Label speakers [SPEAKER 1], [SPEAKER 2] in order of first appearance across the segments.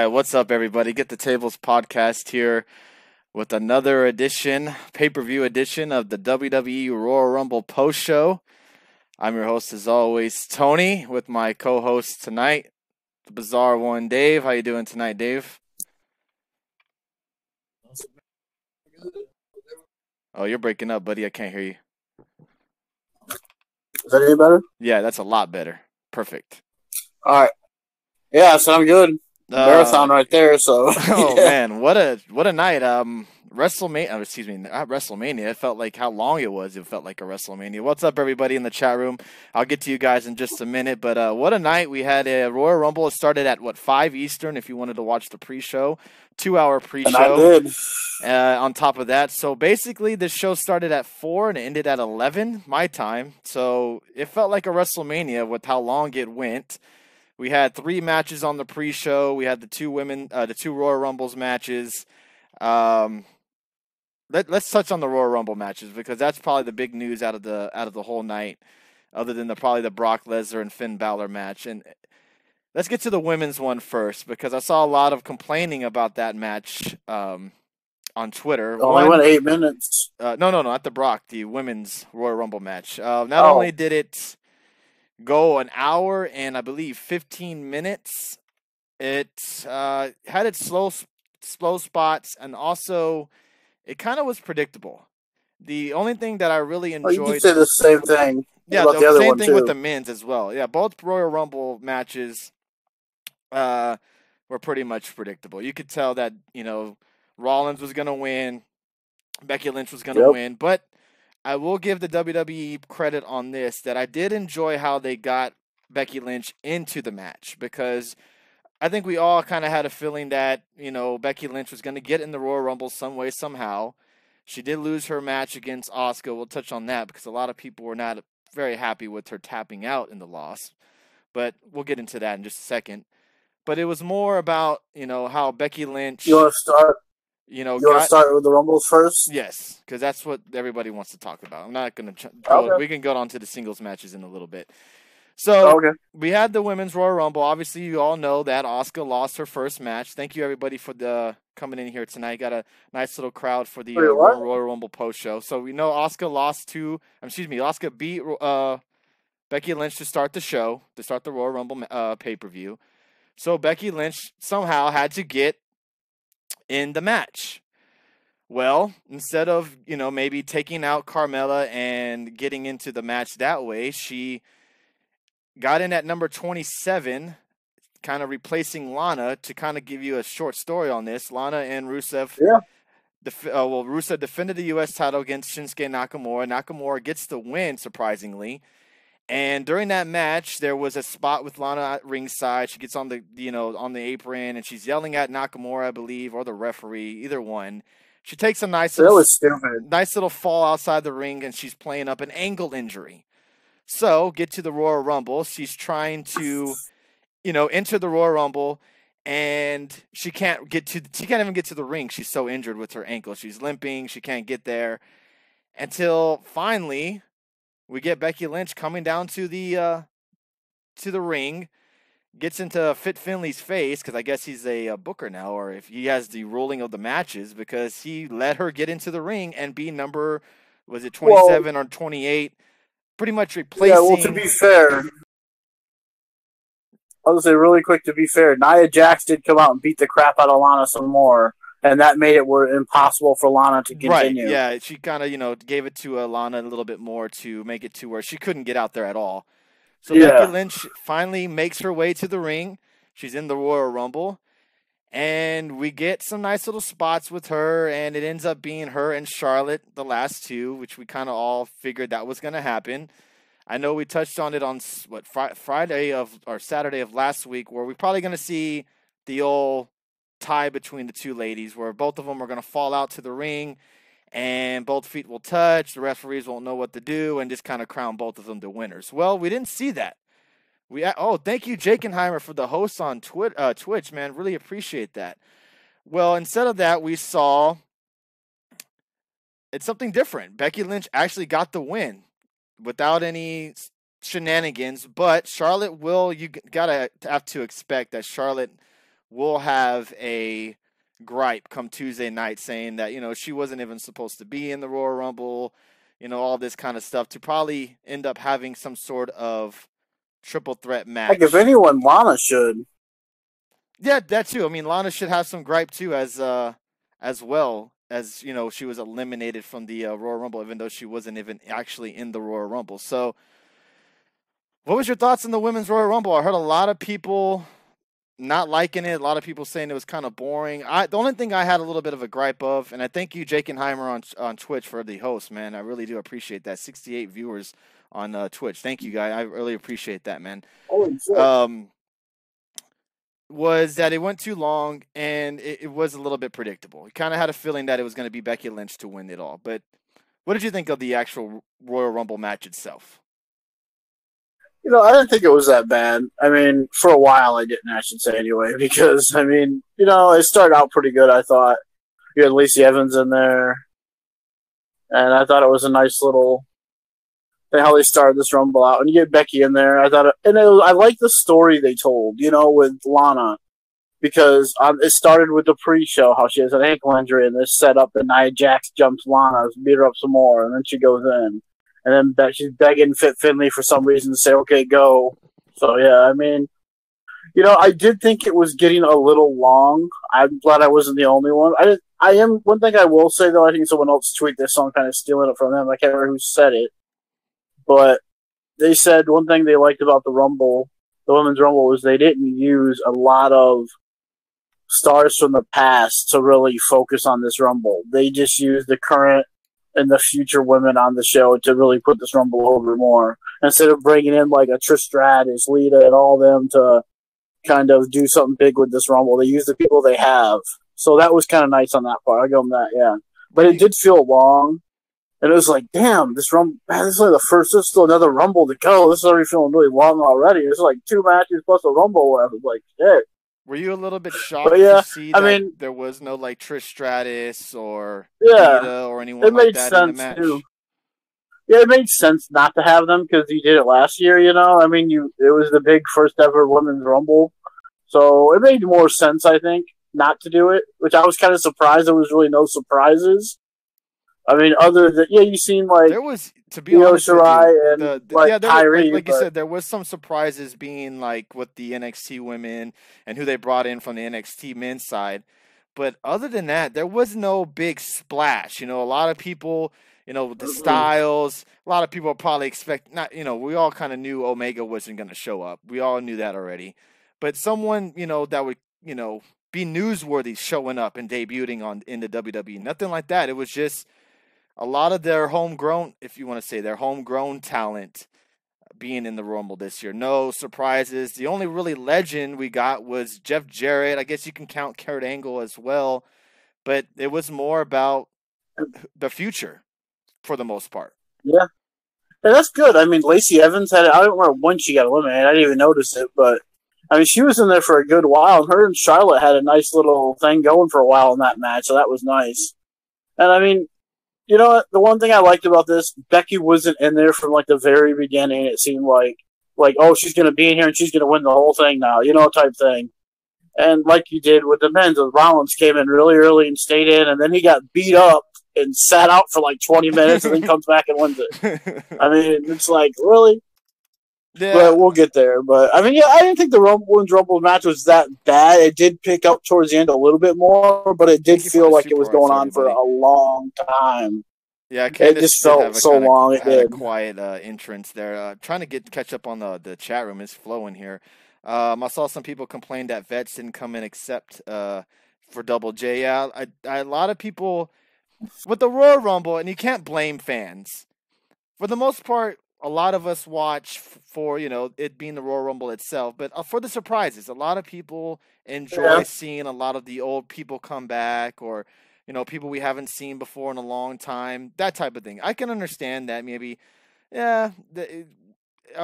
[SPEAKER 1] right, what's up, everybody? Get the Tables podcast here with another edition, pay-per-view edition of the WWE Royal Rumble post show. I'm your host, as always, Tony, with my co-host tonight, the bizarre one, Dave. How you doing tonight, Dave? Oh, you're breaking up, buddy. I can't hear you.
[SPEAKER 2] Is that any better?
[SPEAKER 1] Yeah, that's a lot better. Perfect.
[SPEAKER 2] All right. Yeah, so I'm good. Marathon right there. So.
[SPEAKER 1] Oh man, what a night. WrestleMania. Excuse me, not WrestleMania. It felt like how long it was. It felt like a WrestleMania. What's up, everybody in the chat room? I'll get to you guys in just a minute. But what a night. We had a Royal Rumble. It started at 5 Eastern. If you wanted to watch the pre-show, 2-hour pre-show.
[SPEAKER 2] And I did.
[SPEAKER 1] On top of that, so basically this show started at 4 and it ended at 11 my time. So it felt like a WrestleMania with how long it went. We had 3 matches on the pre-show. We had the two Royal Rumbles matches. Let's touch on the Royal Rumble matches because that's probably the big news out of the whole night, other than probably the Brock Lesnar and Finn Balor match. And let's get to the women's one first because I saw a lot of complaining about that match on Twitter.
[SPEAKER 2] Only went 8 minutes.
[SPEAKER 1] No, not the Brock, the women's Royal Rumble match. Not only did it go an hour and I believe 15 minutes, it had its slow spots, and also it kind of was predictable. The only thing that I really enjoyed...
[SPEAKER 2] you could say the same thing.
[SPEAKER 1] Yeah, the same thing with the men's as well. Yeah, both Royal Rumble matches were pretty much predictable. You could tell that, Rollins was going to win, Becky Lynch was going to win, but I will give the WWE credit on this, that I did enjoy how they got Becky Lynch into the match, because I think we all kind of had a feeling that, Becky Lynch was going to get in the Royal Rumble some way, somehow. She did lose her match against Auska. We'll touch on that because a lot of people were not very happy with her tapping out in the loss, but we'll get into that in just a second. But it was more about, how Becky Lynch...
[SPEAKER 2] You want to start? You want to start with the Rumbles first?
[SPEAKER 1] Yes, because that's what everybody wants to talk about. I'm not going to go. We can go on to the singles matches in a little bit. So we had the women's Royal Rumble. Obviously, you all know that Auska lost her first match. Thank you, everybody, for coming in here tonight. Got a nice little crowd for the Royal Rumble post show. So we know Auska beat Becky Lynch to start the show, to start the Royal Rumble pay-per-view. So Becky Lynch somehow had to get in the match. Well, instead of, maybe taking out Carmella and getting into the match that way, she got in at number 27, kind of replacing Lana. To kind of give you a short story on this, Lana and Rusev. Yeah. Rusev defended the U.S. title against Shinsuke Nakamura. Nakamura gets the win, surprisingly. And during that match, there was a spot with Lana at ringside. She gets on the on the apron and she's yelling at Nakamura, I believe, or the referee, either one. She takes a nice little fall outside the ring, and she's playing up an ankle injury. So, get to the Royal Rumble. She's trying to, enter the Royal Rumble, and she can't even get to the ring. She's so injured with her ankle. She's limping. She can't get there until finally we get Becky Lynch coming down to the ring, gets into Fit Finley's face, because I guess he's a booker now, or if he has the ruling of the matches, because he let her get into the ring and be number, was it 27 or 28? Pretty much replacing... Yeah, well,
[SPEAKER 2] to be fair, I'll just say really quick, to be fair, Nia Jax did come out and beat the crap out of Lana some more, and that made it impossible for Lana to continue.
[SPEAKER 1] Right, yeah, she kind of, gave it to Lana a little bit more to make it to where she couldn't get out there at all. So Becky Lynch finally makes her way to the ring. She's in the Royal Rumble. And we get some nice little spots with her, and it ends up being her and Charlotte, the last two, which we kind of all figured that was going to happen. I know we touched on it on Saturday of last week, where we're probably going to see the old tie between the two ladies, where both of them are going to fall out to the ring, and both feet will touch. The referees won't know what to do, and just kind of crown both of them the winners. Well, we didn't see that. Thank you, Jakenheimer, for the host on Twitch, man. Really appreciate that. Well, instead of that, we saw it's something different. Becky Lynch actually got the win without any shenanigans, but Charlotte you gotta have to expect that Charlotte will have a gripe come Tuesday night saying that, she wasn't even supposed to be in the Royal Rumble, all this kind of stuff, to probably end up having some sort of triple threat match.
[SPEAKER 2] Like, if anyone, Lana should.
[SPEAKER 1] Yeah, that too. I mean, Lana should have some gripe too, as well as, she was eliminated from the Royal Rumble, even though she wasn't even actually in the Royal Rumble. So, what was your thoughts on the Women's Royal Rumble? I heard a lot of people not liking it. A lot of people saying it was kind of boring. The only thing I had a little bit of a gripe of, and I thank you, Jake and Heimer, on Twitch for the host, man. I really do appreciate that. 68 viewers on Twitch. Thank you, guy. I really appreciate that, man.
[SPEAKER 2] Holy shit.
[SPEAKER 1] Was that it went too long, and it was a little bit predictable. You kind of had a feeling that it was going to be Becky Lynch to win it all. But what did you think of the actual Royal Rumble match itself?
[SPEAKER 2] I didn't think it was that bad. I mean, for a while I didn't, I should say, anyway, because, I mean, it started out pretty good, I thought. You had Lacey Evans in there, and I thought it was a nice little thing how they started this Rumble out. And you get Becky in there. I like the story they told, with Lana, because it started with the pre-show, how she has an ankle injury, and this set up that Nia Jax jumps Lana, beat her up some more, and then she goes in. And then she's begging Fit Finlay for some reason to say, okay, go. So, yeah, I mean, I did think it was getting a little long. I'm glad I wasn't the only one. One thing I will say, though, I think someone else tweeted this, so I'm kind of stealing it from them. I can't remember who said it. But they said one thing they liked about the Rumble, the Women's Rumble, was they didn't use a lot of stars from the past to really focus on this Rumble. They just used the current and the future women on the show to really put this Rumble over more. Instead of bringing in like a Trish Stratus, Lita, and all them to kind of do something big with this Rumble, they use the people they have. So that was kind of nice on that part. I'll give them that, yeah. But it did feel long. And it was like, damn, this Rumble, man, this is like there's still another Rumble to go. This is already feeling really long already. It's like 2 matches plus a Rumble left. It's like, shit.
[SPEAKER 1] Were you a little bit shocked to see that there was no like Trish Stratus or Lita or anyone like that in the match? Too.
[SPEAKER 2] Yeah, it made sense not to have them because you did it last year, I mean, it was the big first ever Women's Rumble. So it made more sense, I think, not to do it, which I was kind of surprised there was really no surprises. I mean, other than, you seem like
[SPEAKER 1] there was, to be honest,
[SPEAKER 2] Shirai and Kyrie.
[SPEAKER 1] Like you said, there was some surprises being like with the NXT women and who they brought in from the NXT men's side. But other than that, there was no big splash. A lot of people, with the styles, a lot of people probably expect we all kind of knew Omega wasn't going to show up. We all knew that already. But someone, that would, be newsworthy showing up and debuting in the WWE. Nothing like that. It was just a lot of their homegrown, if you want to say their homegrown talent being in the Rumble this year. No surprises. The only really legend we got was Jeff Jarrett. I guess you can count Kurt Angle as well. But it was more about the future for the most part.
[SPEAKER 2] Yeah. And that's good. I mean, Lacey Evans I don't remember when she got eliminated. I didn't even notice it. But, I mean, she was in there for a good while. Her and Charlotte had a nice little thing going for a while in that match. So that was nice. And, I mean, you know what? The one thing I liked about this, Becky wasn't in there from like the very beginning. It seemed like oh, she's going to be in here and she's going to win the whole thing now, type thing. And like you did with the men's, Rollins came in really early and stayed in, and then he got beat up and sat out for like 20 minutes and then comes back and wins it. I mean, it's like, really? Yeah. But we'll get there. But, I mean, I didn't think the Women's Rumble match was that bad. It did pick up towards the end a little bit more, but it did feel like it was going on for a long time.
[SPEAKER 1] Yeah,
[SPEAKER 2] it just felt so long. It did.
[SPEAKER 1] A quiet entrance there. Trying to catch up on the chat room. It's flowing here. I saw some people complain that vets didn't come in except for Double J. Yeah, a lot of people with the Royal Rumble, and you can't blame fans. For the most part, a lot of us watch for, it being the Royal Rumble itself, but for the surprises. A lot of people enjoy seeing a lot of the old people come back, or, people we haven't seen before in a long time, that type of thing. I can understand that maybe, I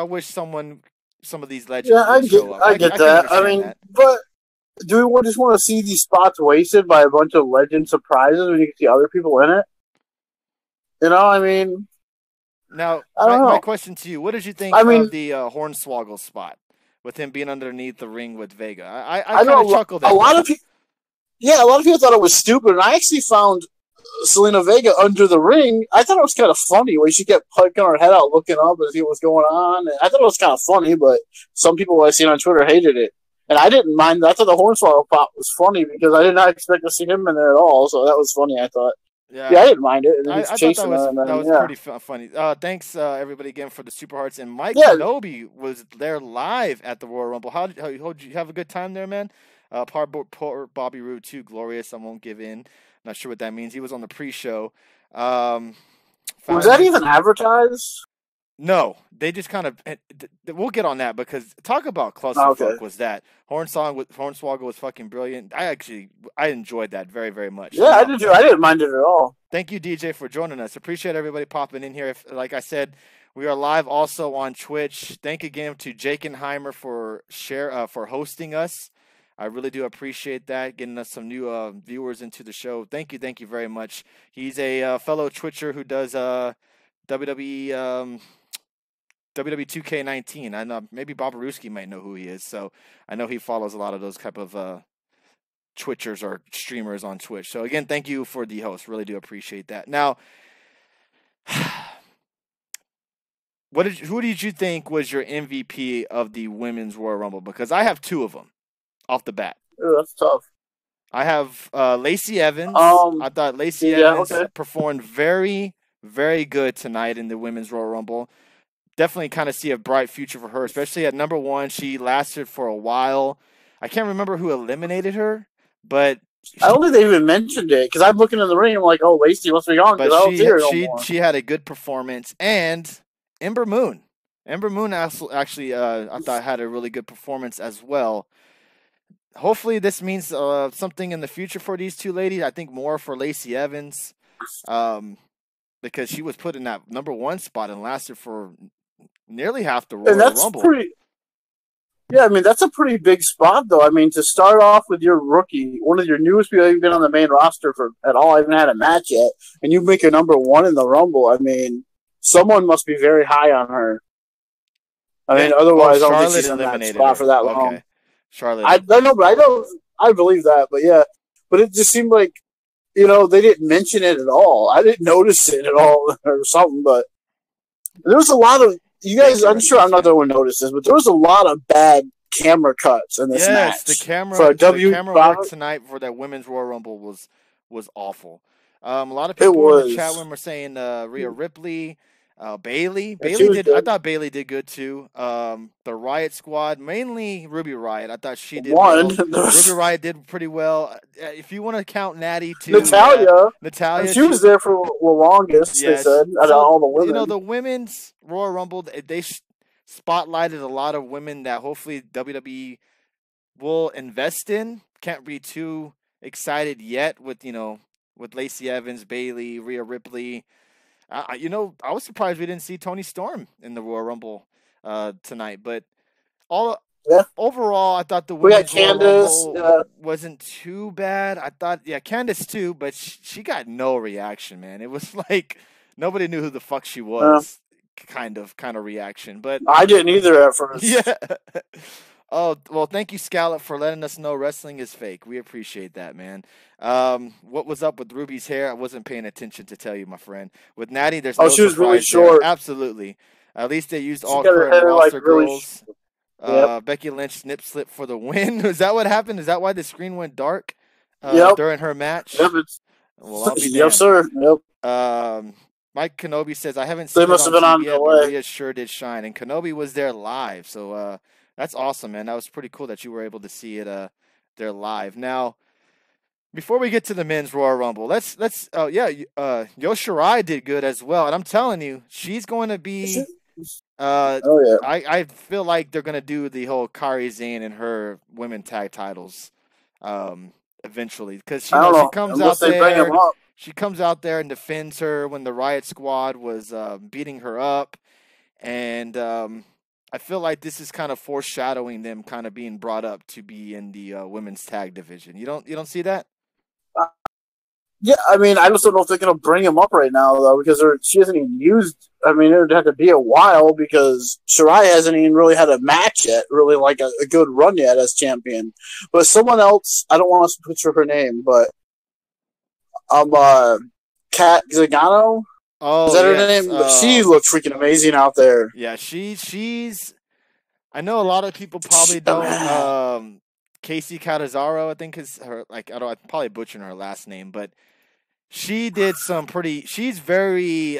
[SPEAKER 1] wish some of these legends would show up.
[SPEAKER 2] I get that. I mean, but do we just want to see these spots wasted by a bunch of legend surprises when you can see other people in it? I mean...
[SPEAKER 1] Now, my question to you, what did you think of the Hornswoggle spot? with him being underneath the ring with Vega. I kind of chuckled at
[SPEAKER 2] a lot of people. Yeah, a lot of people thought it was stupid, and I actually found Selena Vega under the ring. I thought it was kind of funny where she kept poking her head out, looking up and see what was going on. And I thought it was kind of funny, but some people I seen on Twitter hated it, and I didn't mind. I thought the Hornswoggle pop was funny because I did not expect to see him in there at all. So that was funny. I thought. Yeah, I didn't mind it. And
[SPEAKER 1] I thought that was pretty funny. Thanks, everybody, again, for the Super Hearts. And Mike Kenobi was there live at the Royal Rumble. How did you have a good time there, man? Poor Bobby Roode, too. Glorious. I won't give in. Not sure what that means. He was on the pre-show.
[SPEAKER 2] Was that even advertised?
[SPEAKER 1] No, they just kind of. We'll get on that because talk about clusterfuck was that. Hornswoggle was fucking brilliant. I enjoyed that very, very much.
[SPEAKER 2] Yeah, I did too. I didn't mind it at all.
[SPEAKER 1] Thank you, DJ, for joining us. Appreciate everybody popping in here. Like I said, we are live also on Twitch. Thank again to Jakenheimer for hosting us. I really do appreciate that, getting us some new viewers into the show. Thank you very much. He's a fellow Twitcher who does WWE 2K19. I know maybe Bob Ruski might know who he is, so I know he follows a lot of those type of Twitchers or streamers on Twitch. So again, thank you for the host. Really do appreciate that. Now, who did you think was your MVP of the Women's Royal Rumble? Because I have two of them off the bat.
[SPEAKER 2] Ooh, that's tough.
[SPEAKER 1] I have Lacey Evans. I thought Lacey Evans performed very, very good tonight in the Women's Royal Rumble. Definitely kind of see a bright future for her, especially at number one. She lasted for a while. I can't remember who eliminated her, but
[SPEAKER 2] I don't think they even mentioned it because I'm looking in the ring. I'm like, oh, Lacey must be gone.
[SPEAKER 1] But she had a good performance, and Ember Moon actually I thought had a really good performance as well. Hopefully, this means something in the future for these two ladies. I think more for Lacey Evans, because she was put in that number one spot and lasted for nearly half the Royal Rumble.
[SPEAKER 2] Yeah, I mean, that's a pretty big spot, though. I mean, to start off with your rookie, one of your newest people you've been on the main roster for at all, I haven't had a match yet, and you make a number one in the Rumble. I mean, someone must be very high on her. I mean, otherwise, I don't think she's in that spot for that long.
[SPEAKER 1] Okay. Charlotte.
[SPEAKER 2] I know, but I believe that, but yeah. But it just seemed like, they didn't mention it at all. I didn't notice it at all or something, but there was a lot of, you guys, I'm sure I'm not the one who noticed this, but there was a lot of bad camera cuts in this match.
[SPEAKER 1] The camera work tonight for that Women's Royal Rumble was awful. A lot of people in the chat room were saying Rhea Ripley, Bayley. I thought Bayley did good too. The Riot Squad, mainly Ruby Riot. I thought she did well. Ruby Riot did pretty well. If you want to count Natty too, Natalia,
[SPEAKER 2] she was there for the longest. They said out of all the women.
[SPEAKER 1] The Women's Royal Rumble, they spotlighted a lot of women that hopefully WWE will invest in. Can't be too excited yet with Lacey Evans, Bayley, Rhea Ripley. I was surprised we didn't see Toni Storm in the Royal Rumble tonight, but overall, I thought the Women's Royal Rumble wasn't too bad. I thought, Candice too, but she got no reaction, man. It was like nobody knew who the fuck she was, kind of reaction. But
[SPEAKER 2] I didn't either at first.
[SPEAKER 1] Yeah. Oh, well, thank you, Scallop, for letting us know wrestling is fake. We appreciate that, man. What was up with Ruby's hair? I wasn't paying attention to tell you, my friend. With Natty, there's no
[SPEAKER 2] she was really short.
[SPEAKER 1] Absolutely. At least they used all current roster girls. Becky Lynch snip-slip for the win. Is that what happened? Is that why the screen went dark during her match?
[SPEAKER 2] Yep.
[SPEAKER 1] Well, I'll be damned.
[SPEAKER 2] Yes, sir. Yep.
[SPEAKER 1] Mike Kenobi says, I haven't seen it on TV yet, but Rhea sure did shine. And Kenobi was there live, so that's awesome, man. That was pretty cool that you were able to see it there live. Now, before we get to the Men's Royal Rumble, let's Io Shirai did good as well. And I'm telling you, she's going to be I feel like they're going to do the whole Kairi Sane and her women tag titles eventually, because she comes out there and defends her when the Riot Squad was beating her up, and I feel like this is kind of foreshadowing them kind of being brought up to be in the women's tag division. You don't see that?
[SPEAKER 2] Yeah, I mean, I just don't know if they're going to bring him up right now, though, because she hasn't even used I mean, it would have to be a while because Shirai hasn't even really had a match yet, really like a good run yet as champion. But someone else, I don't want to butcher her name, but Kat Zagano.
[SPEAKER 1] Oh,
[SPEAKER 2] is that her name? But she looks freaking amazing out there.
[SPEAKER 1] Yeah, she's. I know a lot of people probably don't. Casey Catazaro, I think is her. Like I'm probably butchering her last name, but she did some pretty. She's very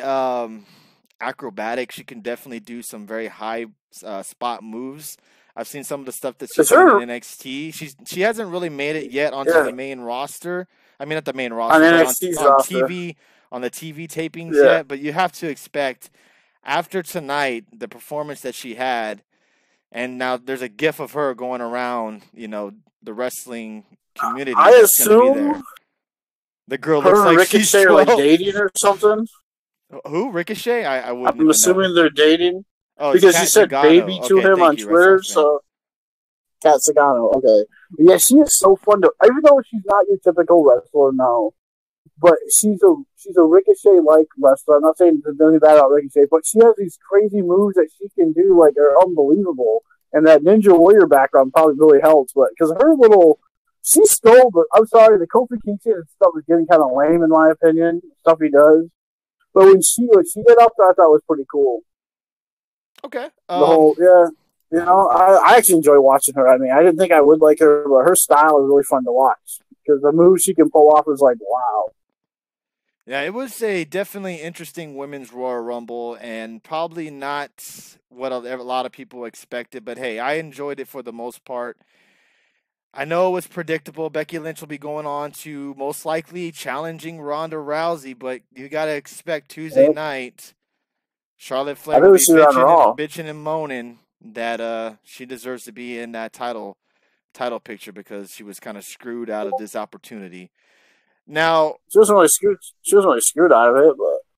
[SPEAKER 1] acrobatic. She can definitely do some very high spot moves. I've seen some of the stuff that she's done in NXT. She hasn't really made it yet onto the main roster. I mean, not the main roster,
[SPEAKER 2] on
[SPEAKER 1] TV, on the TV tapings yet. But you have to expect after tonight the performance that she had, and now there's a GIF of her going around, the wrestling community.
[SPEAKER 2] I assume
[SPEAKER 1] the girl looks like
[SPEAKER 2] Ricochet
[SPEAKER 1] she's 12.
[SPEAKER 2] like dating or something.
[SPEAKER 1] Who? Ricochet? I wouldn't.
[SPEAKER 2] I'm assuming they're dating.
[SPEAKER 1] Oh,
[SPEAKER 2] because he said baby to him on Twitter, so Kat Zagano. Okay, yeah, she is so fun to. Even though she's not your typical wrestler now, but she's a Ricochet like wrestler. I'm not saying there's anything bad about Ricochet, but she has these crazy moves that she can do, like are unbelievable. And that Ninja Warrior background probably really helps, but because her little. She stole, but I'm sorry, the Kofi Kingston stuff is getting kind of lame in my opinion. Stuff he does, but when she did up there, I thought it was pretty cool.
[SPEAKER 1] Okay.
[SPEAKER 2] The whole, I actually enjoy watching her. I mean, I didn't think I would like her, but her style is really fun to watch because the moves she can pull off is like, wow.
[SPEAKER 1] Yeah, it was a definitely interesting women's Royal Rumble and probably not what a lot of people expected, but hey, I enjoyed it for the most part. I know it was predictable. Becky Lynch will be going on to most likely challenging Ronda Rousey, but you got to expect Tuesday night. Charlotte Flair will be bitching and moaning that she deserves to be in that title picture because she was kind of screwed out of this opportunity. Now
[SPEAKER 2] she wasn't really screwed out of it,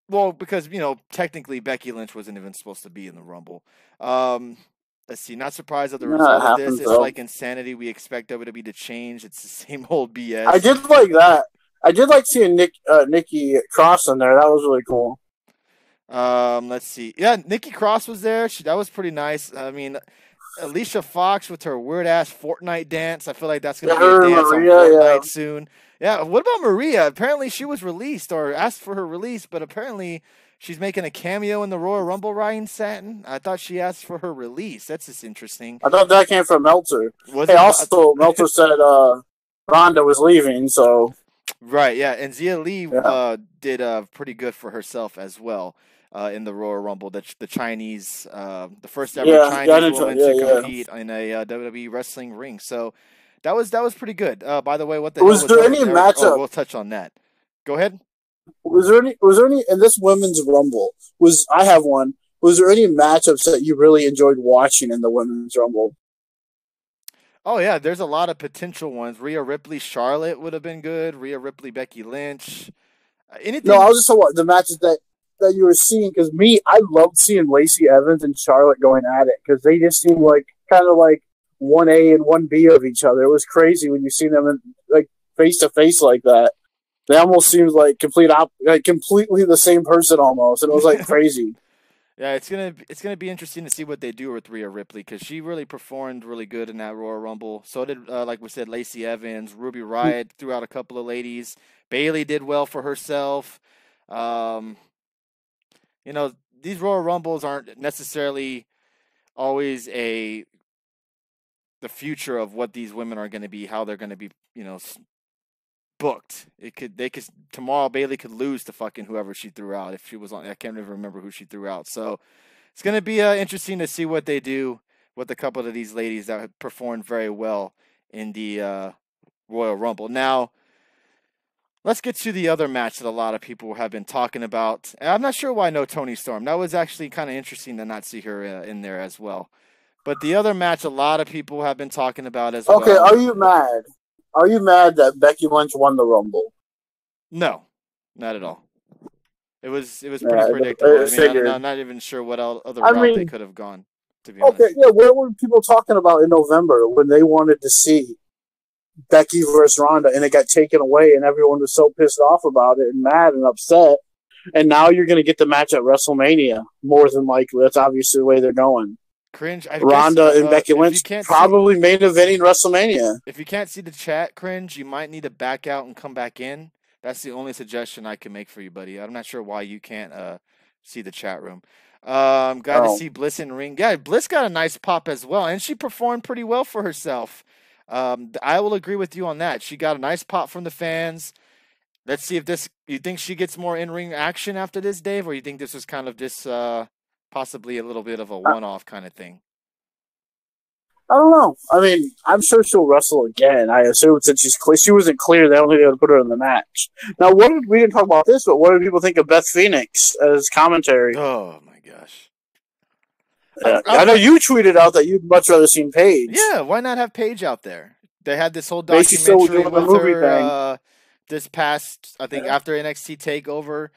[SPEAKER 2] but
[SPEAKER 1] because technically Becky Lynch wasn't even supposed to be in the Rumble. Let's see. Not surprised at the result of this. It's like insanity. We expect WWE to change. It's the same old BS.
[SPEAKER 2] I did like that. I did like seeing Nikki Cross in there. That was really cool.
[SPEAKER 1] Let's see. Yeah, Nikki Cross was there. That was pretty nice. I mean, Alicia Fox with her weird ass Fortnite dance. I feel like that's gonna be a dance on Fortnite soon. Yeah. What about Maria? Apparently she was released or asked for her release, but apparently she's making a cameo in the Royal Rumble riding satin. I thought she asked for her release. That's just interesting.
[SPEAKER 2] I thought that came from Meltzer. Also, Meltzer said Ronda was leaving, so.
[SPEAKER 1] Right, yeah. And Xia Li did pretty good for herself as well in the Royal Rumble. The Chinese, the first ever Chinese woman to compete in a WWE wrestling ring. So that was pretty good. By the way, what the hell was
[SPEAKER 2] there any matchup?
[SPEAKER 1] Oh, we'll touch on that. Go ahead.
[SPEAKER 2] Was there any in this women's Rumble? I have one. Was there any matchups that you really enjoyed watching in the women's Rumble?
[SPEAKER 1] Oh yeah, there's a lot of potential ones. Rhea Ripley, Charlotte would have been good. Rhea Ripley, Becky Lynch. Anything?
[SPEAKER 2] No, I was just talking about the matches that you were seeing because I loved seeing Lacey Evans and Charlotte going at it because they just seemed like kind of like 1A and 1B of each other. It was crazy when you see them like face to face like that. They almost seemed like completely the same person almost, and it was like crazy.
[SPEAKER 1] Yeah, it's gonna be interesting to see what they do with Rhea Ripley because she really performed really good in that Royal Rumble. So did, like we said, Lacey Evans, Ruby Riott threw out a couple of ladies. Bayley did well for herself. These Royal Rumbles aren't necessarily always the future of what these women are going to be, how they're going to be, booked. Tomorrow Bayley could lose to fucking whoever she threw out if she was on. I can't even remember who she threw out. So it's going to be interesting to see what they do with a couple of these ladies that have performed very well in the Royal Rumble. Now, let's get to the other match that a lot of people have been talking about. And I'm not sure why no Toni Storm. That was actually kind of interesting to not see her in there as well. But the other match a lot of people have been talking about as well.
[SPEAKER 2] Okay, are you mad? Are you mad that Becky Lynch won the Rumble?
[SPEAKER 1] No, not at all. It was pretty predictable. I'm not even sure what other route they could have gone, to be honest.
[SPEAKER 2] Okay, yeah, what were people talking about in November when they wanted to see Becky versus Ronda and it got taken away and everyone was so pissed off about it and mad and upset? and now you're going to get the match at WrestleMania, more than likely. That's obviously the way they're going.
[SPEAKER 1] Cringe.
[SPEAKER 2] Ronda and Becky Lynch probably main eventing WrestleMania.
[SPEAKER 1] If you can't see the chat, Cringe, you might need to back out and come back in. That's the only suggestion I can make for you, buddy. I'm not sure why you can't see the chat room. Glad to see Bliss in ring. Yeah, Bliss got a nice pop as well, and she performed pretty well for herself. I will agree with you on that. She got a nice pop from the fans. Let's see if this. You think she gets more in-ring action after this, Dave, or you think this was kind of just possibly a little bit of a one-off kind of thing?
[SPEAKER 2] I don't know. I mean, I'm sure she'll wrestle again. I assume since she wasn't clear, they only able to put her in the match. Now, we didn't talk about this, but what do people think of Beth Phoenix as commentary?
[SPEAKER 1] Oh my gosh!
[SPEAKER 2] I know you tweeted out that you'd much rather seen Paige.
[SPEAKER 1] Yeah, why not have Paige out there? They had this whole documentary with her this past, I think, after NXT TakeOver.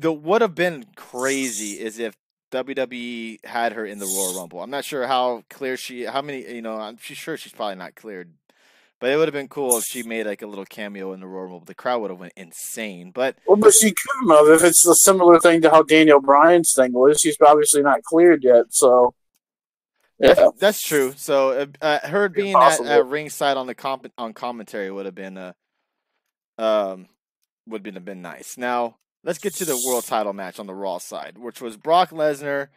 [SPEAKER 1] What would have been crazy is if WWE had her in the Royal Rumble. I'm not sure how clear I'm sure she's probably not cleared, but it would have been cool if she made like a little cameo in the Royal Rumble. The crowd would have went insane. But
[SPEAKER 2] she couldn't have if it's a similar thing to how Daniel Bryan's thing was. She's obviously not cleared yet, so
[SPEAKER 1] yeah, that's true. So her being at ringside on commentary would have been been nice. Now, let's get to the world title match on the Raw side, which was Brock Lesnar.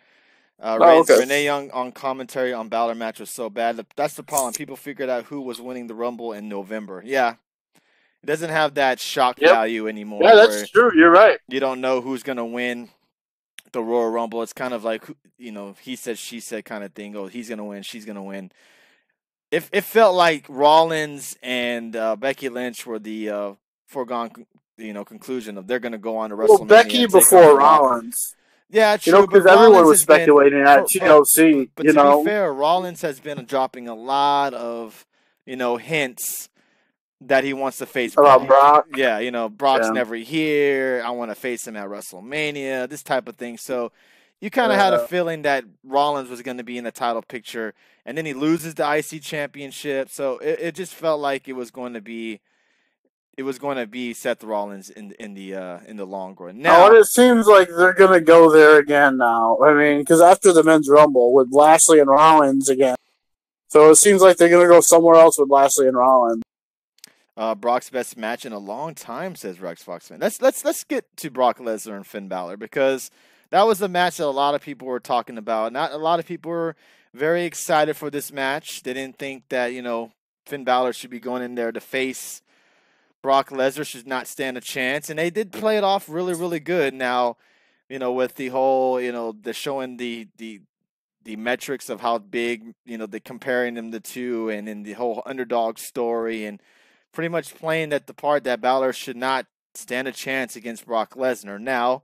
[SPEAKER 1] Renee Young on commentary on Balor match was so bad. That's the problem. People figured out who was winning the Rumble in November. Yeah. It doesn't have that shock value anymore.
[SPEAKER 2] Yeah, that's true. You're right.
[SPEAKER 1] You don't know who's going to win the Royal Rumble. It's kind of like, he said, she said kind of thing. Oh, he's going to win. She's going to win. It felt like Rollins and Becky Lynch were the foregone conclusion of they're going to go on to WrestleMania. Well,
[SPEAKER 2] Becky before Rollins.
[SPEAKER 1] Yeah, true.
[SPEAKER 2] Because everyone was speculating at TLC.
[SPEAKER 1] But to be fair, Rollins has been dropping a lot of, hints that he wants to face
[SPEAKER 2] Brock.
[SPEAKER 1] Yeah, Brock's never here. I want to face him at WrestleMania. This type of thing. So you kind of had a feeling that Rollins was going to be in the title picture, and then he loses the IC championship. So it just felt like it was going to be Seth Rollins in the long run. Now,
[SPEAKER 2] it seems like they're going to go there again now. I mean, because after the Men's Rumble with Lashley and Rollins again, so it seems like they're going to go somewhere else with Lashley and Rollins.
[SPEAKER 1] Brock's best match in a long time, says Rex Foxman. Let's get to Brock Lesnar and Finn Balor, because that was the match that a lot of people were talking about. Not a lot of people were very excited for this match. They didn't think that Finn Balor should be going in there to face Brock Lesnar, should not stand a chance, and they did play it off really, really good. Now, with the whole, the showing the metrics of how big, the comparing them the two, and in the whole underdog story, and pretty much playing the part that Balor should not stand a chance against Brock Lesnar. Now,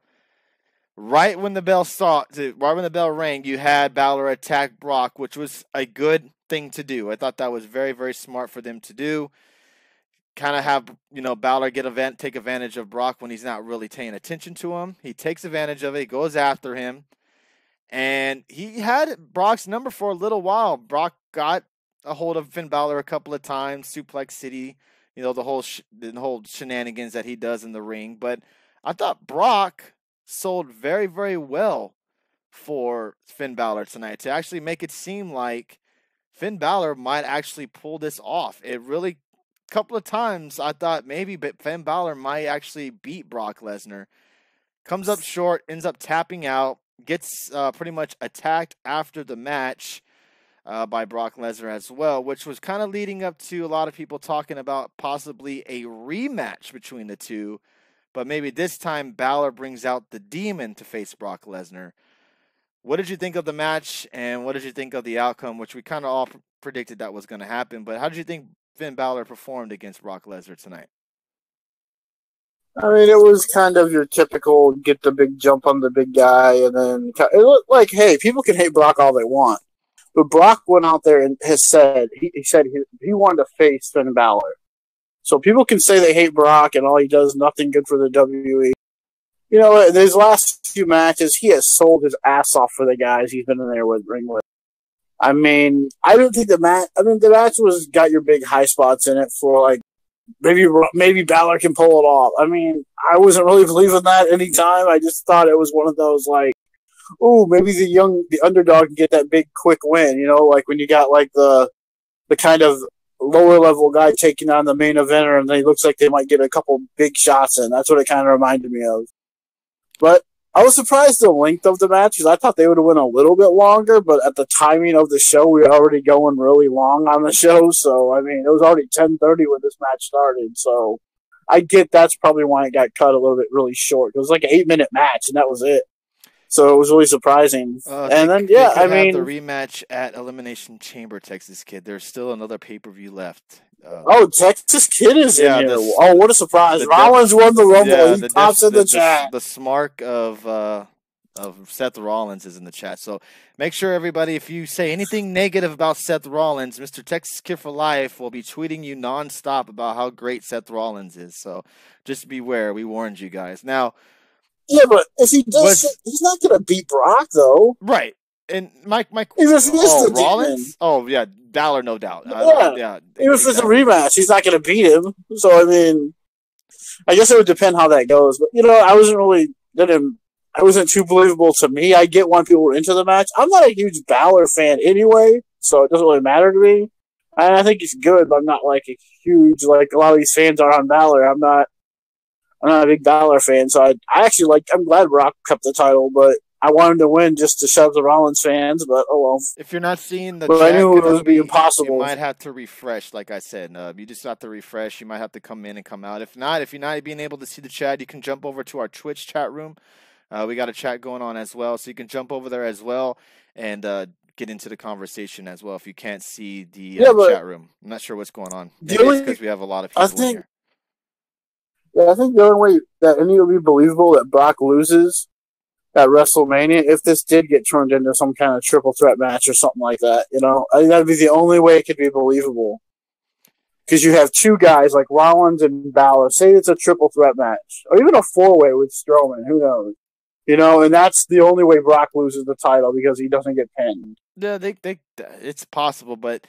[SPEAKER 1] right when the bell rang, you had Balor attack Brock, which was a good thing to do. I thought that was very, very smart for them to do. Kind of have, Balor take advantage of Brock when he's not really paying attention to him. He takes advantage of it. He goes after him. And he had Brock's number for a little while. Brock got a hold of Finn Balor a couple of times, Suplex City, the whole shenanigans that he does in the ring. But I thought Brock sold very, very well for Finn Balor tonight to actually make it seem like Finn Balor might actually pull this off. It really, a couple of times, I thought maybe Finn Balor might actually beat Brock Lesnar. Comes up short, ends up tapping out, gets pretty much attacked after the match by Brock Lesnar as well, which was kind of leading up to a lot of people talking about possibly a rematch between the two. But maybe this time Balor brings out the demon to face Brock Lesnar. What did you think of the match, and what did you think of the outcome, which we kind of all predicted that was going to happen? But how did you think Finn Balor performed against Brock Lesnar tonight?
[SPEAKER 2] I mean, it was kind of your typical get the big jump on the big guy, and then it looked like, hey, people can hate Brock all they want. But Brock went out there and has said, he said he wanted to face Finn Balor. So people can say they hate Brock and all he does is nothing good for the WWE. In his last few matches, he has sold his ass off for the guys he's been in there with, ring with. I mean, I don't think the match was got your big high spots in it for like maybe Balor can pull it off. I mean, I wasn't really believing that any time. I just thought it was one of those like, ooh, maybe the underdog can get that big quick win. You know, like when you got like the kind of lower level guy taking on the main eventer, and they looks like they might get a couple big shots in. That's what it kind of reminded me of. But I was surprised the length of the match because I thought they would have went a little bit longer, but at the timing of the show, we were already going really long on the show. So I mean, it was already 10:30 when this match started. So I get that's probably why it got cut a little bit really short. It was like an 8-minute match, and that was it. So it was really surprising. And then, yeah, I mean,
[SPEAKER 1] the rematch at Elimination Chamber, Texas Kid. There's still another pay-per-view left.
[SPEAKER 2] Texas Kid is in here. What a surprise! Rollins won the Rumble. Yeah, he pops in the chat.
[SPEAKER 1] The smark of Seth Rollins is in the chat. So make sure, everybody, if you say anything negative about Seth Rollins, Mr. Texas Kid for Life will be tweeting you nonstop about how great Seth Rollins is. So just beware. We warned you guys. Now.
[SPEAKER 2] Yeah, but if he does, he's not going to beat Brock, though.
[SPEAKER 1] Right. And Mike,
[SPEAKER 2] even if he is
[SPEAKER 1] Rollins? Oh, yeah, Balor, no doubt.
[SPEAKER 2] Yeah. Even if it's a rematch, he's not going to beat him. So, I mean, I guess it would depend how that goes. But, I wasn't too believable to me. I get why people were into the match. I'm not a huge Balor fan anyway, so it doesn't really matter to me. And I think he's good, but I'm not like a huge, like a lot of these fans are on Balor. I'm not a big Balor fan, so I'm glad Brock kept the title, but I wanted to win just to shove the Rollins fans, but oh well.
[SPEAKER 1] If you're not seeing the
[SPEAKER 2] chat, I knew it would be impossible.
[SPEAKER 1] You might have to refresh, like I said. You just have to refresh. You might have to come in and come out. If you're not being able to see the chat, you can jump over to our Twitch chat room. We got a chat going on as well, so you can jump over there as well and get into the conversation as well if you can't see the chat room. I'm not sure what's going on. Maybe it's because we have a lot of people in here.
[SPEAKER 2] Yeah, I think the only way that any would be believable that Brock loses at WrestleMania if this did get turned into some kind of triple threat match or something like that. I think that'd be the only way it could be believable. Because you have two guys like Rollins and Balor. Say it's a triple threat match, or even a 4-way with Strowman. Who knows? And that's the only way Brock loses the title because he doesn't get pinned.
[SPEAKER 1] Yeah, it's possible, but.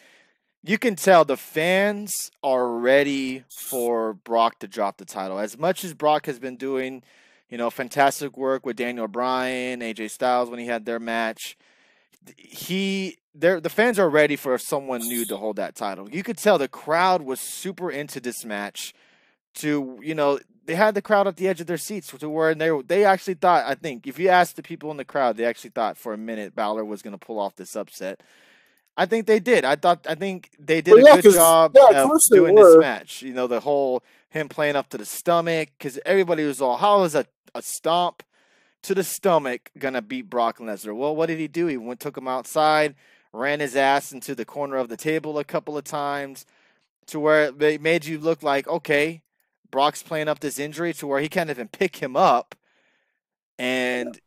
[SPEAKER 1] You can tell the fans are ready for Brock to drop the title. As much as Brock has been doing, fantastic work with Daniel Bryan, AJ Styles when he had their match, the fans are ready for someone new to hold that title. You could tell the crowd was super into this match. They had the crowd at the edge of their seats to where they actually thought, I think, if you asked the people in the crowd, they actually thought for a minute Balor was going to pull off this upset. I think they did. I think they did a good job of doing this match. The whole him playing up to the stomach, because everybody was all, how is a stomp to the stomach gonna beat Brock Lesnar? Well, what did he do? He took him outside, ran his ass into the corner of the table a couple of times, to where they made you look like, okay, Brock's playing up this injury to where he can't even pick him up, and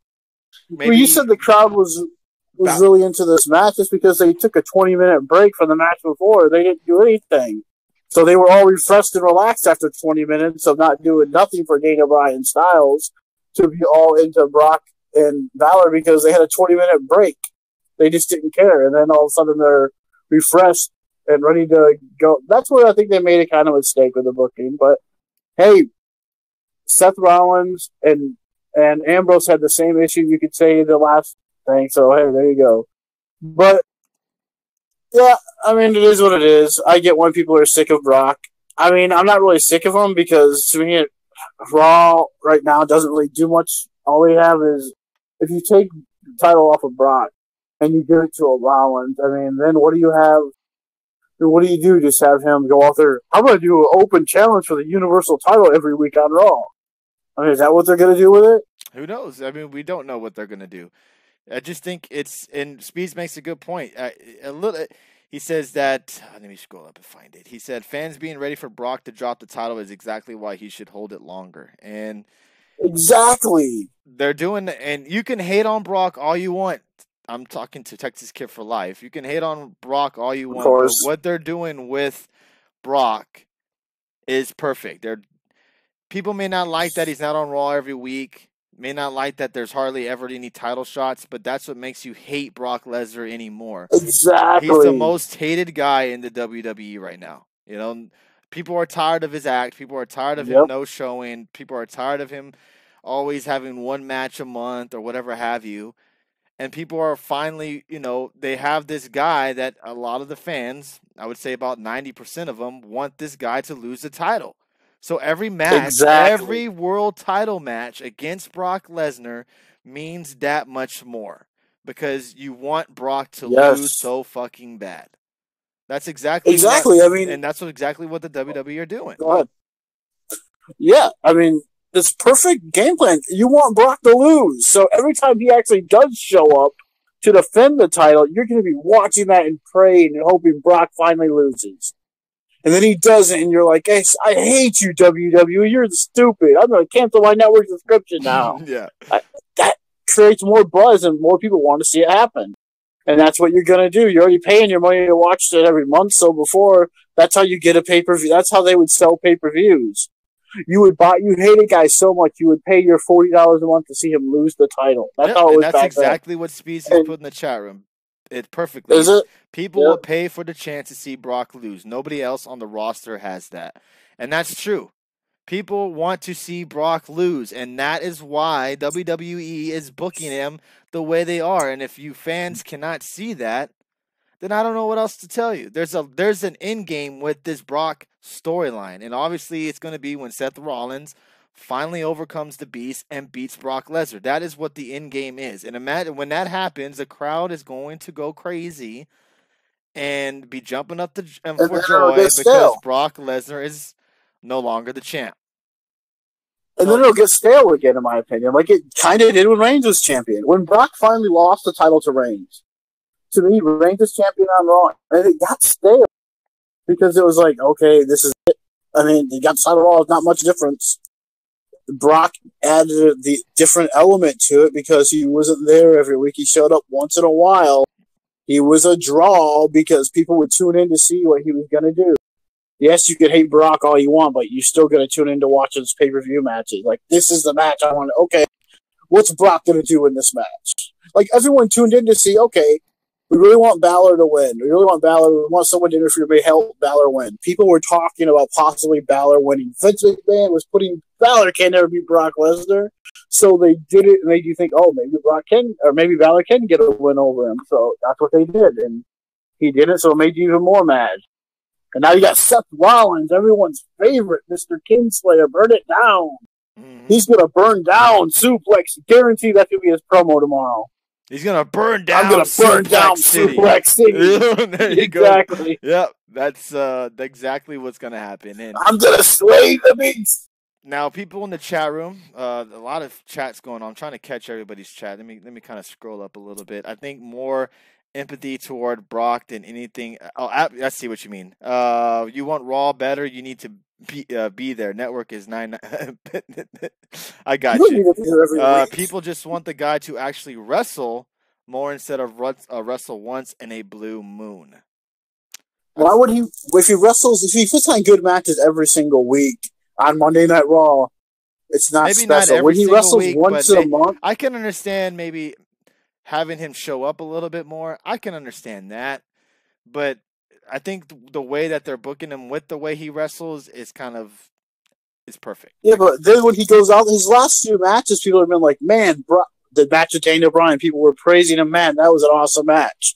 [SPEAKER 1] maybe
[SPEAKER 2] you said the crowd was really into this match just because they took a 20-minute break from the match before. They didn't do anything. So they were all refreshed and relaxed after 20 minutes of not doing nothing for Daniel Bryan Styles to be all into Brock and Balor because they had a 20-minute break. They just didn't care. And then all of a sudden they're refreshed and ready to go. That's where I think they made a kind of mistake with the booking. But, hey, Seth Rollins and Ambrose had the same issue you could say the last thing. So, hey, there you go. But, yeah, I mean, it is what it is. I get when people are sick of Brock. I mean, I'm not really sick of him because to me, Raw right now doesn't really do much. All we have is, if you take the title off of Brock and you give it to a Rollins, I mean, then what do you have? What do you do? Just have him go out there, I'm going to do an open challenge for the Universal title every week on Raw. I mean, is that what they're going to do with it?
[SPEAKER 1] Who knows? I mean, we don't know what they're going to do. I just think it's, and Speeds makes a good point. He says that, let me scroll up and find it. He said, fans being ready for Brock to drop the title is exactly why he should hold it longer. And
[SPEAKER 2] exactly.
[SPEAKER 1] They're doing, and you can hate on Brock all you want. I'm talking to Texas Kid for Life. You can hate on Brock all you want. But what they're doing with Brock is perfect. People may not like that he's not on Raw every week. May not like that there's hardly ever any title shots, but that's what makes you hate Brock Lesnar anymore.
[SPEAKER 2] Exactly.
[SPEAKER 1] He's the most hated guy in the WWE right now. You know, People are tired of his act. People are tired of him no showing. People are tired of him always having one match a month or whatever have you. And people are finally, they have this guy that a lot of the fans, I would say about 90% of them, want this guy to lose the title. So every match, every world title match against Brock Lesnar means that much more because you want Brock to lose so fucking bad. That's exactly. And that's exactly what the WWE are doing.
[SPEAKER 2] Go ahead. Yeah, I mean, it's perfect game plan. You want Brock to lose, so every time he actually does show up to defend the title, you're going to be watching that and praying and hoping Brock finally loses. And then he doesn't, and you're like, hey, I hate you, WWE. You're stupid. I'm going to cancel my network subscription now. That creates more buzz, and more people want to see it happen. And that's what you're going to do. You're already paying your money to watch it every month, so that's how you get a pay-per-view. That's how they would sell pay-per-views. You hated guys so much, you would pay your $40 a month to see him lose the title. That's how it was.
[SPEAKER 1] That's exactly what Speeds has put in the chat room. It's perfectly.
[SPEAKER 2] Is it?
[SPEAKER 1] People will pay for the chance to see Brock lose. Nobody else on the roster has that. And that's true. People want to see Brock lose, and that is why WWE is booking him the way they are. And if you fans cannot see that, then I don't know what else to tell you. There's an end game with this Brock storyline, and obviously it's going to be when Seth Rollins finally overcomes the Beast and beats Brock Lesnar. That is what the end game is. And imagine when that happens, the crowd is going to go crazy and be jumping up for joy because Brock Lesnar is no longer the champ.
[SPEAKER 2] And then it'll get stale again, in my opinion, like it kind of did when Reigns was champion. When Brock finally lost the title to Reigns, to me, Reigns was champion on Raw, and it got stale because it was like, okay, this is it. I mean, he got the title Raw, not much difference. Brock added the different element to it because he wasn't there every week. He showed up once in a while. He was a draw because people would tune in to see what he was going to do. Yes, you could hate Brock all you want, but you're still going to tune in to watch his pay-per-view matches. Like, this is the match I want to... Okay, what's Brock going to do in this match? Like, everyone tuned in to see, okay, we really want Balor to win. We really want Balor. We want someone to interfere to help Balor win. People were talking about possibly Balor winning. Vince McMahon was putting Balor can never beat Brock Lesnar. So they did it and made you think, oh, maybe Brock can, or maybe Balor can get a win over him. So that's what they did. And he did it, so it made you even more mad. And now you got Seth Rollins, everyone's favorite, Mr. Kingslayer. Burn it down. Mm-hmm. He's going to burn down Suplex. Guarantee that's going to be his promo tomorrow.
[SPEAKER 1] He's going to burn down
[SPEAKER 2] Suplex City.
[SPEAKER 1] There you
[SPEAKER 2] exactly.
[SPEAKER 1] Go. Yep, that's exactly what's going to happen. And
[SPEAKER 2] I'm going to slay the beast.
[SPEAKER 1] Now, people in the chat room, a lot of chats going on. I'm trying to catch everybody's chat. Let me kind of scroll up a little bit. I think more empathy toward Brock than anything. Oh, I see what you mean. You want Raw better, you need to be there. Network is 9. I got you. People just want the guy to actually wrestle more instead of wrestle once in a blue moon.
[SPEAKER 2] Why would he? If he puts on good matches every single week on Monday Night Raw, it's not
[SPEAKER 1] maybe
[SPEAKER 2] special.
[SPEAKER 1] Not
[SPEAKER 2] when he wrestles
[SPEAKER 1] week,
[SPEAKER 2] once in a month,
[SPEAKER 1] I can understand maybe having him show up a little bit more. I can understand that, but I think the way that they're booking him with the way he wrestles is perfect.
[SPEAKER 2] Yeah, but then when he goes out, his last few matches, people have been like, man, the match with Daniel Bryan, people were praising him, man, that was an awesome match.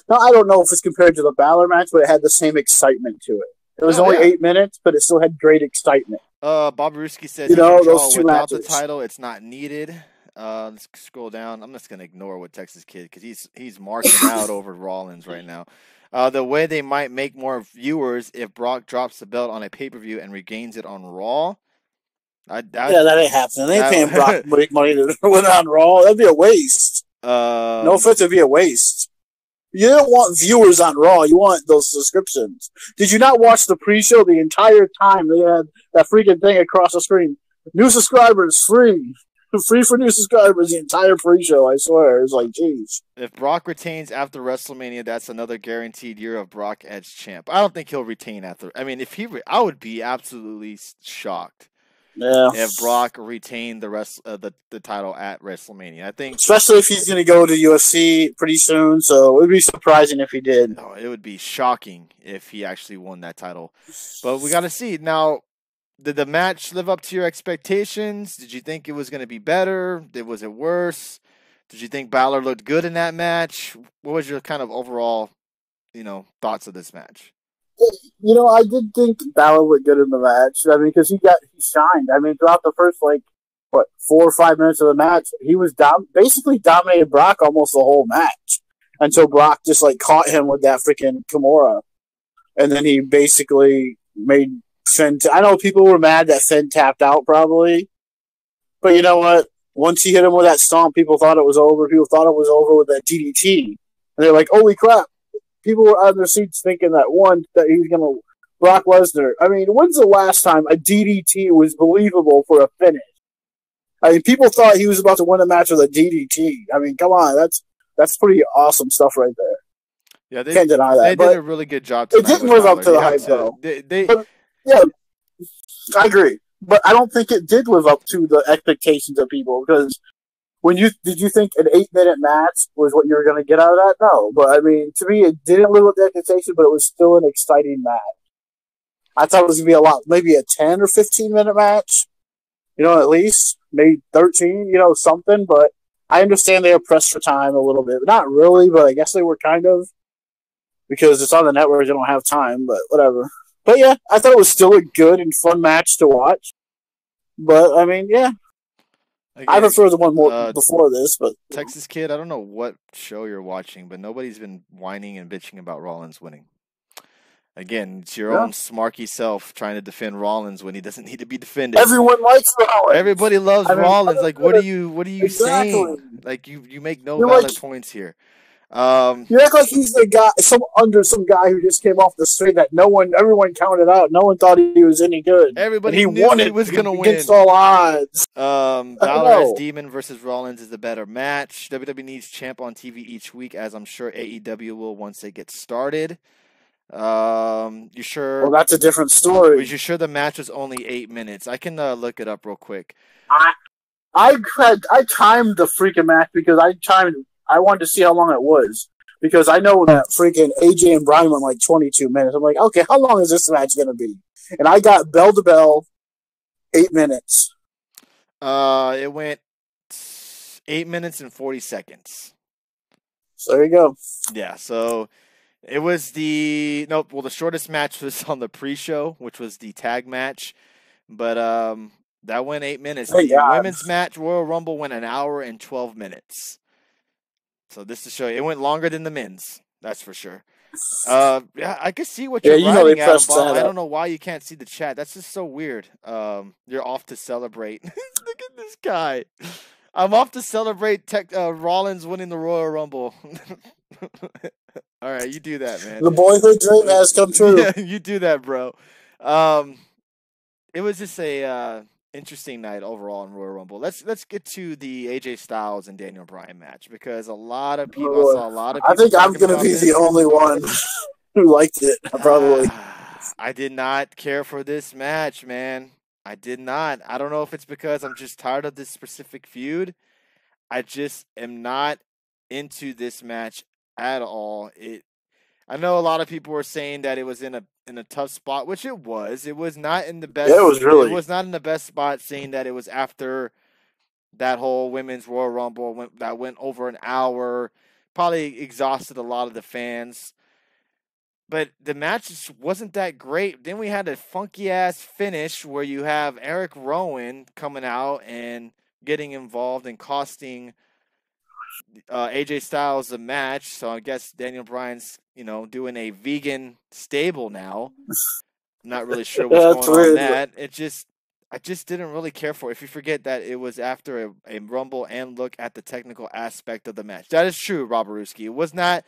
[SPEAKER 2] Now, I don't know if it's compared to the Balor match, but it had the same excitement to it. It was only 8 minutes, but it still had great excitement.
[SPEAKER 1] Bob Ruski says, those two without matches. The title, it's not needed. Let's scroll down. I'm just going to ignore what Texas Kid, because he's marking out over Rollins right now. The way they might make more viewers if Brock drops the belt on a pay-per-view and regains it on Raw.
[SPEAKER 2] That ain't happening. They ain't paying Brock money to win on Raw. That'd be a waste. No offense, it'd be a waste. You don't want viewers on Raw. You want those subscriptions. Did you not watch the pre-show the entire time? They had that freaking thing across the screen. New subscribers, free. Free for new subscribers the entire pre-show, I swear. It's like, jeez.
[SPEAKER 1] If Brock retains after WrestleMania, that's another guaranteed year of Brock as champ. I don't think he'll retain after. I mean, I would be absolutely shocked if Brock retained the title at WrestleMania. I think,
[SPEAKER 2] especially if he's going to go to UFC pretty soon, so it would be surprising if he did.
[SPEAKER 1] Oh, it would be shocking if he actually won that title. But we got to see. Now, did the match live up to your expectations? Did you think it was going to be better? Was it worse? Did you think Balor looked good in that match? What was your kind of overall, thoughts of this match?
[SPEAKER 2] I did think Balor looked good in the match. I mean, because he shined. I mean, throughout the first 4 or 5 minutes of the match, he was basically dominated Brock almost the whole match until Brock just caught him with that freaking Kimura, and then he basically made Finn. I know people were mad that Finn tapped out probably, but you know what? Once he hit him with that stomp, people thought it was over. People thought it was over with that DDT, and they're like, "Holy crap!" People were on their seats thinking that he was going to Brock Lesnar. I mean, when's the last time a DDT was believable for a finish? I mean, people thought he was about to win a match with a DDT. I mean, come on, that's pretty awesome stuff right there.
[SPEAKER 1] Yeah,
[SPEAKER 2] can't deny that.
[SPEAKER 1] They did a really good job tonight.
[SPEAKER 2] It didn't live up to the hype, though. Yeah, I agree, but I don't think it did live up to the expectations of people because. Did you think an 8-minute match was what you were going to get out of that? No, but I mean, to me, it didn't live up to expectation, but it was still an exciting match. I thought it was going to be maybe a 10 or 15-minute match, at least maybe 13, something. But I understand they are pressed for time a little bit, not really, but I guess they were kind of because it's on the network. They don't have time, but whatever. But yeah, I thought it was still a good and fun match to watch. But I mean, yeah. Again, I prefer the one more before this, but
[SPEAKER 1] Texas Kid, I don't know what show you're watching, but nobody's been whining and bitching about Rollins winning. Again, it's your own smarky self trying to defend Rollins when he doesn't need to be defended.
[SPEAKER 2] Everyone likes Rollins.
[SPEAKER 1] Everybody loves Rollins. What are you saying? You make no valid points here.
[SPEAKER 2] You act like he's the guy, some guy who just came off the street that everyone counted out. No one thought he was any good.
[SPEAKER 1] Everybody knew he was going to win
[SPEAKER 2] against all odds.
[SPEAKER 1] Balor as Demon versus Rollins is the better match. WWE needs champ on TV each week, as I'm sure AEW will once they get started. You sure?
[SPEAKER 2] Well, that's a different story.
[SPEAKER 1] Was you sure the match was only 8 minutes? I can look it up real quick.
[SPEAKER 2] I timed the freaking match because I wanted to see how long it was because I know that freaking AJ and Bryan went 22 minutes. I'm like, okay, how long is this match going to be? And I got bell to bell, 8 minutes.
[SPEAKER 1] It went 8 minutes and 40 seconds.
[SPEAKER 2] So there you go.
[SPEAKER 1] Yeah, so it was the shortest match was on the pre-show, which was the tag match, but that went 8 minutes. The women's match, Royal Rumble, went 1 hour and 12 minutes. So this to show you, it went longer than the men's. That's for sure. Yeah, I can see what you're writing, Adam Bomb. I don't know why you can't see the chat. That's just so weird. You're off to celebrate. Look at this guy. I'm off to celebrate Rollins winning the Royal Rumble. All right, you do that, man.
[SPEAKER 2] The boyhood dream has come true.
[SPEAKER 1] Yeah, you do that, bro. It was just a interesting night overall in Royal Rumble. Let's get to the AJ Styles and Daniel Bryan match because a lot of people
[SPEAKER 2] I think I'm going to be the only one who liked it. Probably.
[SPEAKER 1] I did not care for this match, man. I did not. I don't know if it's because I'm just tired of this specific feud. I just am not into this match at all. I know a lot of people were saying that it was in a tough spot, which it was. It was not in the best.
[SPEAKER 2] Yeah, it
[SPEAKER 1] was not in the best spot. Saying that it was after that whole women's Royal Rumble that went over an hour, probably exhausted a lot of the fans. But the match just wasn't that great. Then we had a funky ass finish where you have Eric Rowan coming out and getting involved and costing AJ Styles a match. So I guess Daniel Bryan's, doing a vegan stable now. I'm not really sure what's going on with that. I just didn't really care for it. If you forget that it was after a Rumble and look at the technical aspect of the match. That is true, Robaruski. It was not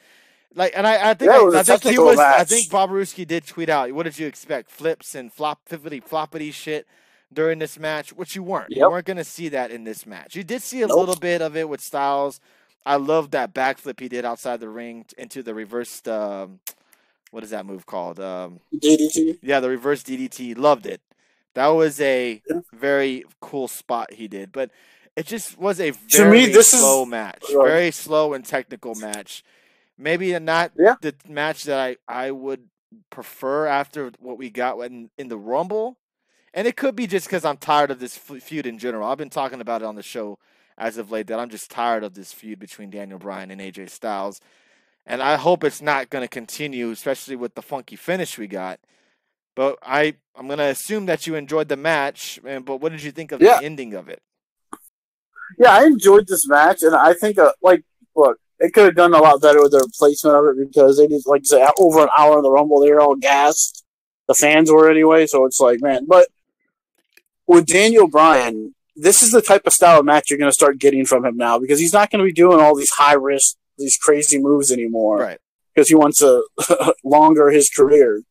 [SPEAKER 1] I think Bob Ruski did tweet out, what did you expect? Flips and floppity shit during this match, which you weren't. Yep. You weren't going to see that in this match. You did see a little bit of it with Styles. I love that backflip he did outside the ring into the reversed, what is that move called?
[SPEAKER 2] DDT?
[SPEAKER 1] Yeah, the reverse DDT. Loved it. That was a very cool spot he did, but it just was a
[SPEAKER 2] To
[SPEAKER 1] very
[SPEAKER 2] me, this
[SPEAKER 1] slow match, very slow and technical match. Maybe not the match that I would prefer after what we got in the Rumble. And it could be just because I'm tired of this feud in general. I've been talking about it on the show as of late that I'm just tired of this feud between Daniel Bryan and AJ Styles. And I hope it's not going to continue, especially with the funky finish we got. But I'm going to assume that you enjoyed the match. But what did you think of the ending of it?
[SPEAKER 2] Yeah, I enjoyed this match. And I think, look, it could have done a lot better with the replacement of it because they did, like I say, over an hour in the Rumble. They were all gassed. The fans were anyway. So it's like, man. But with Daniel Bryan, this is the type of style of match you're going to start getting from him now because he's not going to be doing all these high risk, these crazy moves anymore.
[SPEAKER 1] Right.
[SPEAKER 2] Because he wants to longer his career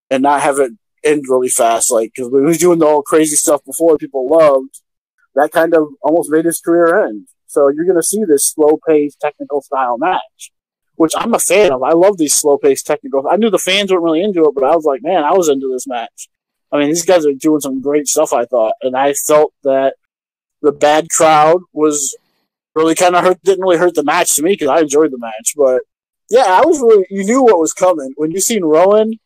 [SPEAKER 2] and not have it end really fast. Like, because when he was doing the whole crazy stuff before people loved, that kind of almost made his career end. So you're going to see this slow-paced, technical style match, which I'm a fan of. I love these slow-paced technical. I knew the fans weren't really into it, but I was like, man, I was into this match. I mean, these guys are doing some great stuff, I thought. And I felt that the bad crowd was really kind of didn't really hurt the match to me because I enjoyed the match. But, yeah, you knew what was coming. When you seen Rowan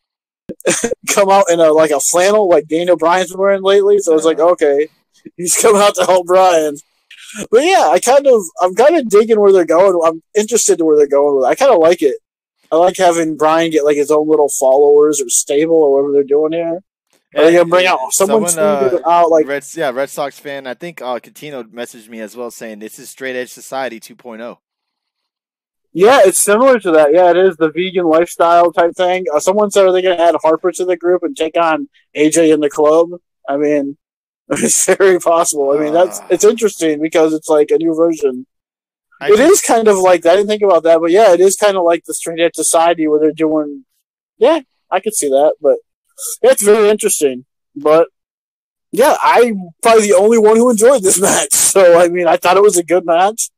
[SPEAKER 2] come out in a flannel like Daniel Bryan's been wearing lately, so I was like, okay, he's coming out to help Bryan. But, yeah, I'm kind of digging where they're going. I'm interested in where they're going with it. I kind of like it. I like having Bryan get, like, his own little followers or stable or whatever they're doing here. Are they gonna bring out someone out like
[SPEAKER 1] Red Sox fan? I think Catino messaged me as well saying this is Straight Edge Society 2.0.
[SPEAKER 2] Yeah, it's similar to that. Yeah, it is the vegan lifestyle type thing. Someone said, are they going to add Harper to the group and take on AJ in the club? I mean, it's very possible. I mean, it's interesting because it's like a new version. It is kind of like that. I didn't think about that, but yeah, it is kind of like the Straight Edge Society where they're doing. Yeah, I could see that, but. It's very interesting, but yeah, I'm probably the only one who enjoyed this match. So, I mean, I thought it was a good match.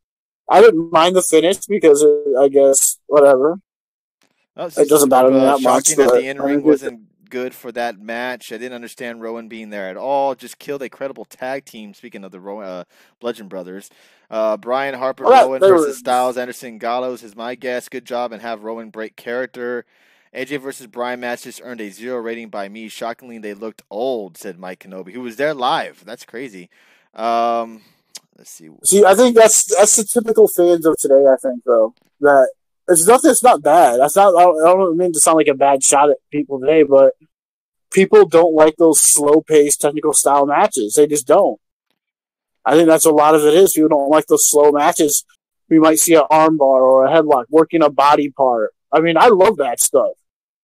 [SPEAKER 2] I didn't mind the finish because I guess, whatever. It doesn't matter to me that much.
[SPEAKER 1] Shocking that the in-ring wasn't good for that match. I didn't understand Rowan being there at all. Just killed a credible tag team, speaking of the Bludgeon Brothers. Bryan Harper, Rowan versus Styles, Anderson, Gallows is my guess. Good job, and have Rowan break character. AJ versus Bryan match just earned a 0 rating by me. Shockingly, they looked old, said Mike Kenobi, who was there live. That's crazy. Let's see.
[SPEAKER 2] See, I think that's the typical fans of today, I think, though. That it's not bad. I don't mean to sound like a bad shot at people today, but people don't like those slow-paced, technical style matches. They just don't. I think that's a lot of it is. People don't like those slow matches. We might see an armbar or a headlock, working a body part. I mean, I love that stuff.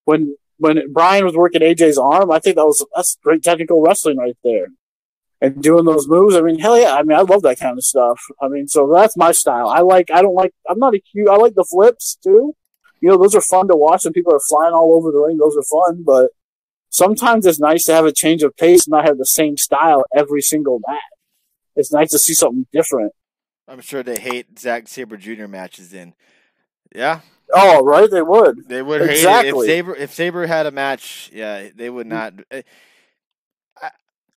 [SPEAKER 2] When Bryan was working AJ's arm, I think that's great technical wrestling right there. And doing those moves, I mean, hell yeah. I mean, I love that kind of stuff. I mean, so that's my style. I like the flips too. You know, those are fun to watch and people are flying all over the ring. Those are fun, but sometimes it's nice to have a change of pace and not have the same style every single match. It's nice to see something different.
[SPEAKER 1] I'm sure they hate Zack Sabre Jr. matches in. Yeah.
[SPEAKER 2] Oh, right, they would.
[SPEAKER 1] They would exactly. Hate it. If Sabre had a match, yeah, they would not.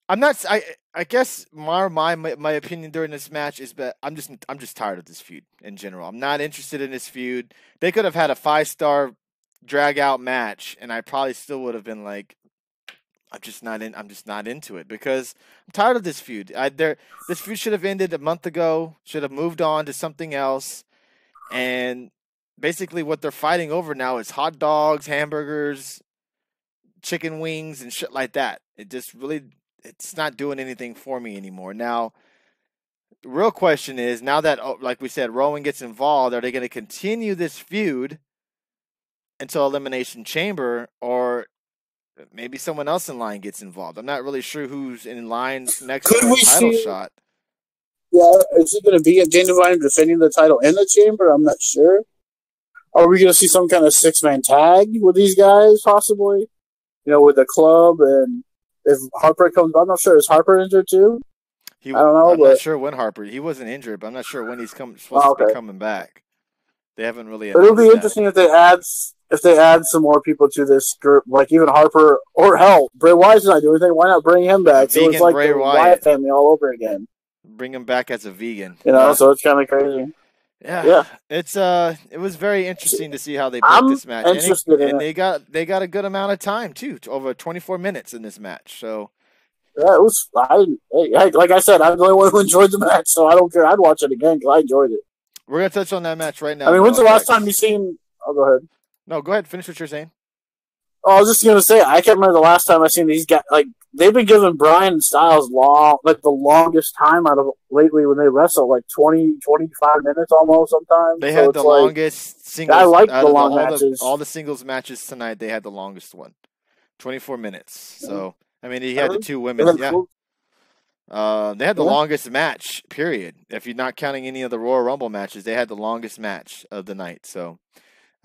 [SPEAKER 1] I'm not. I guess my opinion during this match is that I'm just tired of this feud in general. I'm not interested in this feud. They could have had a 5-star drag out match, and I probably still would have been like, I'm just not into it because I'm tired of this feud. This feud should have ended a month ago. Should have moved on to something else, and basically what they're fighting over now is hot dogs, hamburgers, chicken wings, and shit like that. It's not doing anything for me anymore. Now, the real question is, now that, like we said, Rowan gets involved, are they going to continue this feud until Elimination Chamber, or maybe someone else in line gets involved? I'm not really sure who's in line next to the title shot.
[SPEAKER 2] Yeah, is it going to be Daniel Bryan defending the title in the Chamber? I'm not sure. Are we going to see some kind of 6-man tag with these guys, possibly? You know, with the club, and if Harper comes, I'm not sure. Is Harper injured too? I don't know.
[SPEAKER 1] I'm not sure when Harper. He wasn't injured, but I'm not sure when he's supposed to be coming back. They haven't really.
[SPEAKER 2] But it'll be interesting if they add some more people to this group, like even Harper or hell, Bray Wyatt's not doing anything. Why not bring him back? So it's like
[SPEAKER 1] Bray
[SPEAKER 2] the Wyatt family all over again.
[SPEAKER 1] Bring him back as a vegan.
[SPEAKER 2] So it's kind of crazy.
[SPEAKER 1] Yeah. It was very interesting to see how they booked this match. And they got a good amount of time too, over 24 minutes in this match. So
[SPEAKER 2] yeah, it was. Like I said, I'm the only one who enjoyed the match, so I don't care. I'd watch it again because I enjoyed it.
[SPEAKER 1] We're gonna touch on that match right now.
[SPEAKER 2] I mean, when's the last time you seen? Oh, go ahead.
[SPEAKER 1] No, go ahead. Finish what you're saying.
[SPEAKER 2] Oh, I was just gonna say I can't remember the last time I seen these guys. Like they've been giving Bryan and Styles the longest time out of lately when they wrestle, like 20, 25 minutes almost. Sometimes
[SPEAKER 1] they had the longest singles.
[SPEAKER 2] I like the long matches.
[SPEAKER 1] All the singles matches tonight, they had the longest one, 24 minutes. So I mean, he had the two women. Yeah. They had the longest match, period. If you're not counting any of the Royal Rumble matches, they had the longest match of the night. So,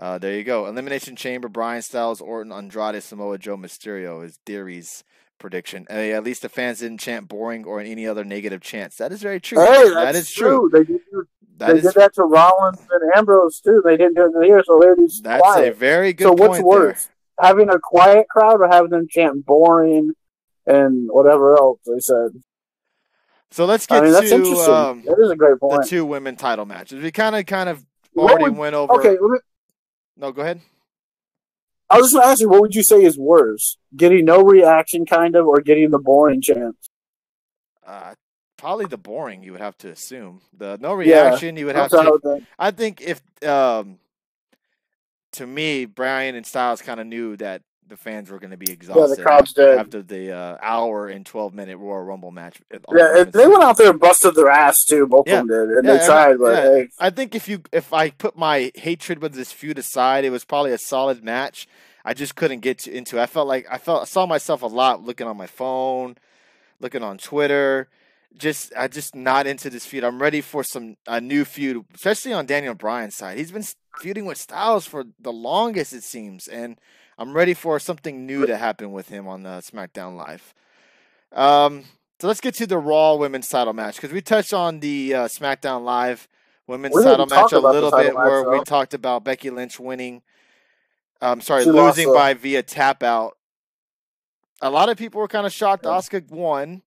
[SPEAKER 1] there you go. Elimination Chamber, Bryan Styles, Orton, Andrade, Samoa Joe, Mysterio is Theory's prediction. At least the fans didn't chant boring or any other negative chants. That is very true.
[SPEAKER 2] Hey, that is true. They did that to Rollins and Ambrose, too. They didn't do it here, so they're just quiet.
[SPEAKER 1] That's a very good point.
[SPEAKER 2] So what's worse, having a quiet crowd or having them chant boring and whatever else they said?
[SPEAKER 1] So let's get
[SPEAKER 2] that's interesting. That is a great point.
[SPEAKER 1] The two women title matches. We kind of already went over.
[SPEAKER 2] Okay.
[SPEAKER 1] No, go ahead.
[SPEAKER 2] I was just going to ask you, what would you say is worse? Getting no reaction, kind of, or getting the boring chants?
[SPEAKER 1] Probably the boring, you would have to assume. The no reaction, you would have to. I think if, to me, Bryan and Styles kind of knew that the fans were going to be exhausted.
[SPEAKER 2] Yeah, the crowd's dead.
[SPEAKER 1] After the hour and 12-minute Royal Rumble match.
[SPEAKER 2] Yeah, they went out there and busted their ass, too. Both of them did. And they tried, but hey.
[SPEAKER 1] I think if I put my hatred with this feud aside, it was probably a solid match. I just couldn't get into it. I saw myself a lot looking on my phone, looking on Twitter. I just not into this feud. I'm ready for a new feud, especially on Daniel Bryan's side. He's been feuding with Styles for the longest, it seems, and I'm ready for something new to happen with him on the SmackDown Live. So let's get to the Raw Women's title match, because we touched on the SmackDown Live Women's title match a little bit, where we talked about Becky Lynch winning. Losing via tap out. A lot of people were kind of shocked Auska won,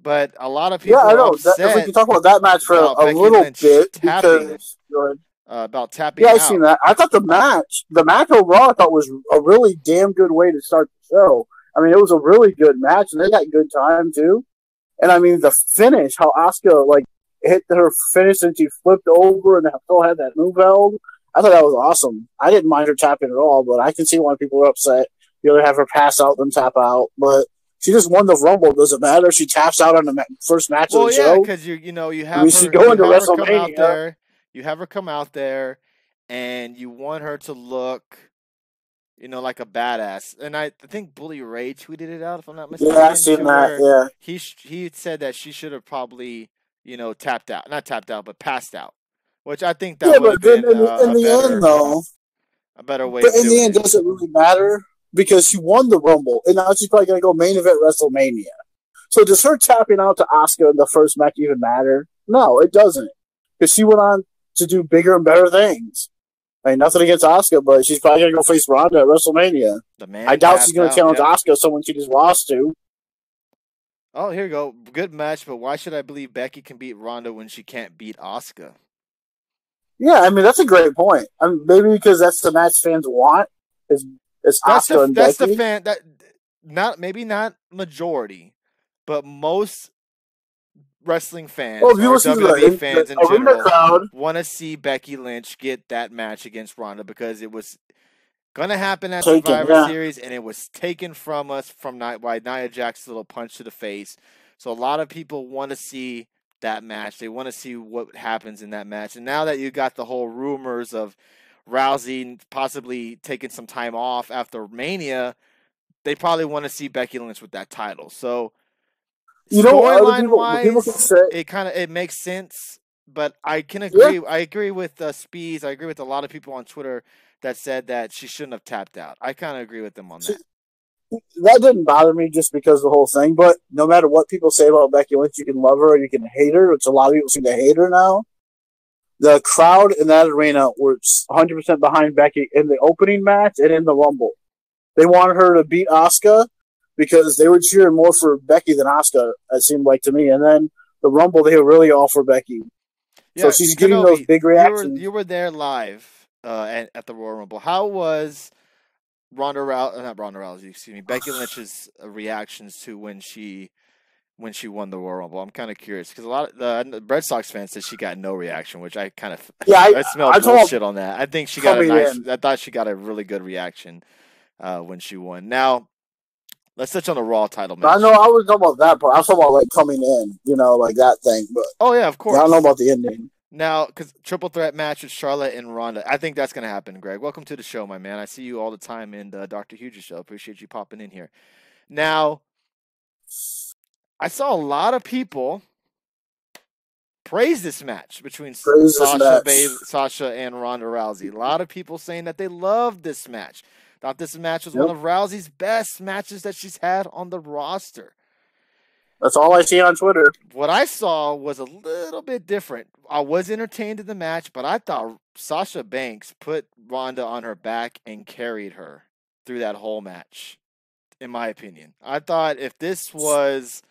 [SPEAKER 1] but a lot of people were upset.
[SPEAKER 2] If we can talk about that match for a little bit, because
[SPEAKER 1] about tapping out.
[SPEAKER 2] Yeah, I've seen that. I thought the match overall, I thought was a really damn good way to start the show. I mean, it was a really good match, and they got good time, too. And, I mean, the finish, how Auska, hit her finish and she flipped over and still had that move held, I thought that was awesome. I didn't mind her tapping at all, but I can see why people were upset. You either have her pass out than tap out, but she just won the Rumble. Does it matter if she taps out on the first match of the show?
[SPEAKER 1] Well, yeah, because you have her
[SPEAKER 2] going to WrestleMania.
[SPEAKER 1] You have her come out there, and you want her to look, like a badass. And I think Bully Ray tweeted it out, if I'm not mistaken.
[SPEAKER 2] Yeah, I've seen that. Yeah,
[SPEAKER 1] he said that she should have probably tapped out, not tapped out, but passed out. Which I think that would have been
[SPEAKER 2] in the end, though,
[SPEAKER 1] a better way.
[SPEAKER 2] But in the end, does it really matter? Because she won the Rumble, and now she's probably going to go main event WrestleMania. So does her tapping out to Auska in the first match even matter? No, it doesn't. Because she went on to do bigger and better things. I mean, nothing against Auska, but she's probably going to go face Ronda at WrestleMania. I doubt she's going to challenge Auska, someone she just lost to.
[SPEAKER 1] Oh, here you go. Good match, but why should I believe Becky can beat Ronda when she can't beat Auska?
[SPEAKER 2] Yeah, I mean, that's a great point. I mean, maybe because that's the match fans want is Auska and Becky.
[SPEAKER 1] That's the fan that not majority, but most wrestling fans or WWE fans in general want to see Becky Lynch get that match against Ronda, because it was gonna happen at Survivor Series, and it was taken from us by Nia Jax's little punch to the face. So a lot of people want to see that match. They want to see what happens in that match. And now that you got the whole rumors of Rousey possibly taking some time off after Mania, they probably want to see Becky Lynch with that title. So storyline wise, it makes sense. But I can agree. Yeah. I agree with Spees. I agree with a lot of people on Twitter that said that she shouldn't have tapped out. I kind of agree with them on that.
[SPEAKER 2] That didn't bother me just because of the whole thing, but no matter what people say about Becky Lynch, you can love her or you can hate her, which a lot of people seem to hate her now. the crowd in that arena were 100% behind Becky in the opening match and in the Rumble. They wanted her to beat Auska because they were cheering more for Becky than Auska, it seemed like to me. And then the Rumble, they were really all for Becky. Yeah, so she's getting those big reactions.
[SPEAKER 1] You were there live at the Royal Rumble. How was Becky Lynch's reactions to when she won the Royal Rumble? I'm kind of curious because a lot of the Red Sox fans said she got no reaction, which I kind of I smell bullshit on that. I think she got I thought she got a really good reaction when she won. Now, let's touch on the Raw title match.
[SPEAKER 2] I know I was talking about that part. I was talking about like coming in, like that thing. But
[SPEAKER 1] oh yeah, of course.
[SPEAKER 2] I don't know about the ending.
[SPEAKER 1] Now, because triple threat match with Charlotte and Ronda, I think that's going to happen, Greg. Welcome to the show, my man. I see you all the time in the Dr. Huge's show. Appreciate you popping in here. Now, I saw a lot of people praise this match between Sasha and Ronda Rousey. A lot of people saying that they loved this match. Thought this match was one of Rousey's best matches that she's had on the roster.
[SPEAKER 2] That's all I see on Twitter.
[SPEAKER 1] What I saw was a little bit different. I was entertained in the match, but I thought Sasha Banks put Ronda on her back and carried her through that whole match, in my opinion. I thought if this was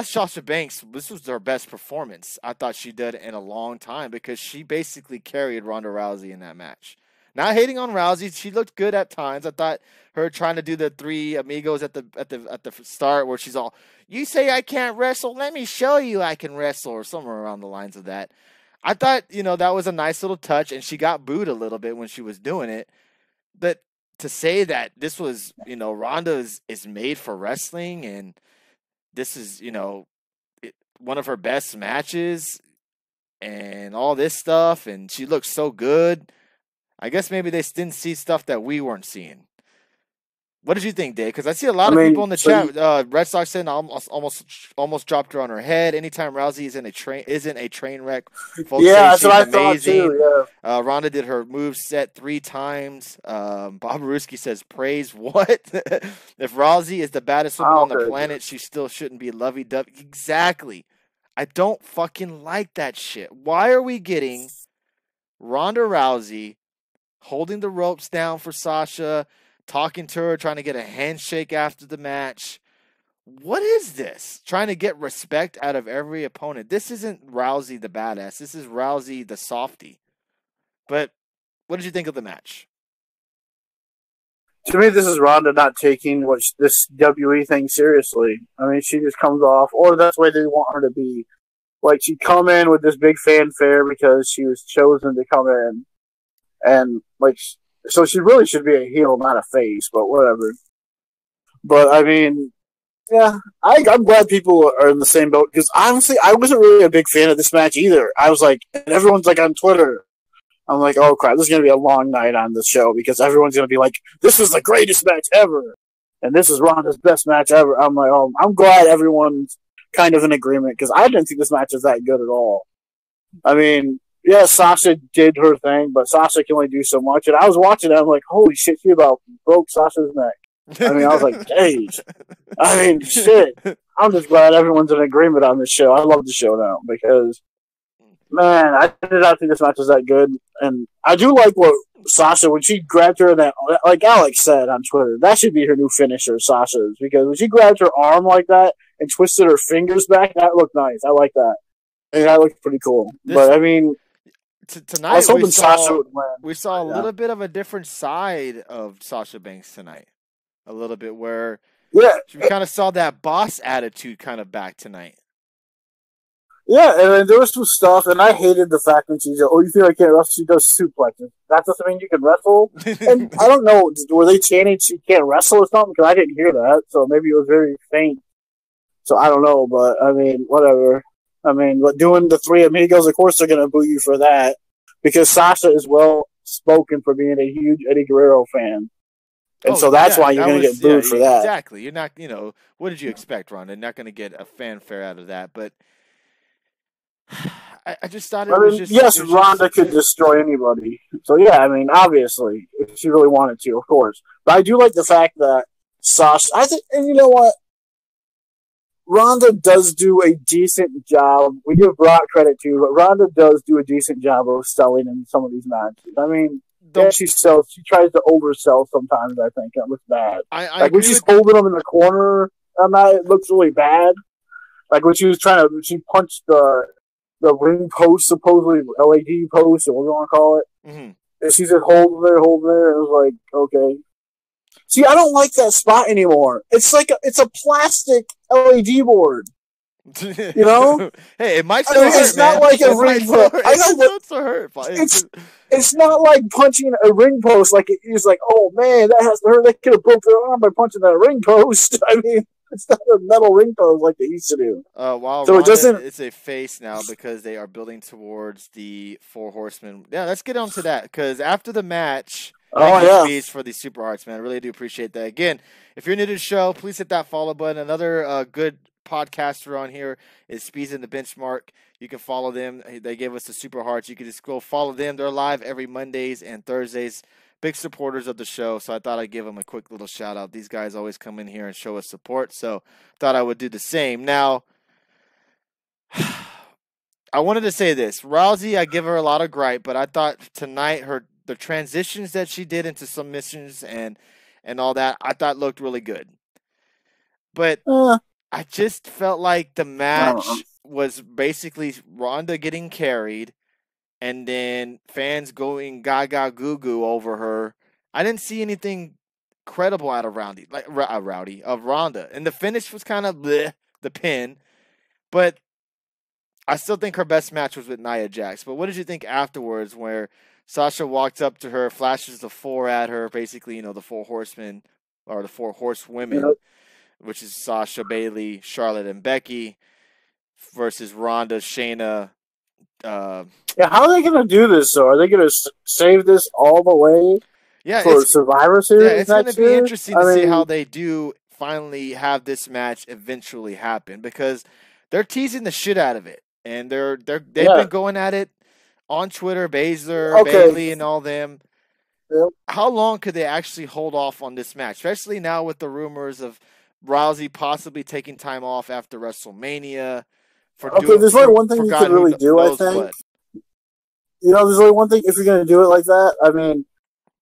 [SPEAKER 1] Sasha Banks, this was her best performance I thought she did in a long time because she basically carried Ronda Rousey in that match. Not hating on Rousey, she looked good at times. I thought her trying to do the three amigos at the start where she's all, "You say I can't wrestle, let me show you I can wrestle," or somewhere around the lines of that. I thought, that was a nice little touch, and she got booed a little bit when she was doing it. But to say that this was, Ronda is made for wrestling, and this is, one of her best matches, and all this stuff, and she looks so good. I guess maybe they didn't see stuff that we weren't seeing. What did you think, Dave? Because I see a lot of people in the chat. Red Sox said almost dropped her on her head. Anytime Rousey isn't a train wreck, folks say
[SPEAKER 2] that's what I thought too. Yeah.
[SPEAKER 1] Ronda did her move set 3 times. Bob Ruski says, "Praise what? If Rousey is the baddest woman on the planet, she still shouldn't be lovey-dovey." Exactly. I don't fucking like that shit. Why are we getting Ronda Rousey holding the ropes down for Sasha, talking to her, trying to get a handshake after the match? What is this? Trying to get respect out of every opponent. This isn't Rousey the badass. This is Rousey the softie. But what did you think of the match?
[SPEAKER 2] To me, this is Ronda not taking this WWE thing seriously. I mean, she just comes off, or that's the way they want her to be. Like, she'd come in with this big fanfare because she was chosen to come in. And, so she really should be a heel, not a face, but whatever. But, I mean, yeah, I'm glad people are in the same boat, because honestly, I wasn't really a big fan of this match either. I was like, and everyone's like on Twitter, I'm like, oh crap, this is going to be a long night on this show, because everyone's going to be like, this is the greatest match ever, and this is Ronda's best match ever. I'm like, oh, I'm glad everyone's kind of in agreement, because I didn't think this match was that good at all. I mean, yeah, Sasha did her thing, but Sasha can only do so much. And I was watching it, I'm like, holy shit, she about broke Sasha's neck. I mean, I was like, hey. I mean, shit. I'm just glad everyone's in agreement on this show. I love the show now because, man, I did not think this match was that good. And I do like what Sasha, when she grabbed her in that, like Alex said on Twitter, that should be her new finisher, Sasha's. Because when she grabbed her arm like that and twisted her fingers back, that looked nice. I like that. And that looked pretty cool. But, I mean,
[SPEAKER 1] tonight I was hoping Sasha would win. We saw a little bit of a different side of Sasha Banks tonight. A little bit where we kind of saw that boss attitude kind of back tonight.
[SPEAKER 2] Yeah, and there was some stuff, and I hated the fact that she said, "Oh, you feel like you can't wrestle?" She does suplexes. That doesn't mean you can wrestle. And I don't know, were they chanting she can't wrestle or something? Because I didn't hear that, so maybe it was very faint. So I don't know, but I mean, whatever. I mean, but doing the three amigos, of course they're going to boo you for that, because Sasha is well spoken for being a huge Eddie Guerrero fan. And so that's why you're going to get booed for that.
[SPEAKER 1] Exactly. You're not, what did you expect, Ron? They're not going to get a fanfare out of that. But I just thought it was just...
[SPEAKER 2] Yes, Ronda could destroy anybody. So, yeah, I mean, obviously, if she really wanted to, of course. But I do like the fact that Sasha... I think, and you know what? Ronda does do a decent job. We give Brock credit too, but Ronda does do a decent job of selling in some of these matches. I mean, she tries to oversell sometimes, I think. It looks bad.
[SPEAKER 1] Like
[SPEAKER 2] when she's holding them in the corner on that, it looks really bad. Like when she punched the ring post, supposedly LAD post, or what you want to call it. Mm-hmm. And she's just holding there, and it was like, okay. See, I don't like that spot anymore. It's like it's a plastic LED board. You know?
[SPEAKER 1] Hey, it might still hurt,
[SPEAKER 2] it's not like a ring post. I know, but it's not like punching a ring post. Like it's like, oh man, that has to hurt. They could have broke their arm by punching that ring post. I mean, it's not a metal ring post like they used to do.
[SPEAKER 1] While so it's a face now because they are building towards the 4 Horsemen. Yeah, let's get on to that because after the match. Speeds for the Super Hearts, man. I really do appreciate that. Again, if you're new to the show, please hit that follow button. Another good podcaster on here is Speeds in the Benchmark. You can follow them. They gave us the Super Hearts. You can just go follow them. They're live every Mondays and Thursdays. Big supporters of the show, so I thought I'd give them a quick little shout out. These guys always come in here and show us support, so thought I would do the same. Now, I wanted to say this. Rousey, I give her a lot of gripe, but I thought tonight the transitions that she did into submissions and all that, I thought looked really good. But I just felt like the match was basically Ronda getting carried and then fans going gaga goo goo over her. I didn't see anything credible out of Ronda. And the finish was kind of bleh, the pin. But I still think her best match was with Nia Jax. But what did you think afterwards where Sasha walked up to her, flashes the 4 at her, basically, the 4 horsemen, or the 4 horsewomen, which is Sasha, Bayley, Charlotte, and Becky, versus Ronda, Shayna.
[SPEAKER 2] How are they going to do this, though? Are they going to save this all the way for Survivor Series? Yeah,
[SPEAKER 1] it's going to be interesting to see how they do finally have this match eventually happen, because they're teasing the shit out of it, and they've been going at it on Twitter, Baszler, Bayley, and all them. Yep. How long could they actually hold off on this match? Especially now with the rumors of Rousey possibly taking time off after WrestleMania.
[SPEAKER 2] There's only one thing you can really do, I think. There's only one thing if you're going to do it like that. I mean,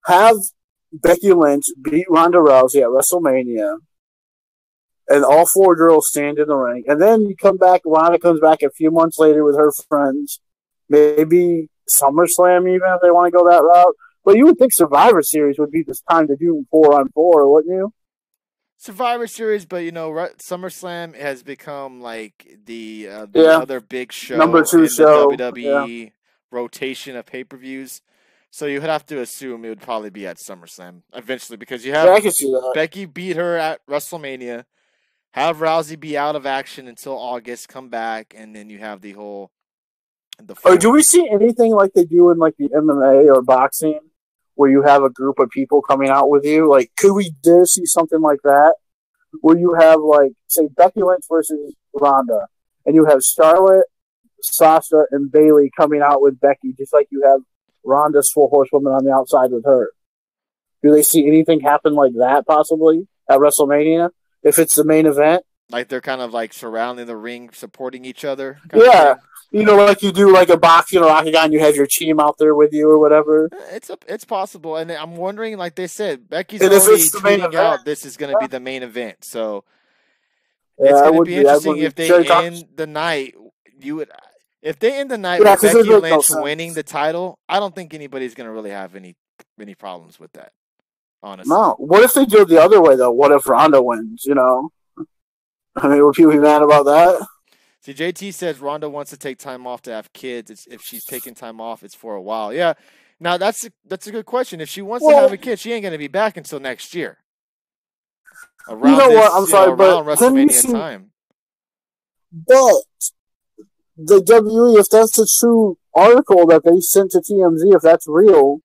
[SPEAKER 2] have Becky Lynch beat Ronda Rousey at WrestleMania, and all 4 girls stand in the ring. And then you come back, Ronda comes back a few months later with her friends. Maybe SummerSlam even if they want to go that route. But you would think Survivor Series would be this time to do 4-on-4, wouldn't you?
[SPEAKER 1] Survivor Series, but SummerSlam has become like the other big show,
[SPEAKER 2] number 2 show,
[SPEAKER 1] the WWE rotation of pay-per-views. So you would have to assume it would probably be at SummerSlam eventually, because you have Becky beat her at WrestleMania, have Rousey be out of action until August, come back, and then you have the whole.
[SPEAKER 2] Do we see anything like they do in like the MMA or boxing, where you have a group of people coming out with you? Like, could we dare see something like that, where you have like, say, Becky Lynch versus Ronda, and you have Charlotte, Sasha, and Bayley coming out with Becky, just like you have Ronda's 4 horsewomen on the outside with her? Do they see anything happen like that possibly at WrestleMania if it's the main event?
[SPEAKER 1] Like they're kind of like surrounding the ring, supporting each other.
[SPEAKER 2] Yeah. Like you do like a boxing or octagon, you have your team out there with you or whatever.
[SPEAKER 1] It's possible, and I'm wondering, like they said, Becky's already tweeting out this is going to be the main event, so it's going to be interesting if they end the night. If they end the night with Becky Lynch winning the title, I don't think anybody's going to really have any problems with that. Honestly,
[SPEAKER 2] no. What if they do it the other way though? What if Ronda wins? I mean, would people be mad about that?
[SPEAKER 1] See, JT says Ronda wants to take time off to have kids. If she's taking time off, it's for a while. Yeah. Now, that's a good question. If she wants to have a kid, she ain't going to be back until next year. Around
[SPEAKER 2] I'm sorry, but
[SPEAKER 1] WrestleMania time.
[SPEAKER 2] But the WWE, if that's a true article that they sent to TMZ, if that's real,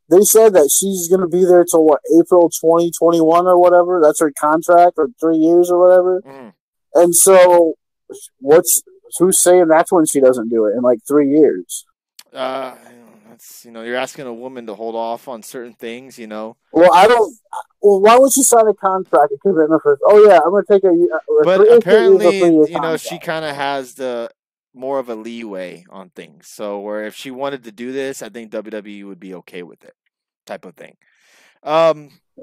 [SPEAKER 2] they said that she's going to be there till, April 2021 or whatever? That's her contract, or 3 years or whatever. Mm. And so, who's saying that's when she doesn't do it in 3 years?
[SPEAKER 1] you're asking a woman to hold off on certain things.
[SPEAKER 2] Well, I don't. Well, why would she sign a contract and commitment first? Oh yeah, I'm going to take a.
[SPEAKER 1] But apparently, she kind of has the more of a leeway on things. So where if she wanted to do this, I think WWE would be okay with it, type of thing.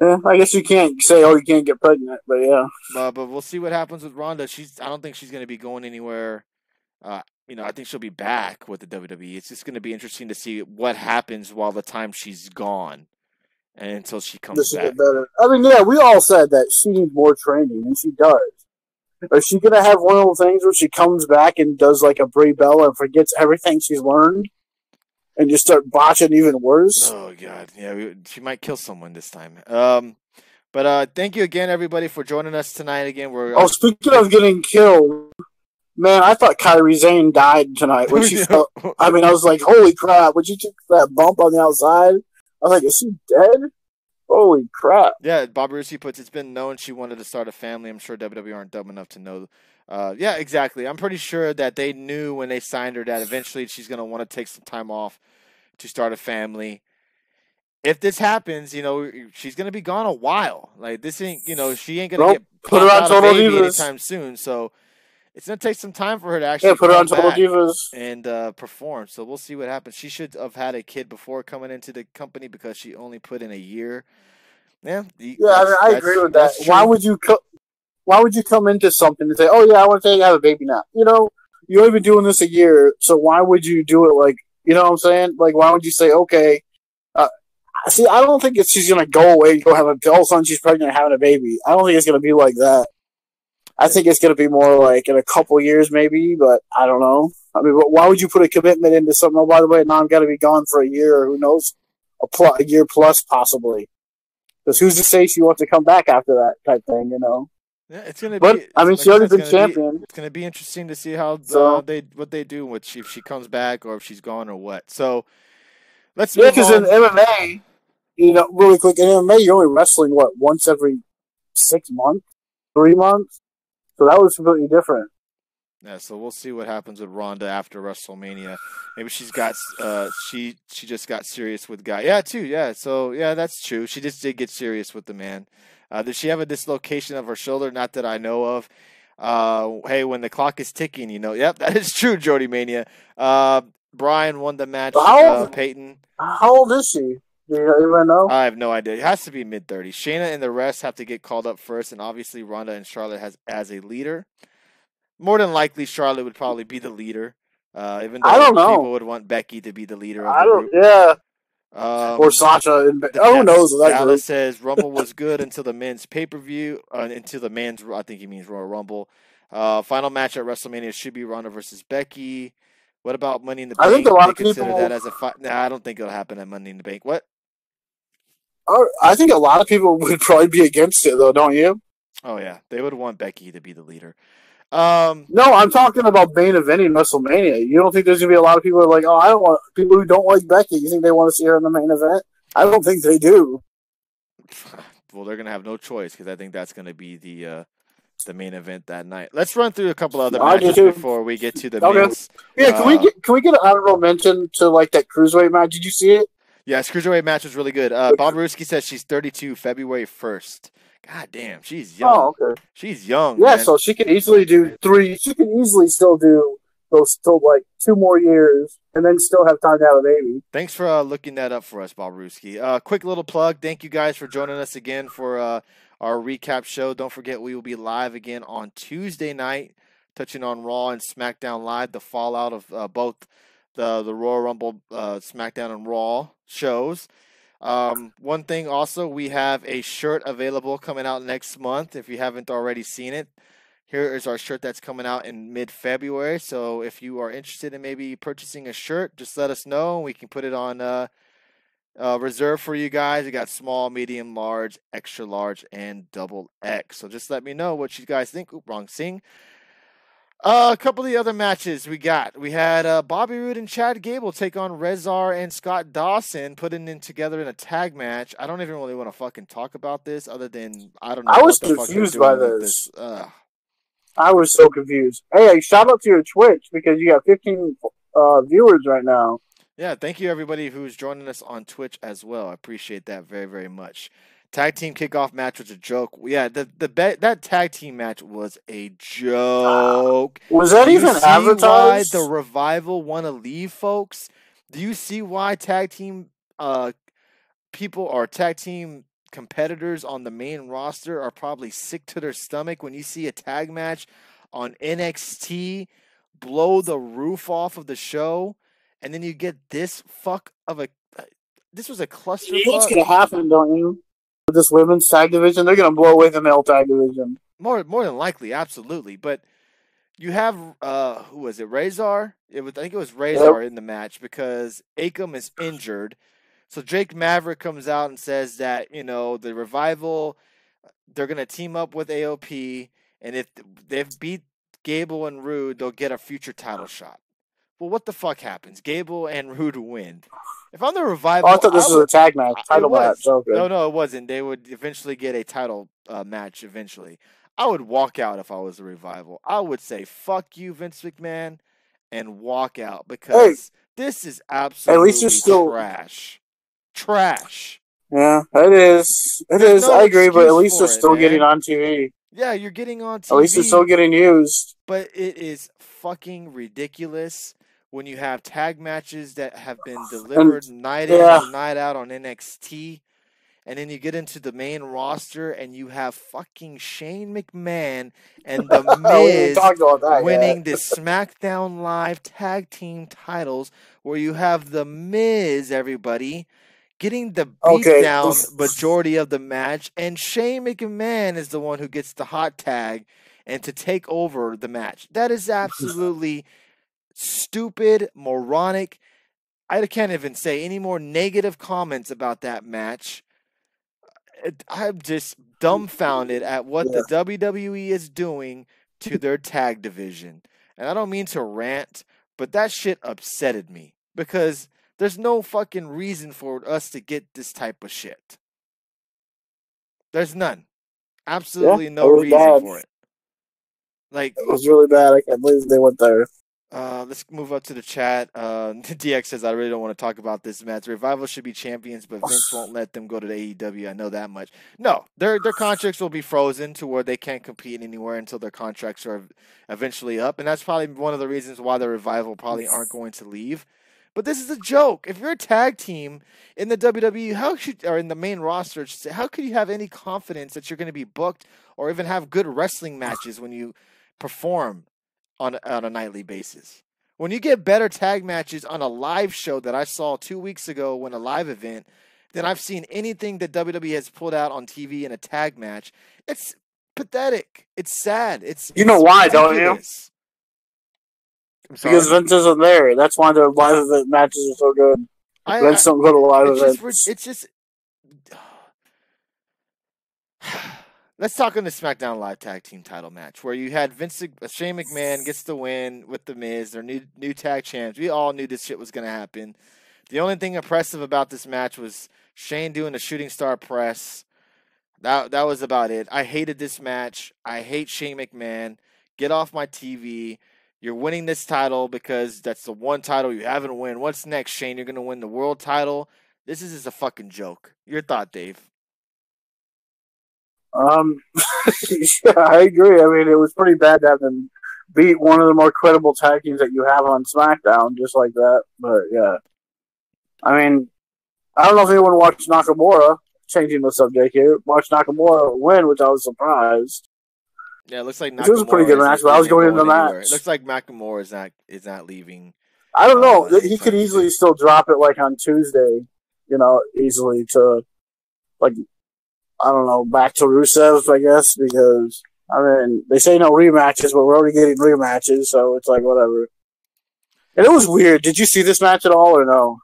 [SPEAKER 2] Yeah, I guess you can't say, you can't get pregnant, but yeah.
[SPEAKER 1] But we'll see what happens with Ronda. I don't think she's going to be going anywhere. I think she'll be back with the WWE. It's just going to be interesting to see what happens while the time she's gone, and until she comes back.
[SPEAKER 2] Get better. I mean, yeah, we all said that she needs more training, and she does. Is she going to have one of those things where she comes back and does like a Brie Bella and forgets everything she's learned? And just start botching even worse.
[SPEAKER 1] Oh God, yeah, she might kill someone this time. But thank you again, everybody, for joining us tonight. Again,
[SPEAKER 2] speaking of getting killed, man, I thought Kairi Sane died tonight when she fell. I was like, holy crap! When she took that bump on the outside, I was like, is she dead? Holy crap!
[SPEAKER 1] Yeah, Bob Ruski puts, it's been known she wanted to start a family. I'm sure WWE aren't dumb enough to know. Yeah, exactly. I'm pretty sure that they knew when they signed her that eventually she's going to want to take some time off to start a family. If this happens, she's going to be gone a while. Like, this ain't, she ain't going to get
[SPEAKER 2] put her on Total Divas
[SPEAKER 1] anytime soon. So it's going to take some time for her to actually
[SPEAKER 2] put her on Total Divas
[SPEAKER 1] and perform. So we'll see what happens. She should have had a kid before coming into the company because she only put in a year. Yeah,
[SPEAKER 2] I agree with that. Why would you come into something and say, "Oh yeah, I want to have a baby now"? You've only been doing this a year, so why would you do it like? You know what I'm saying? Like, why would you say, "Okay"? See, I don't think she's gonna go away and go have all of a sudden she's pregnant and having a baby. I don't think it's gonna be like that. I think it's gonna be more like in a couple years, maybe. But I don't know. Why would you put a commitment into something? Oh, by the way, now I'm gonna be gone for a year, or who knows, a year plus possibly. Because who's to say she wants to come back after that type thing?
[SPEAKER 1] Yeah, it's gonna be. But
[SPEAKER 2] she already been champion.
[SPEAKER 1] It's gonna be interesting to see how what they do if she comes back or if she's gone or what. So let's move on.
[SPEAKER 2] Because in MMA, really quick, in MMA you're only wrestling once every 6 months, 3 months. So that was completely different.
[SPEAKER 1] Yeah, so we'll see what happens with Ronda after WrestleMania. Maybe she's got she just got serious with Guy. Yeah, too. Yeah, so yeah, that's true. She just did get serious with the man. Does she have a dislocation of her shoulder? Not that I know of. Hey, when the clock is ticking, Yep, that is true, Jody Mania. Brian won the match. Peyton.
[SPEAKER 2] How old is she? Do you even know?
[SPEAKER 1] I have no idea. It has to be mid-30s. Shayna and the rest have to get called up first, and obviously Ronda and Charlotte as a leader. More than likely, Charlotte would probably be the leader. Even though
[SPEAKER 2] I don't know.
[SPEAKER 1] People would want Becky to be the leader of the group.
[SPEAKER 2] Yeah. Or Sasha. Who knows?
[SPEAKER 1] Dallas says Rumble was good until the men's pay-per-view. Until the men's, I think he means Royal Rumble. Final match at WrestleMania should be Ronda versus Becky. What about Money in the Bank?
[SPEAKER 2] I think a lot of people
[SPEAKER 1] consider that as a fight. Nah, I don't think it'll happen at Money in the Bank. What?
[SPEAKER 2] I think a lot of people would probably be against it, though, don't you?
[SPEAKER 1] Oh yeah, they would want Becky to be the leader.
[SPEAKER 2] No, I'm talking about main eventing WrestleMania. You don't think there's gonna be a lot of people who are like, I don't want people who don't like Becky. You think they want to see her in the main event? I don't think they do.
[SPEAKER 1] Well, they're gonna have no choice because I think that's gonna be the main event that night. Let's run through a couple other matches before we get to the men's.
[SPEAKER 2] Yeah, can we get an honorable mention to that cruiserweight match? Did you see it?
[SPEAKER 1] Yes, cruiserweight match was really good. Bob Ruski says she's 32, February 1st. God damn, she's young.
[SPEAKER 2] Oh, okay.
[SPEAKER 1] She's young.
[SPEAKER 2] Yeah,
[SPEAKER 1] man.
[SPEAKER 2] So she can easily do 3. She can easily still do those 2 more years, and then still have time to have a baby.
[SPEAKER 1] Thanks for looking that up for us, Bob Ruski. Quick little plug. Thank you guys for joining us again for our recap show. Don't forget we will be live again on Tuesday night, touching on Raw and SmackDown Live, the fallout of both the Royal Rumble, SmackDown, and Raw shows. One thing also, we have a shirt available coming out next month. If you haven't already seen it, here is our shirt that's coming out in mid-February. So if you are interested in maybe purchasing a shirt, just let us know. We can put it on reserve for you guys. We got small, medium, large, extra large, and double X. So just let me know what you guys think. Oop, wrong sing. A couple of the other matches we had Bobby Roode and Chad Gable take on Rezar and Scott Dawson, putting in together in a tag match. I don't even really want to fucking talk about this, other than I don't know.
[SPEAKER 2] I was confused by this. I was so confused. Hey, shout out to your Twitch because you got 15 viewers right now.
[SPEAKER 1] Yeah, thank you everybody who's joining us on Twitch as well. I appreciate that very, very much. Tag team kickoff match was a joke. Yeah, that tag team match was a joke.
[SPEAKER 2] Was that
[SPEAKER 1] Do you
[SPEAKER 2] even
[SPEAKER 1] see why the
[SPEAKER 2] advertised?
[SPEAKER 1] Revival want to leave, folks? Do you see why tag team people or tag team competitors on the main roster are probably sick to their stomach when you see a tag match on NXT blow the roof off of the show, and then you get this fuck of a. This was a
[SPEAKER 2] You know what's
[SPEAKER 1] clusterfuck.
[SPEAKER 2] gonna happen, don't you? With this women's tag division, they're gonna blow away the male tag division.
[SPEAKER 1] More than likely, absolutely. But you have who was it? Razor. I think it was Razor in the match because Akam is injured. So Drake Maverick comes out and says that the Revival, they're gonna team up with AOP, and if they've beat Gable and Rude, they'll get a future title shot. Well, what the fuck happens? Gable and Rude win. If I'm the Revival,
[SPEAKER 2] I thought this was a tag match, title match. Okay.
[SPEAKER 1] No, it wasn't. They would eventually get a title match eventually. I would walk out if I was the Revival. I would say, fuck you, Vince McMahon, and walk out because this is absolutely
[SPEAKER 2] at least you're still
[SPEAKER 1] trash. Trash.
[SPEAKER 2] Yeah, it is. It is.
[SPEAKER 1] No
[SPEAKER 2] I agree, but at least
[SPEAKER 1] excuse
[SPEAKER 2] they're
[SPEAKER 1] for it,
[SPEAKER 2] still
[SPEAKER 1] man.
[SPEAKER 2] getting on TV.
[SPEAKER 1] Yeah, you're getting on TV.
[SPEAKER 2] At least they're still getting used.
[SPEAKER 1] But it is fucking ridiculous when you have tag matches that have been delivered night in and night out on NXT, and then you get into the main roster and you have fucking Shane McMahon and The Miz winning the SmackDown Live tag team titles, where you have The Miz, everybody, getting the beatdown majority of the match, and Shane McMahon is the one who gets the hot tag and to take over the match. That is absolutely stupid, moronic. I can't even say any more negative comments about that match. I'm just dumbfounded at what the WWE is doing to their tag division. And I don't mean to rant, but that shit upsetted me because there's no fucking reason for us to get this type of shit. There's none. Absolutely no reason for it. Like,
[SPEAKER 2] it was really bad. I can't believe they went there.
[SPEAKER 1] Let's move up to the chat. DX says, I really don't want to talk about this match. Revival should be champions, but Vince won't let them go to the AEW. I know that much. No, their contracts will be frozen to where they can't compete anywhere until their contracts are eventually up. And that's probably one of the reasons why the Revival probably aren't going to leave. But this is a joke. If you're a tag team in the WWE, or in the main roster, how could you have any confidence that you're going to be booked or even have good wrestling matches when you perform on a nightly basis? When you get better tag matches on a live show that I saw 2 weeks ago when a live event than I've seen anything that WWE has pulled out on TV in a tag match, it's pathetic. It's sad.
[SPEAKER 2] You know why, don't you? Because Vince isn't there. That's why their live event matches are so good. Vince don't go to live events.
[SPEAKER 1] It's just. Let's talk on the SmackDown Live Tag Team title match where you had Shane McMahon gets the win with The Miz. They're new tag champs. We all knew this shit was going to happen. The only thing impressive about this match was Shane doing the shooting star press. That was about it. I hated this match. I hate Shane McMahon. Get off my TV. You're winning this title because that's the one title you haven't won. What's next, Shane? You're going to win the world title? This is just a fucking joke. Your thought, Dave?
[SPEAKER 2] Yeah, I agree. I mean, it was pretty bad to have them beat one of the more credible tag teams that you have on SmackDown just like that. But yeah, I mean, I don't know if anyone watched Nakamura. Changing the subject here, watched Nakamura win, which I was surprised.
[SPEAKER 1] Yeah, it looks like
[SPEAKER 2] Nakamura. It was a pretty good match, but I was going into the match.
[SPEAKER 1] It looks like Nakamura is not leaving.
[SPEAKER 2] I don't know. He could easily still drop it like on Tuesday. Easily to like. I don't know, back to Rusev, I guess, because, I mean, they say no rematches, but we're already getting rematches, so it's like, whatever. And it was weird. Did you see this match at all, or no?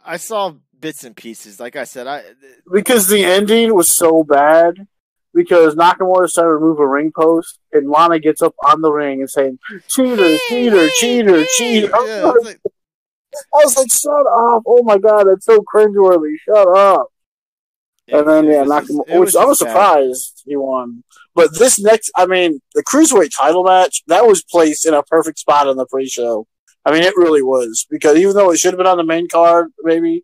[SPEAKER 1] I saw bits and pieces. Like I said,
[SPEAKER 2] because the ending was so bad, because Nakamura's trying to remove a ring post, and Lana gets up on the ring and saying, cheater, cheater, cheater, cheater. I was like, shut up. Oh, my God, that's so cringeworthy. Shut up. And then, Nakamura, which I was surprised he won. But this next, I mean, the Cruiserweight title match, that was placed in a perfect spot on the pre-show. I mean, it really was, because even though it should have been on the main card, maybe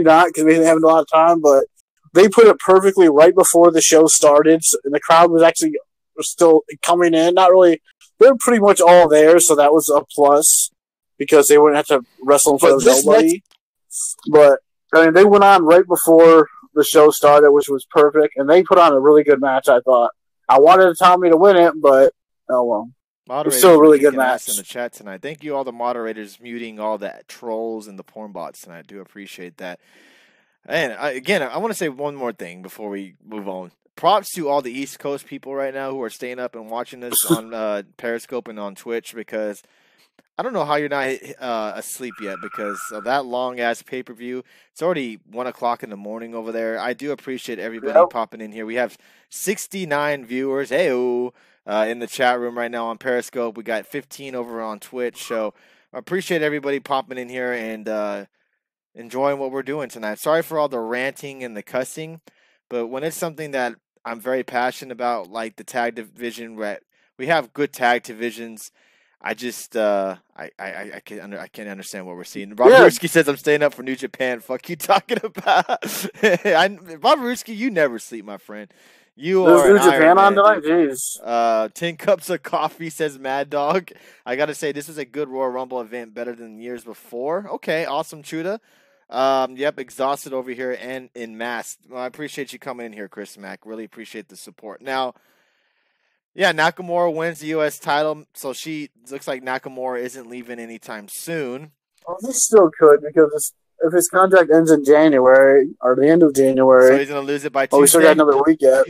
[SPEAKER 2] not, because we didn't have a lot of time, but they put it perfectly right before the show started, and the crowd was actually still coming in. Not really, they're pretty much all there, so that was a plus, because they wouldn't have to wrestle in front of nobody. But I mean, they went on right before the show started, which was perfect, and they put on a really good match. I thought I wanted Tommy to win it, but oh well.
[SPEAKER 1] Moderators,
[SPEAKER 2] it's still a really good match
[SPEAKER 1] in the chat tonight. Thank you, all the moderators, muting all the trolls and the porn bots tonight. I do appreciate that. And I want to say one more thing before we move on. Props to all the East Coast people right now who are staying up and watching this on Periscope and on Twitch, because I don't know how you're not asleep yet because of that long-ass pay-per-view. It's already 1 o'clock in the morning over there. I do appreciate everybody popping in here. We have 69 viewers. Hey-o. In the chat room right now on Periscope. We got 15 over on Twitch. So I appreciate everybody popping in here and enjoying what we're doing tonight. Sorry for all the ranting and the cussing, but when it's something that I'm very passionate about, like the tag division, where we have good tag divisions, I just I can't understand what we're seeing. Bob Ruski says I'm staying up for New Japan. Fuck you talking about? Bob Ruski, you never sleep, my friend. There's
[SPEAKER 2] New Japan on tonight? Jeez.
[SPEAKER 1] 10 cups of coffee, says Mad Dog. I got to say, this is a good Royal Rumble event, better than years before. Okay, awesome, Chuda. Yep, exhausted over here and in mass. Well, I appreciate you coming in here, Chris Mack. Really appreciate the support. Now, yeah, Nakamura wins the U.S. title, so looks like Nakamura isn't leaving anytime soon.
[SPEAKER 2] Well, he still could, because if his contract ends in January or the end of January,
[SPEAKER 1] so he's gonna lose it by Tuesday.
[SPEAKER 2] Oh, we still got another week yet.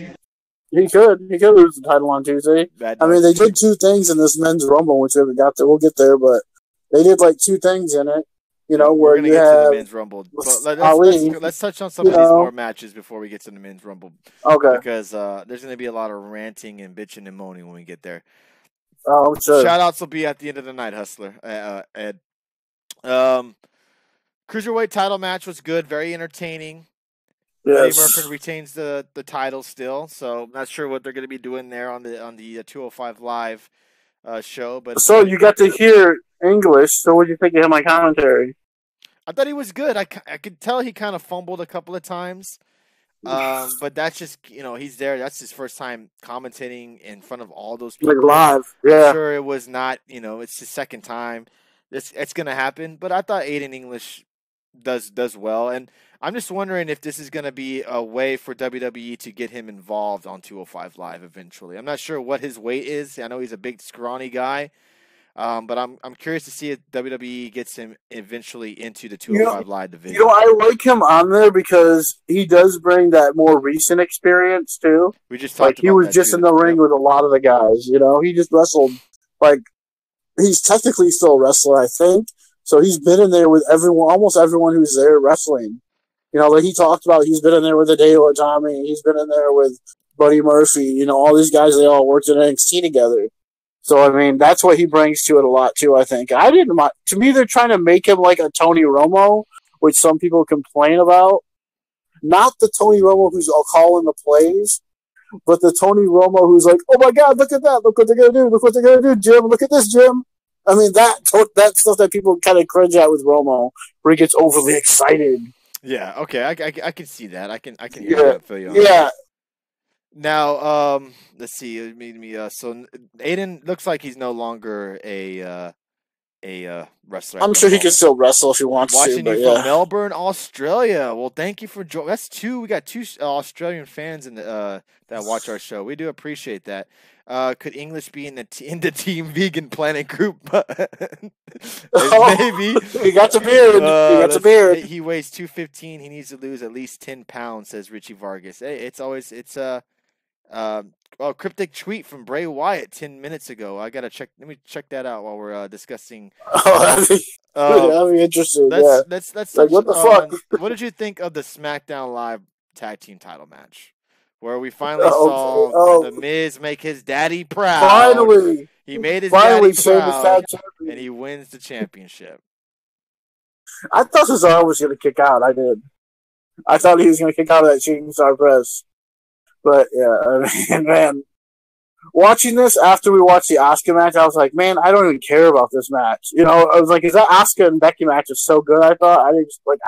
[SPEAKER 2] He could lose the title on Tuesday. I mean, they did two things in this men's rumble, which we haven't got to. We'll get there, but they did like two things in it. You know, where you have to the men's
[SPEAKER 1] rumble. But let's touch on some of these more matches before we get to the men's rumble.
[SPEAKER 2] Okay.
[SPEAKER 1] Because there's going to be a lot of ranting and bitching and moaning when we get there.
[SPEAKER 2] Oh, sure.
[SPEAKER 1] Shout outs will be at the end of the night, Hustler. Ed. Cruiserweight title match was good, very entertaining.
[SPEAKER 2] Yes.
[SPEAKER 1] Eddie Murphy retains the title still, so not sure what they're going to be doing there on the 205 Live show. But
[SPEAKER 2] so you got to hear English. So what did you think of my commentary?
[SPEAKER 1] I thought he was good. I could tell he kind of fumbled a couple of times, but that's just he's there. That's his first time commentating in front of all those people.
[SPEAKER 2] Like live, yeah.
[SPEAKER 1] I'm sure it was not. It's his second time. It's gonna happen. But I thought Aiden English does well, and I'm just wondering if this is going to be a way for WWE to get him involved on 205 Live eventually. I'm not sure what his weight is. I know he's a big, scrawny guy, but I'm curious to see if WWE gets him eventually into the 205 Live division.
[SPEAKER 2] I like him on there because he does bring that more recent experience too.
[SPEAKER 1] We just talked about
[SPEAKER 2] he was just in the ring with a lot of the guys. He just wrestled. He's technically still a wrestler, I think. So he's been in there with almost everyone who's there wrestling. Like he talked about, he's been in there with Hideo Itami. He's been in there with Buddy Murphy. All these guys, they all worked in NXT together. So, I mean, that's what he brings to it a lot, too, I think. To me, they're trying to make him like a Tony Romo, which some people complain about. Not the Tony Romo who's all calling the plays, but the Tony Romo who's like, oh my God, look at that. Look what they're going to do. Look what they're going to do, Jim. Look at this, Jim. I mean, that stuff that people kind of cringe at with Romo, where he gets overly excited.
[SPEAKER 1] Yeah, okay, I can see that. I can hear that. Feel you.
[SPEAKER 2] Yeah.
[SPEAKER 1] Now, let's see. So Aiden looks like he's no longer a wrestler.
[SPEAKER 2] I'm sure he can still wrestle if he wants
[SPEAKER 1] Watching
[SPEAKER 2] to.
[SPEAKER 1] you from Melbourne, Australia. Well, thank you for joining. That's two. We got two Australian fans that watch our show. We do appreciate that. Could English be in the Team Vegan Planet group? Maybe.
[SPEAKER 2] He got the beard.
[SPEAKER 1] He weighs 215. He needs to lose at least 10 pounds, says Richie Vargas. Hey, it's cryptic tweet from Bray Wyatt 10 minutes ago. I gotta check. Let me check that out while we're discussing.
[SPEAKER 2] That'd be interesting.
[SPEAKER 1] Let's
[SPEAKER 2] like, what the fuck?
[SPEAKER 1] What did you think of the SmackDown Live tag team title match? Where we finally saw The Miz make his daddy proud.
[SPEAKER 2] Finally!
[SPEAKER 1] He made his daddy proud, and he wins the championship.
[SPEAKER 2] I thought Cesaro was going to kick out. I did. I thought he was going to kick out of that shooting star press. But, yeah, I mean, man. watching this after we watched the Auska match, I was like, man, I don't even care about this match. You know, I was like, is that Auska and Becky match is so good? I thought I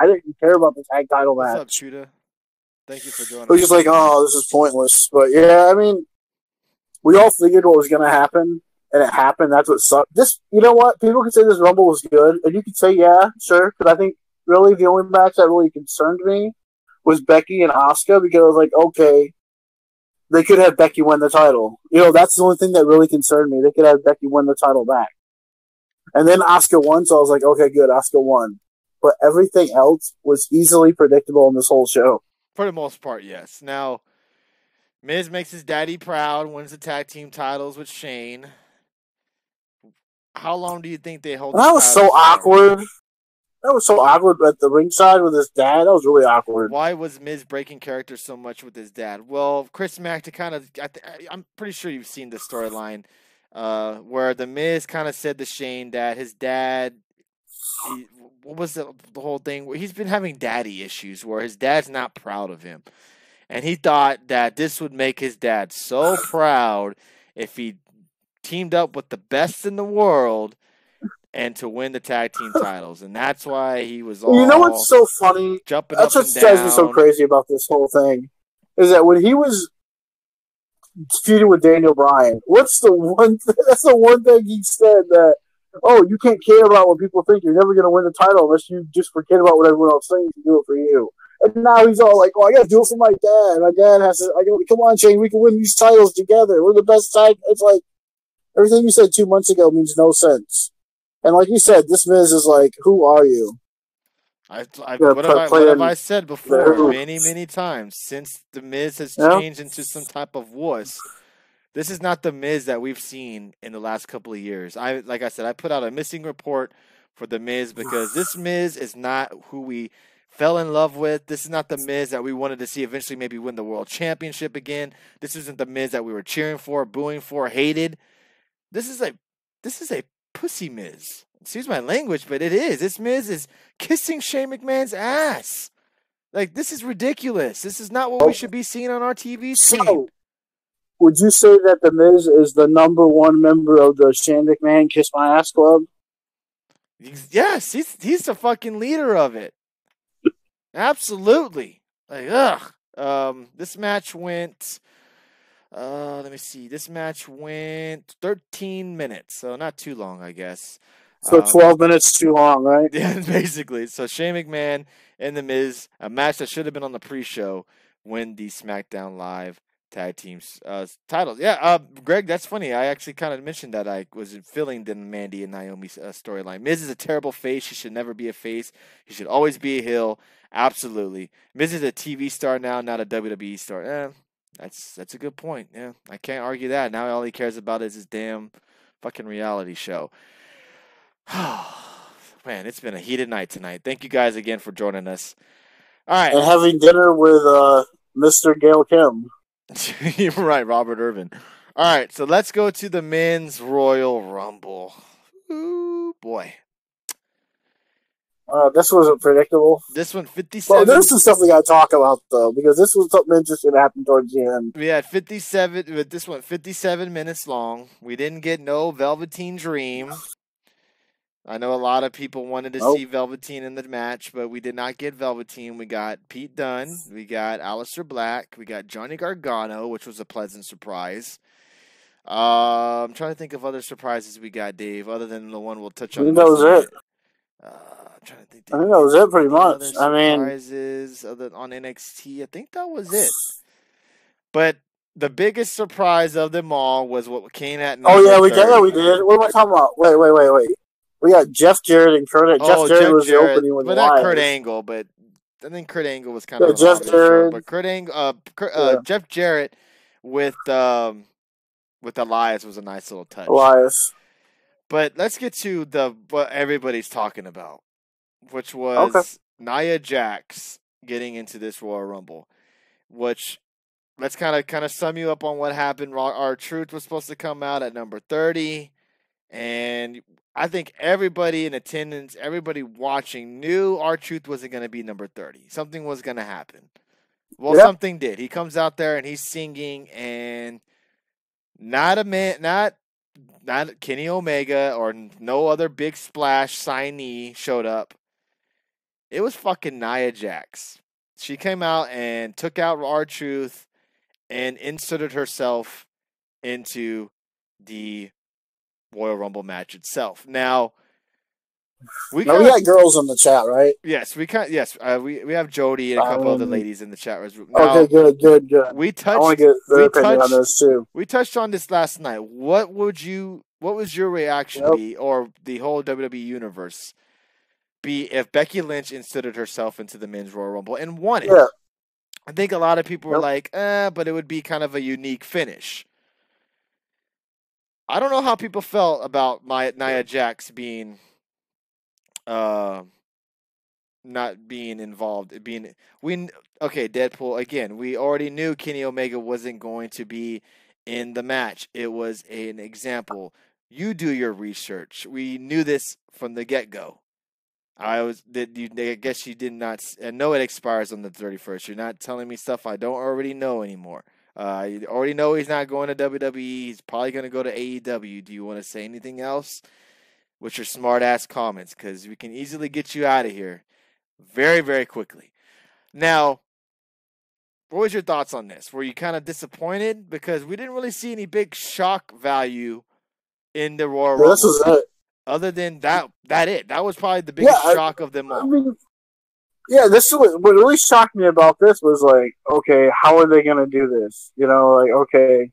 [SPEAKER 2] didn't care about the tag title match.
[SPEAKER 1] What's up, Chuda? Thank you for joining.
[SPEAKER 2] I was just like, oh, this is pointless. But yeah, I mean, we all figured what was going to happen, and it happened. That's what sucked. This, you know what? People can say this Rumble was good, and you could say, yeah, sure. But I think really the only match that really concerned me was Becky and Auska, because I was like, okay, they could have Becky win the title. You know, that's the only thing that really concerned me. They could have Becky win the title back. And then Auska won, so I was like, okay, good, Auska won. But everything else was easily predictable in this whole show.
[SPEAKER 1] For the most part, yes. Now, Miz makes his daddy proud, wins the tag team titles with Shane. How long do you think they hold?
[SPEAKER 2] That was so awkward. That was so awkward at the ringside with his dad. That was really awkward.
[SPEAKER 1] Why was Miz breaking character so much with his dad? Well, Chris Mack, I'm pretty sure you've seen the storyline where the Miz kind of said to Shane that his dad, what was the whole thing? He's been having daddy issues where his dad's not proud of him. And he thought that this would make his dad so proud if he teamed up with the best in the world and to win the tag team titles. And that's why he was all...
[SPEAKER 2] You know what's so funny?
[SPEAKER 1] Jumping
[SPEAKER 2] that's
[SPEAKER 1] up
[SPEAKER 2] what
[SPEAKER 1] and
[SPEAKER 2] drives
[SPEAKER 1] down.
[SPEAKER 2] me so crazy about this whole thing. Is that when he was feuding with Daniel Bryan, that's the one thing he said that, oh, you can't care about what people think. You're never going to win the title unless you just forget about what everyone else thinks and do it for you. And now he's all like, oh, I got to do it for my dad. My dad has to, come on, Shane, we can win these titles together. We're the best tag. It's like, everything you said 2 months ago means no sense. And like you said, this Miz is like, who are you?
[SPEAKER 1] What have I said before many, many times? Since the Miz has changed into some type of wuss, this is not the Miz that we've seen in the last couple of years. Like I said, I put out a missing report for the Miz because this Miz is not who we fell in love with. This is not the Miz that we wanted to see eventually maybe win the world championship again. This isn't the Miz that we were cheering for, booing for, hated. This is a pussy Miz. Excuse my language, but it is. This Miz is kissing Shane McMahon's ass. Like, this is ridiculous. This is not what we should be seeing on our TV screen.
[SPEAKER 2] So, would you say that the Miz is the number one member of the Shane McMahon Kiss My Ass Club?
[SPEAKER 1] Yes, he's the fucking leader of it. Absolutely. Like, ugh. This match went... let me see. This match went 13 minutes, so not too long, I guess.
[SPEAKER 2] So 12 minutes too long, right?
[SPEAKER 1] Yeah, basically. So Shane McMahon and The Miz, a match that should have been on the pre-show, win the SmackDown Live Tag Teams titles. Yeah, Greg, that's funny. I actually kind of mentioned that I was feeling the Mandy and Naomi storyline. Miz is a terrible face. He should never be a face. He should always be a heel. Absolutely. Miz is a TV star now, not a WWE star. That's a good point. Yeah, I can't argue that. Now all he cares about is his damn fucking reality show. Man, it's been a heated night tonight. Thank you guys again for joining us. All right.
[SPEAKER 2] And having dinner with Mr. Gail Kim.
[SPEAKER 1] You're right, Robert Irvin. All right, so let's go to the Men's Royal Rumble. Ooh, boy.
[SPEAKER 2] This wasn't predictable.
[SPEAKER 1] This one, 57.
[SPEAKER 2] Well, there's some stuff we got to talk about, though, because this was something interesting that happened towards the end.
[SPEAKER 1] We had 57, but this one, 57 minutes long. We didn't get no Velveteen Dream. I know a lot of people wanted to see Velveteen in the match, but we did not get Velveteen. We got Pete Dunne. We got Aleister Black. We got Johnny Gargano, which was a pleasant surprise. I'm trying to think of other surprises we got, Dave, other than the one we'll touch on.
[SPEAKER 2] I think that was it.
[SPEAKER 1] I'm trying to think.
[SPEAKER 2] I think that was it pretty much. I mean,
[SPEAKER 1] surprises on NXT. I think that was it. But the biggest surprise of them all was what came at number 30.
[SPEAKER 2] We did. What am I talking about? Wait. We got Jeff Jarrett and Kurt. Jeff Jarrett was the opening with
[SPEAKER 1] but not Kurt Angle. But I think Kurt Angle was kind of
[SPEAKER 2] Jeff Jarrett.
[SPEAKER 1] But Jeff Jarrett with Elias was a nice little touch.
[SPEAKER 2] Elias.
[SPEAKER 1] But let's get to what everybody's talking about, which was Nia Jax getting into this Royal Rumble. Which, let's kind of sum you up on what happened. Our Truth was supposed to come out at number 30, and I think everybody in attendance, everybody watching, knew our Truth wasn't going to be number 30. Something was going to happen. Well, something did. He comes out there and he's singing, and Not a man, not Kenny Omega or no other big splash signee showed up. It was fucking Nia Jax. She came out and took out R-Truth and inserted herself into the Royal Rumble match itself. Now,
[SPEAKER 2] we got girls in the chat, right?
[SPEAKER 1] Yes, we have Jody and a couple other ladies in the chat.
[SPEAKER 2] Now, okay, good.
[SPEAKER 1] We touched.
[SPEAKER 2] I want to get their opinion on this too.
[SPEAKER 1] We touched on this last night. What was your reaction be, or the whole WWE universe be, if Becky Lynch inserted herself into the Men's Royal Rumble and won it?
[SPEAKER 2] Yeah.
[SPEAKER 1] I think a lot of people were like, but it would be kind of a unique finish. I don't know how people felt about Nia Jax being, not being involved. Deadpool, again, we already knew Kenny Omega wasn't going to be in the match. It was an example. You do your research. We knew this from the get-go. I guess you did not. I know it expires on the 31st. You're not telling me stuff I don't already know anymore. You already know he's not going to WWE. He's probably going to go to AEW. Do you want to say anything else with your smart-ass comments? Because we can easily get you out of here very, very quickly. Now, what was your thoughts on this? Were you kind of disappointed? Because we didn't really see any big shock value in the Royal Rumble.
[SPEAKER 2] This was it.
[SPEAKER 1] Other than that was probably the biggest shock of them all.
[SPEAKER 2] I mean, this was what really shocked me about this was like, okay, how are they going to do this? You know, like, okay,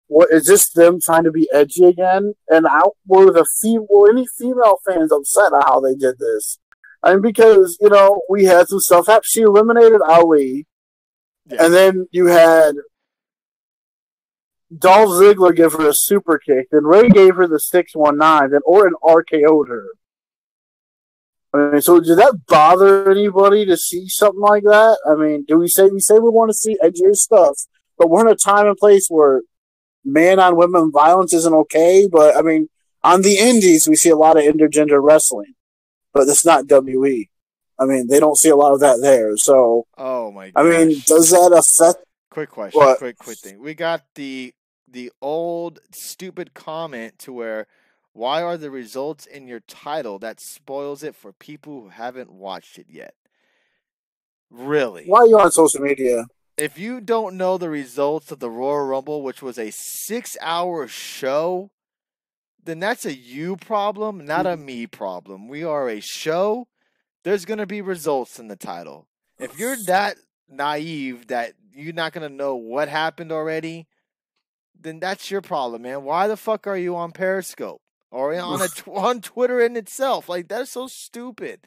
[SPEAKER 2] what is this? Them trying to be edgy again? And were any female fans upset at how they did this? I mean, because we had some stuff happen. She eliminated Ali, and then you had Dolph Ziggler give her a super kick, then Ray gave her the 619, then Orton RKO'd her. I mean, so did that bother anybody to see something like that? I mean, we say we want to see edgier stuff, but we're in a time and place where man-on-women violence isn't okay. But I mean, on the indies, we see a lot of intergender wrestling, but that's not WWE. I mean, they don't see a lot of that there. So,
[SPEAKER 1] oh my gosh.
[SPEAKER 2] I mean, does that affect?
[SPEAKER 1] Quick question. What? Quick thing. We got the old stupid comment to where, why are the results in your title that spoils it for people who haven't watched it yet? Really?
[SPEAKER 2] Why are you on social media?
[SPEAKER 1] If you don't know the results of the Royal Rumble, which was a 6-hour show, then that's a you problem, not a me problem. We are a show. There's going to be results in the title. If you're that naive that you're not going to know what happened already, then that's your problem, man. Why the fuck are you on Periscope or on Twitter in itself? Like, that's so stupid.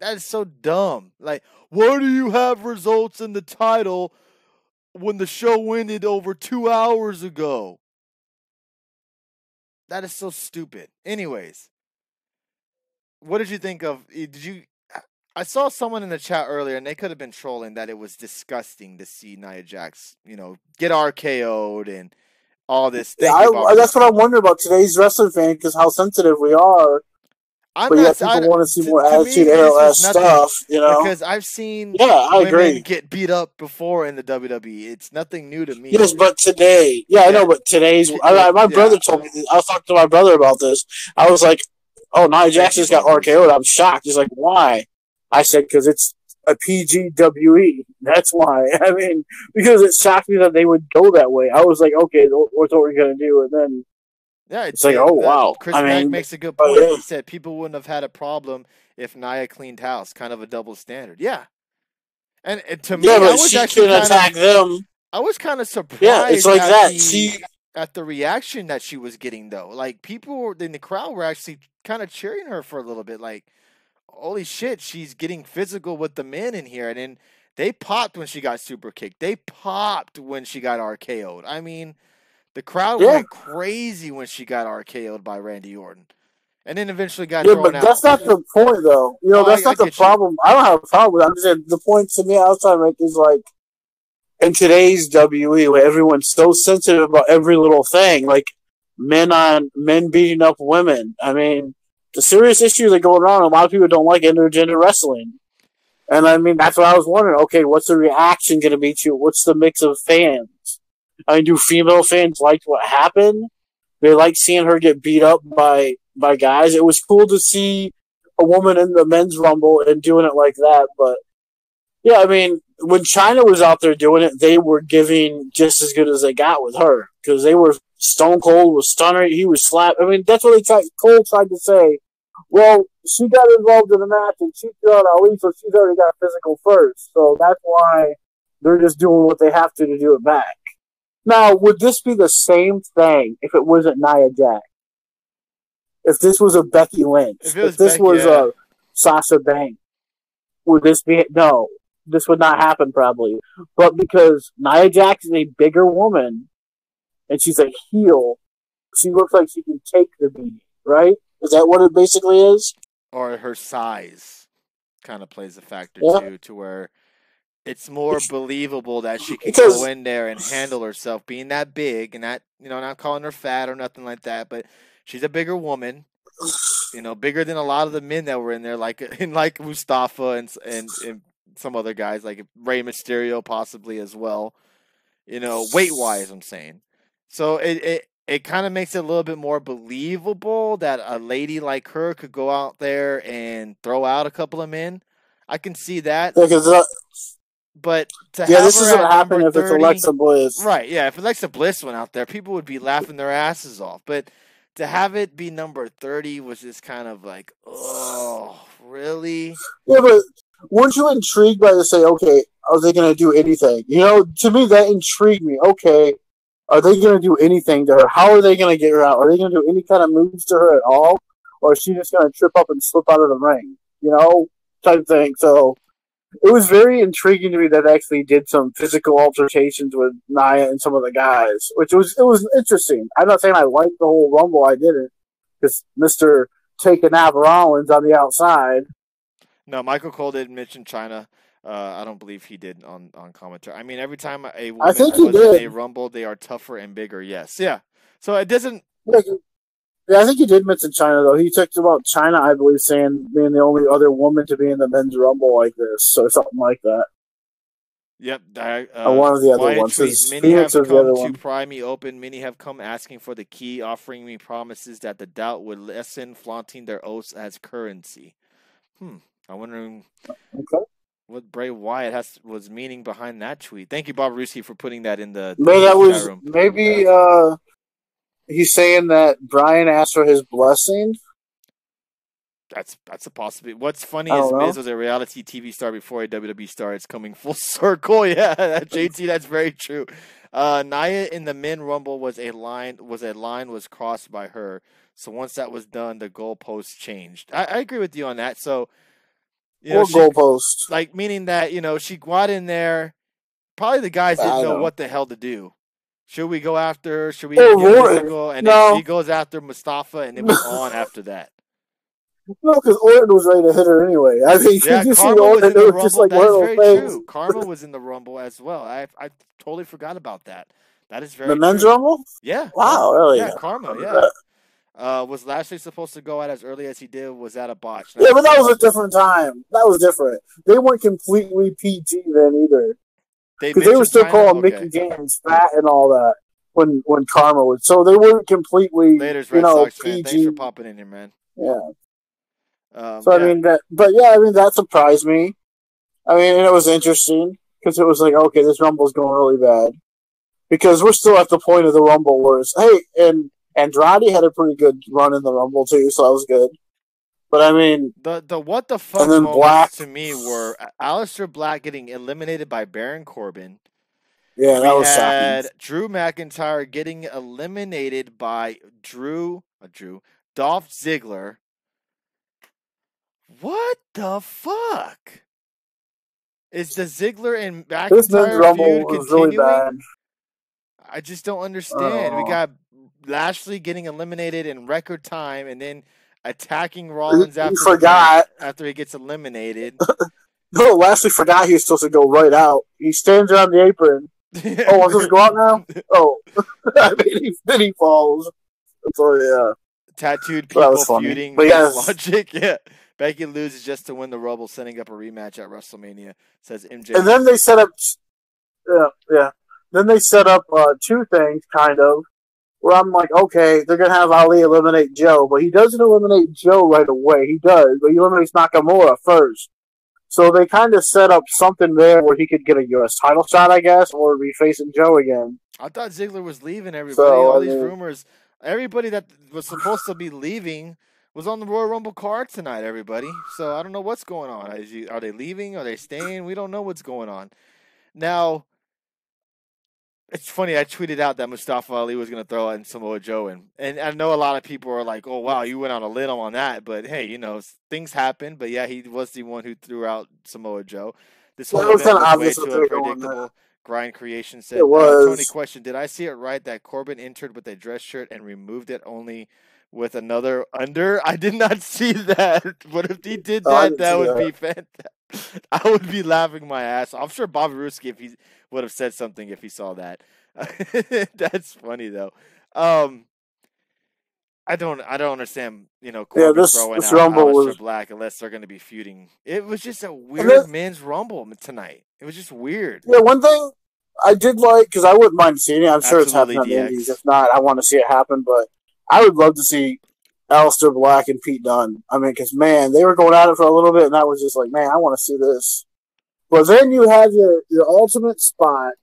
[SPEAKER 1] That's so dumb. Like, why do you have results in the title when the show ended over 2 hours ago? That is so stupid. Anyways, what did you think of? I saw someone in the chat earlier, and they could have been trolling that it was disgusting to see Nia Jax, get RKO'd and all this.
[SPEAKER 2] That's what I wonder about today's wrestling fan, because how sensitive we are. People want to see more attitude era stuff,
[SPEAKER 1] Because I've seen women get beat up before in the WWE. It's nothing new to me.
[SPEAKER 2] Yes, but today, I know, but today's. My brother told me. I was talking to my brother about this. I was like, "Oh, Nia Jax just got RKO'd." I'm shocked. He's like, "Why?" I said, because it's a PGWE. That's why. I mean, because it shocked me that they would go that way. I was like, okay, what's what we're going to do? And then it's like, oh, wow.
[SPEAKER 1] Chris Mack makes a good point. He said people wouldn't have had a problem if Nia cleaned house. Kind of a double standard. Yeah. And to me,
[SPEAKER 2] but I was she can attack them.
[SPEAKER 1] I was kind of surprised
[SPEAKER 2] it's like that.
[SPEAKER 1] At the reaction that she was getting, though. Like, people in the crowd were actually kind of cheering her for a little bit. Like, holy shit, she's getting physical with the men in here. And then they popped when she got super kicked. They popped when she got RKO'd. I mean, the crowd went crazy when she got RKO'd by Randy Orton. And then eventually got thrown out.
[SPEAKER 2] Yeah, but that's not the point, though. That's not the problem. I don't have a problem with it. I'm just saying, the point to me I was trying to make is, like, in today's WWE, where everyone's so sensitive about every little thing, like men beating up women. I mean, the serious issues that go around, a lot of people don't like intergender wrestling. And I mean, that's what I was wondering. Okay, what's the reaction going to be to? What's the mix of fans? I mean, do female fans like what happened? They like seeing her get beat up by guys. It was cool to see a woman in the men's rumble and doing it like that. But yeah, I mean, when China was out there doing it, they were giving just as good as they got with her because they were Stone Cold was stunner. He was slapped. I mean, that's what Cole tried to say. Well, she got involved in the match and she threw out Ali, so she's already got physical first. So that's why they're just doing what they have to do it back. Now, would this be the same thing if it wasn't Nia Jax? If this was a Becky Lynch? If this was a Sasha Banks? Would this be... No, this would not happen probably. But because Nia Jax is a bigger woman and she's a heel, she looks like she can take the beating, right? Is that what it basically is?
[SPEAKER 1] Or her size kind of plays a factor too, to where it's more believable that she can go in there and handle herself, being that big and that, not calling her fat or nothing like that, but she's a bigger woman, bigger than a lot of the men that were in there, like Mustafa and some other guys, like Rey Mysterio possibly as well, weight-wise, I'm saying. So it kind of makes it a little bit more believable that a lady like her could go out there and throw out a couple of men. I can see that. But
[SPEAKER 2] this is what happened if it's Alexa Bliss.
[SPEAKER 1] Right, yeah. If Alexa Bliss went out there, people would be laughing their asses off. But to have it be number 30 was just kind of like, oh, really?
[SPEAKER 2] Yeah, but weren't you intrigued by to say, okay, are they going to do anything? To me, that intrigued me. Okay, are they going to do anything to her? How are they going to get her out? Are they going to do any kind of moves to her at all? Or is she just going to trip up and slip out of the ring? Type of thing. So it was very intriguing to me that they actually did some physical altercations with Nia and some of the guys, which it was interesting. I'm not saying I liked the whole Rumble. I didn't, because Mr. Take a Nap Rollins on the outside.
[SPEAKER 1] No, Michael Cole did mention China. I don't believe he did on commentary. I mean, every time a woman goes in a Rumble, they are tougher and bigger. Yes, yeah. So it doesn't.
[SPEAKER 2] Yeah, I think he did mention China, though. He talked about China, I believe, saying being the only other woman to be in the men's Rumble like this, or something like that.
[SPEAKER 1] Yep.
[SPEAKER 2] One of the other ones.
[SPEAKER 1] Many have come to pry me open. Many have come asking for the key, offering me promises that the doubt would lessen, flaunting their oaths as currency. I'm wondering what Bray Wyatt was meaning behind that tweet. Thank you, Bob Ruski, for putting that in the chat room.
[SPEAKER 2] Maybe he's saying that Brian asked for his blessing.
[SPEAKER 1] That's a possibility. What's funny is Miz was a reality TV star before a WWE star. It's coming full circle. Yeah, JT, that's very true. Nia in the men Rumble was crossed by her. So once that was done, the goalposts changed. I agree with you on that. So
[SPEAKER 2] goalposts,
[SPEAKER 1] like meaning that she got in there. Probably the guys didn't know what the hell to do. Should we go after her? Should we get physical? And then she goes after Mustafa, and it was on after that.
[SPEAKER 2] No, because Orton was ready to hit her anyway. I mean,
[SPEAKER 1] Karma was in the Rumble. That is very true. Karma was in the Rumble as well. I totally forgot about that. That is very true.
[SPEAKER 2] The men's Rumble?
[SPEAKER 1] Yeah.
[SPEAKER 2] Wow, really?
[SPEAKER 1] Yeah, Karma, yeah. Was Lashley supposed to go out as early as he did? Was that a botch?
[SPEAKER 2] Yeah, but that was a different time. That was different. They weren't completely PG then either. Because they were still calling Mickey James fat and all that when Karma was. So they weren't completely,
[SPEAKER 1] Laters, Red Sox PG. Fan. Thanks for popping in here, man.
[SPEAKER 2] Yeah. I mean, that surprised me. I mean, and it was interesting because it was like, okay, this Rumble's going really bad. Because we're still at the point of the Rumble where it's, hey, and Andrade had a pretty good run in the Rumble too, so that was good. But I mean,
[SPEAKER 1] the what the fuck moments to me were Aleister Black getting eliminated by Baron Corbin.
[SPEAKER 2] Yeah, that was shocking.
[SPEAKER 1] Drew McIntyre getting eliminated by Dolph Ziggler. What the fuck? Is the Ziggler and McIntyre feud continuing? Really bad. I just don't understand. We got Lashley getting eliminated in record time, and then attacking Rollins after he gets eliminated.
[SPEAKER 2] No, Lashley forgot he was supposed to go right out. He stands around the apron. Oh, I'm supposed to go out now? Oh. then he falls. So, yeah.
[SPEAKER 1] Tattooed people feuding with logic. Yeah. Becky loses just to win the Rumble, setting up a rematch at WrestleMania, says MJ.
[SPEAKER 2] And then they set up... Yeah. then they set up two things, kind of, where I'm like, okay, they're going to have Ali eliminate Joe, but he doesn't eliminate Joe right away. He does, but he eliminates Nakamura first. So they kind of set up something there where he could get a U.S. title shot, I guess, or be facing Joe again.
[SPEAKER 1] I thought Ziggler was leaving everybody. So, all these rumors. Everybody that was supposed to be leaving was on the Royal Rumble card tonight, everybody. So I don't know what's going on. Are they leaving? Are they staying? We don't know what's going on. Now, it's funny. I tweeted out that Mustafa Ali was going to throw in Samoa Joe. And I know a lot of people are like, oh, wow, you went on a limb on that. But, hey, you know, things happen. But, yeah, he was the one who threw out Samoa Joe. This whole event was way too unpredictable. Grind Creation said, Tony, question, did I see it right that Corbin entered with a dress shirt and removed it only with another under? I did not see that. But if he did that, that would be fantastic. I would be laughing my ass off. I'm sure Bobby Roode, if he would have said something if he saw that. That's funny, though. I don't understand, you know, Corbin throwing out Aleister Black unless they're going to be feuding. It was just a weird men's rumble tonight. It was just weird.
[SPEAKER 2] Yeah, one thing I did like, because I wouldn't mind seeing it. I'm sure it's happening on the Indies. If not, I want to see it happen. But I would love to see Aleister Black and Pete Dunne. I mean, because, man, they were going at it for a little bit, and I was just like, man, I want to see this. But then you have your ultimate spot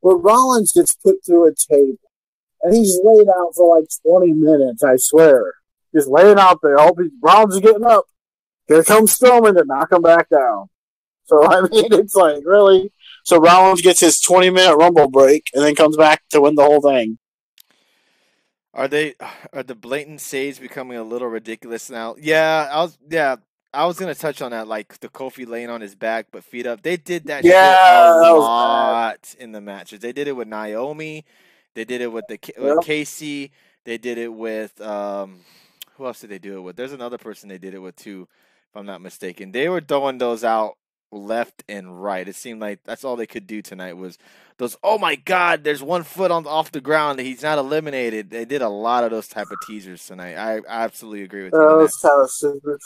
[SPEAKER 2] where Rollins gets put through a table. And he's laid out for like 20 minutes, I swear. Just laying out there. All these Rollins are getting up. Here comes Strowman to knock him back down. So, I mean, it's like, really? So Rollins gets his 20-minute Rumble break and then comes back to win the whole thing.
[SPEAKER 1] Are the blatant saves becoming a little ridiculous now? Yeah, I was gonna touch on that, like the Kofi laying on his back but feet up. They did that shit a lot in the matches. They did it with Naomi. They did it with with Casey. They did it with who else did they do it with? There's another person they did it with too, if I'm not mistaken. They were throwing those out left and right. It seemed like that's all they could do tonight was those. Oh my God! There's 1 foot off the ground. He's not eliminated. They did a lot of those type of teasers tonight. I absolutely agree with you.
[SPEAKER 2] That was kind of stupid.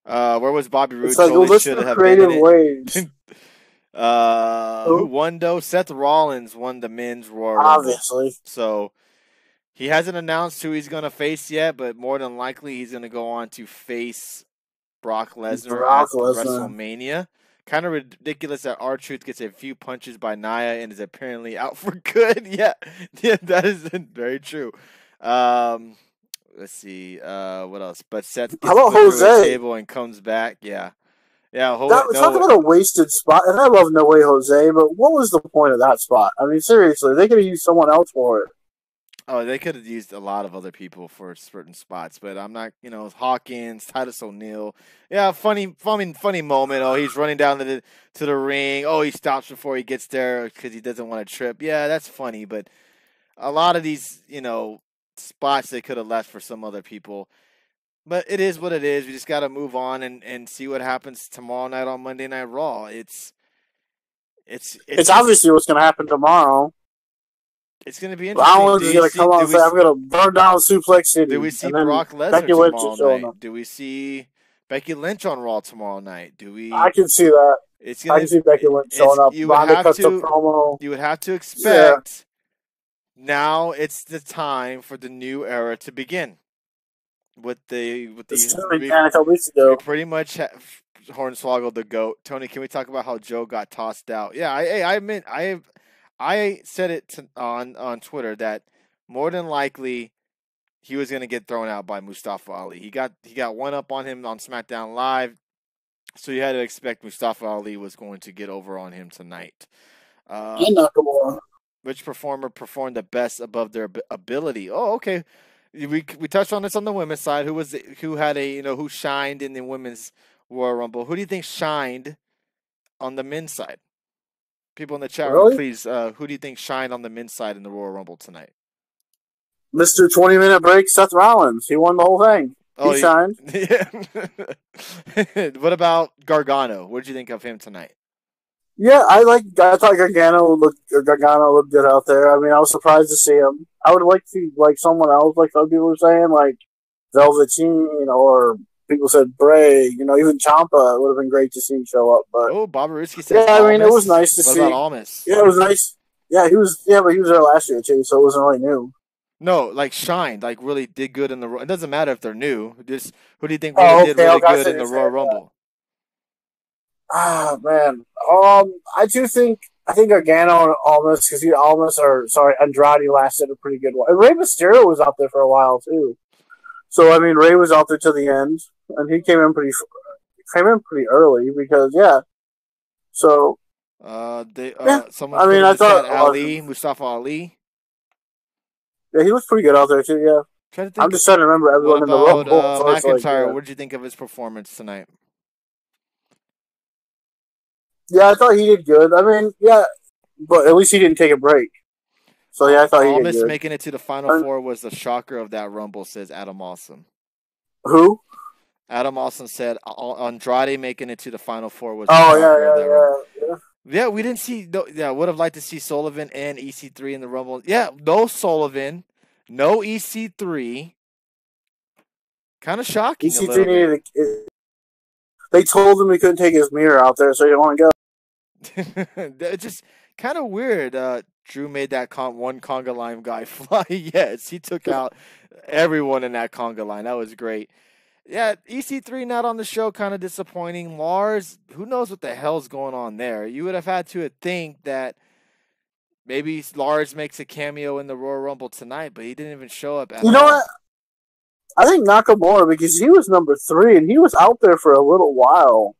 [SPEAKER 1] Where was Bobby Roode?
[SPEAKER 2] It's like, well, should have creative been ways.
[SPEAKER 1] Who won though? Seth Rollins won the men's Royal Rumble.
[SPEAKER 2] Obviously.
[SPEAKER 1] So he hasn't announced who he's going to face yet, but more than likely he's going to go on to face Brock Lesnar at WrestleMania. Kind of ridiculous that R-Truth gets a few punches by Nia and is apparently out for good. Yeah, that is very true. Let's see. What else? But Seth gets put through the table and comes back. Yeah. Yeah,
[SPEAKER 2] talk about a wasted spot. And I love No Way Jose, but what was the point of that spot? I mean, seriously, they could have used someone else for it.
[SPEAKER 1] Oh, they could have used a lot of other people for certain spots, but I'm not, you know, Hawkins, Titus O'Neil. Yeah, funny moment. Oh, he's running down to the ring. Oh, he stops before he gets there because he doesn't want to trip. Yeah, that's funny, but a lot of these, you know, spots they could have left for some other people. But it is what it is. We just got to move on and see what happens tomorrow night on Monday Night Raw. It's
[SPEAKER 2] obviously what's going to happen tomorrow.
[SPEAKER 1] It's going to be interesting.
[SPEAKER 2] Rollins is going to come out and say, I'm going to burn down Suplex City.
[SPEAKER 1] Do we see Brock Lesnar tomorrow night? Do we see Becky Lynch on Raw tomorrow night? I
[SPEAKER 2] can see that. I can see Becky Lynch showing up.
[SPEAKER 1] You would have to expect now it's the time for the new era to begin. We pretty much hornswoggled the GOAT. Tony, can we talk about how Joe got tossed out? Yeah, I said it on Twitter that more than likely he was going to get thrown out by Mustafa Ali. He got one up on him on SmackDown Live, so you had to expect Mustafa Ali was going to get over on him tonight.
[SPEAKER 2] And Nakamura.
[SPEAKER 1] Which performer performed the best above their ability? Oh, okay. We touched on this on the women's side. Who shined in the women's Royal Rumble? Who do you think shined on the men's side? People in the chat room, please. Who do you think shined on the men's side in the Royal Rumble tonight?
[SPEAKER 2] Mr. 20-minute break, Seth Rollins. He won the whole thing. He shined.
[SPEAKER 1] Yeah. What about Gargano? What did you think of him tonight?
[SPEAKER 2] Yeah, I thought Gargano looked good out there. I mean, I was surprised to see him. I would like to see someone else, like some people were saying, like Velveteen, or people said Bray. Even Ciampa. It would have been great to see him show up. But
[SPEAKER 1] Bobby Roode said.
[SPEAKER 2] Yeah, I mean, it was nice to see.
[SPEAKER 1] What about Almas?
[SPEAKER 2] Yeah, it was nice. Yeah, he was. Yeah, but he was there last year too, so it wasn't really new.
[SPEAKER 1] No, like shined, like really did good in the. It doesn't matter if they're new. Just who do you think really did really good in the Royal Rumble?
[SPEAKER 2] Ah, man. I do think Gargano and Andrade lasted a pretty good while. And Rey Mysterio was out there for a while too. So I mean, Rey was out there to the end, and he came in pretty early because yeah. So
[SPEAKER 1] someone. I mean, I thought Mustafa Ali.
[SPEAKER 2] Yeah, he was pretty good out there too. Yeah. I'm just trying to remember everyone in the Rumble.
[SPEAKER 1] McIntyre, what did you think of his performance tonight?
[SPEAKER 2] Yeah, I thought he did good. I mean, yeah, but at least he didn't take a break. So yeah, I thought he did good.
[SPEAKER 1] Making it to the Final Four was the shocker of that Rumble, says Adam Awesome.
[SPEAKER 2] Who?
[SPEAKER 1] Adam Awesome said Andrade making it to the Final Four was. Yeah, we didn't see. Yeah, would have liked to see Sullivan and EC3 in the Rumble. Yeah, no Sullivan, no EC3. Kind of shocking. EC3 needed.
[SPEAKER 2] They told him he couldn't take his mirror out there, so he didn't want to
[SPEAKER 1] go. It's just kind of weird. Drew made that one conga line guy fly. Yes, he took out everyone in that conga line. That was great. Yeah, EC3 not on the show, kind of disappointing. Lars, who knows what the hell's going on there? You would have had to think that maybe Lars makes a cameo in the Royal Rumble tonight, but he didn't even show up at all.
[SPEAKER 2] You know what? I think Nakamura, because he was number 3, and he was out there for a little while.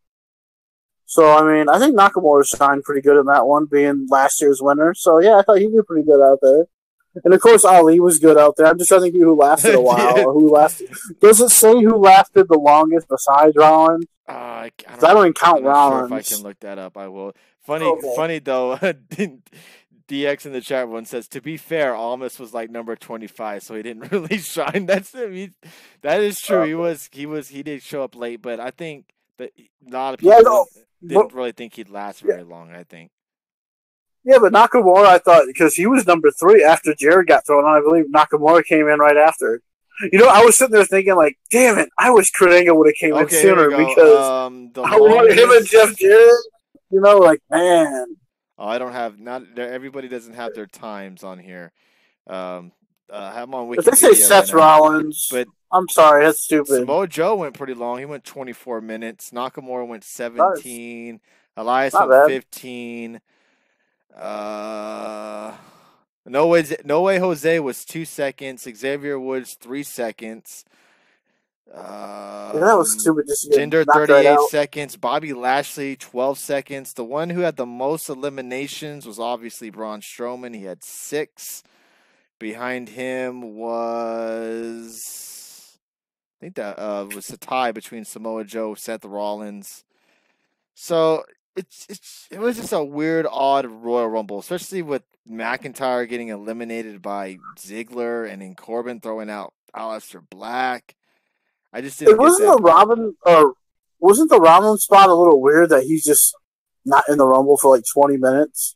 [SPEAKER 2] So, I mean, I think Nakamura shined pretty good in that one, being last year's winner. So, yeah, I thought he did pretty good out there. And, of course, Ali was good out there. I'm just trying to think who lasted a while. Or who lasted. Does it say who lasted the longest besides Rollins?
[SPEAKER 1] I
[SPEAKER 2] don't even count Rollins.
[SPEAKER 1] Sure if I can look that up, I will. Funny though, DX in the chat room says, to be fair, Almas was like number 25, so he didn't really shine. That is true. He did show up late, but I think that a lot of people didn't really think he'd last very long, I think.
[SPEAKER 2] Yeah, but Nakamura, I thought, because he was number 3 after Jared got thrown on, I believe Nakamura came in right after. You know, I was sitting there thinking, like, damn it, I wish Kurt Angle would have came in sooner because I wanted him and Jeff Jarrett. You know, like, man.
[SPEAKER 1] Oh, I don't have, everybody doesn't have their times on here. Have them on Wikipedia.
[SPEAKER 2] If they say Seth Rollins, but I'm sorry, that's stupid.
[SPEAKER 1] Samoa Joe went pretty long. He went 24 minutes. Nakamura went 17. Elias went 15. No way Jose was 2 seconds. Xavier Woods 3 seconds.
[SPEAKER 2] That was stupid.
[SPEAKER 1] Jinder 38 seconds. Bobby Lashley 12 seconds. The one who had the most eliminations was obviously Braun Strowman. He had 6. Behind him was, I think that was a tie between Samoa Joe, Seth Rollins. So it was just a weird, odd Royal Rumble, especially with McIntyre getting eliminated by Ziggler and then Corbin throwing out Aleister Black. I just didn't.
[SPEAKER 2] Wasn't the Rollins spot a little weird that he's just not in the Rumble for like 20 minutes?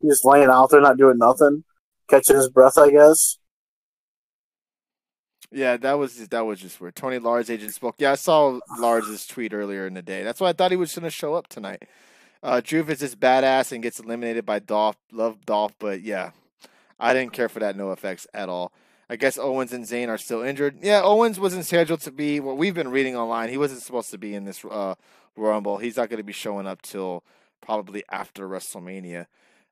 [SPEAKER 2] He's just laying out there, not doing nothing, catching his breath, I guess.
[SPEAKER 1] Yeah, that was just weird. Tony Lars' agent spoke. Yeah, I saw Lars' tweet earlier in the day. That's why I thought he was going to show up tonight. Drew is just badass and gets eliminated by Dolph. Love Dolph, but yeah, I didn't care for that NoFX at all. I guess Owens and Zayn are still injured. Yeah, Owens wasn't scheduled to be. What we've been reading online, he wasn't supposed to be in this Rumble. He's not going to be showing up till probably after WrestleMania.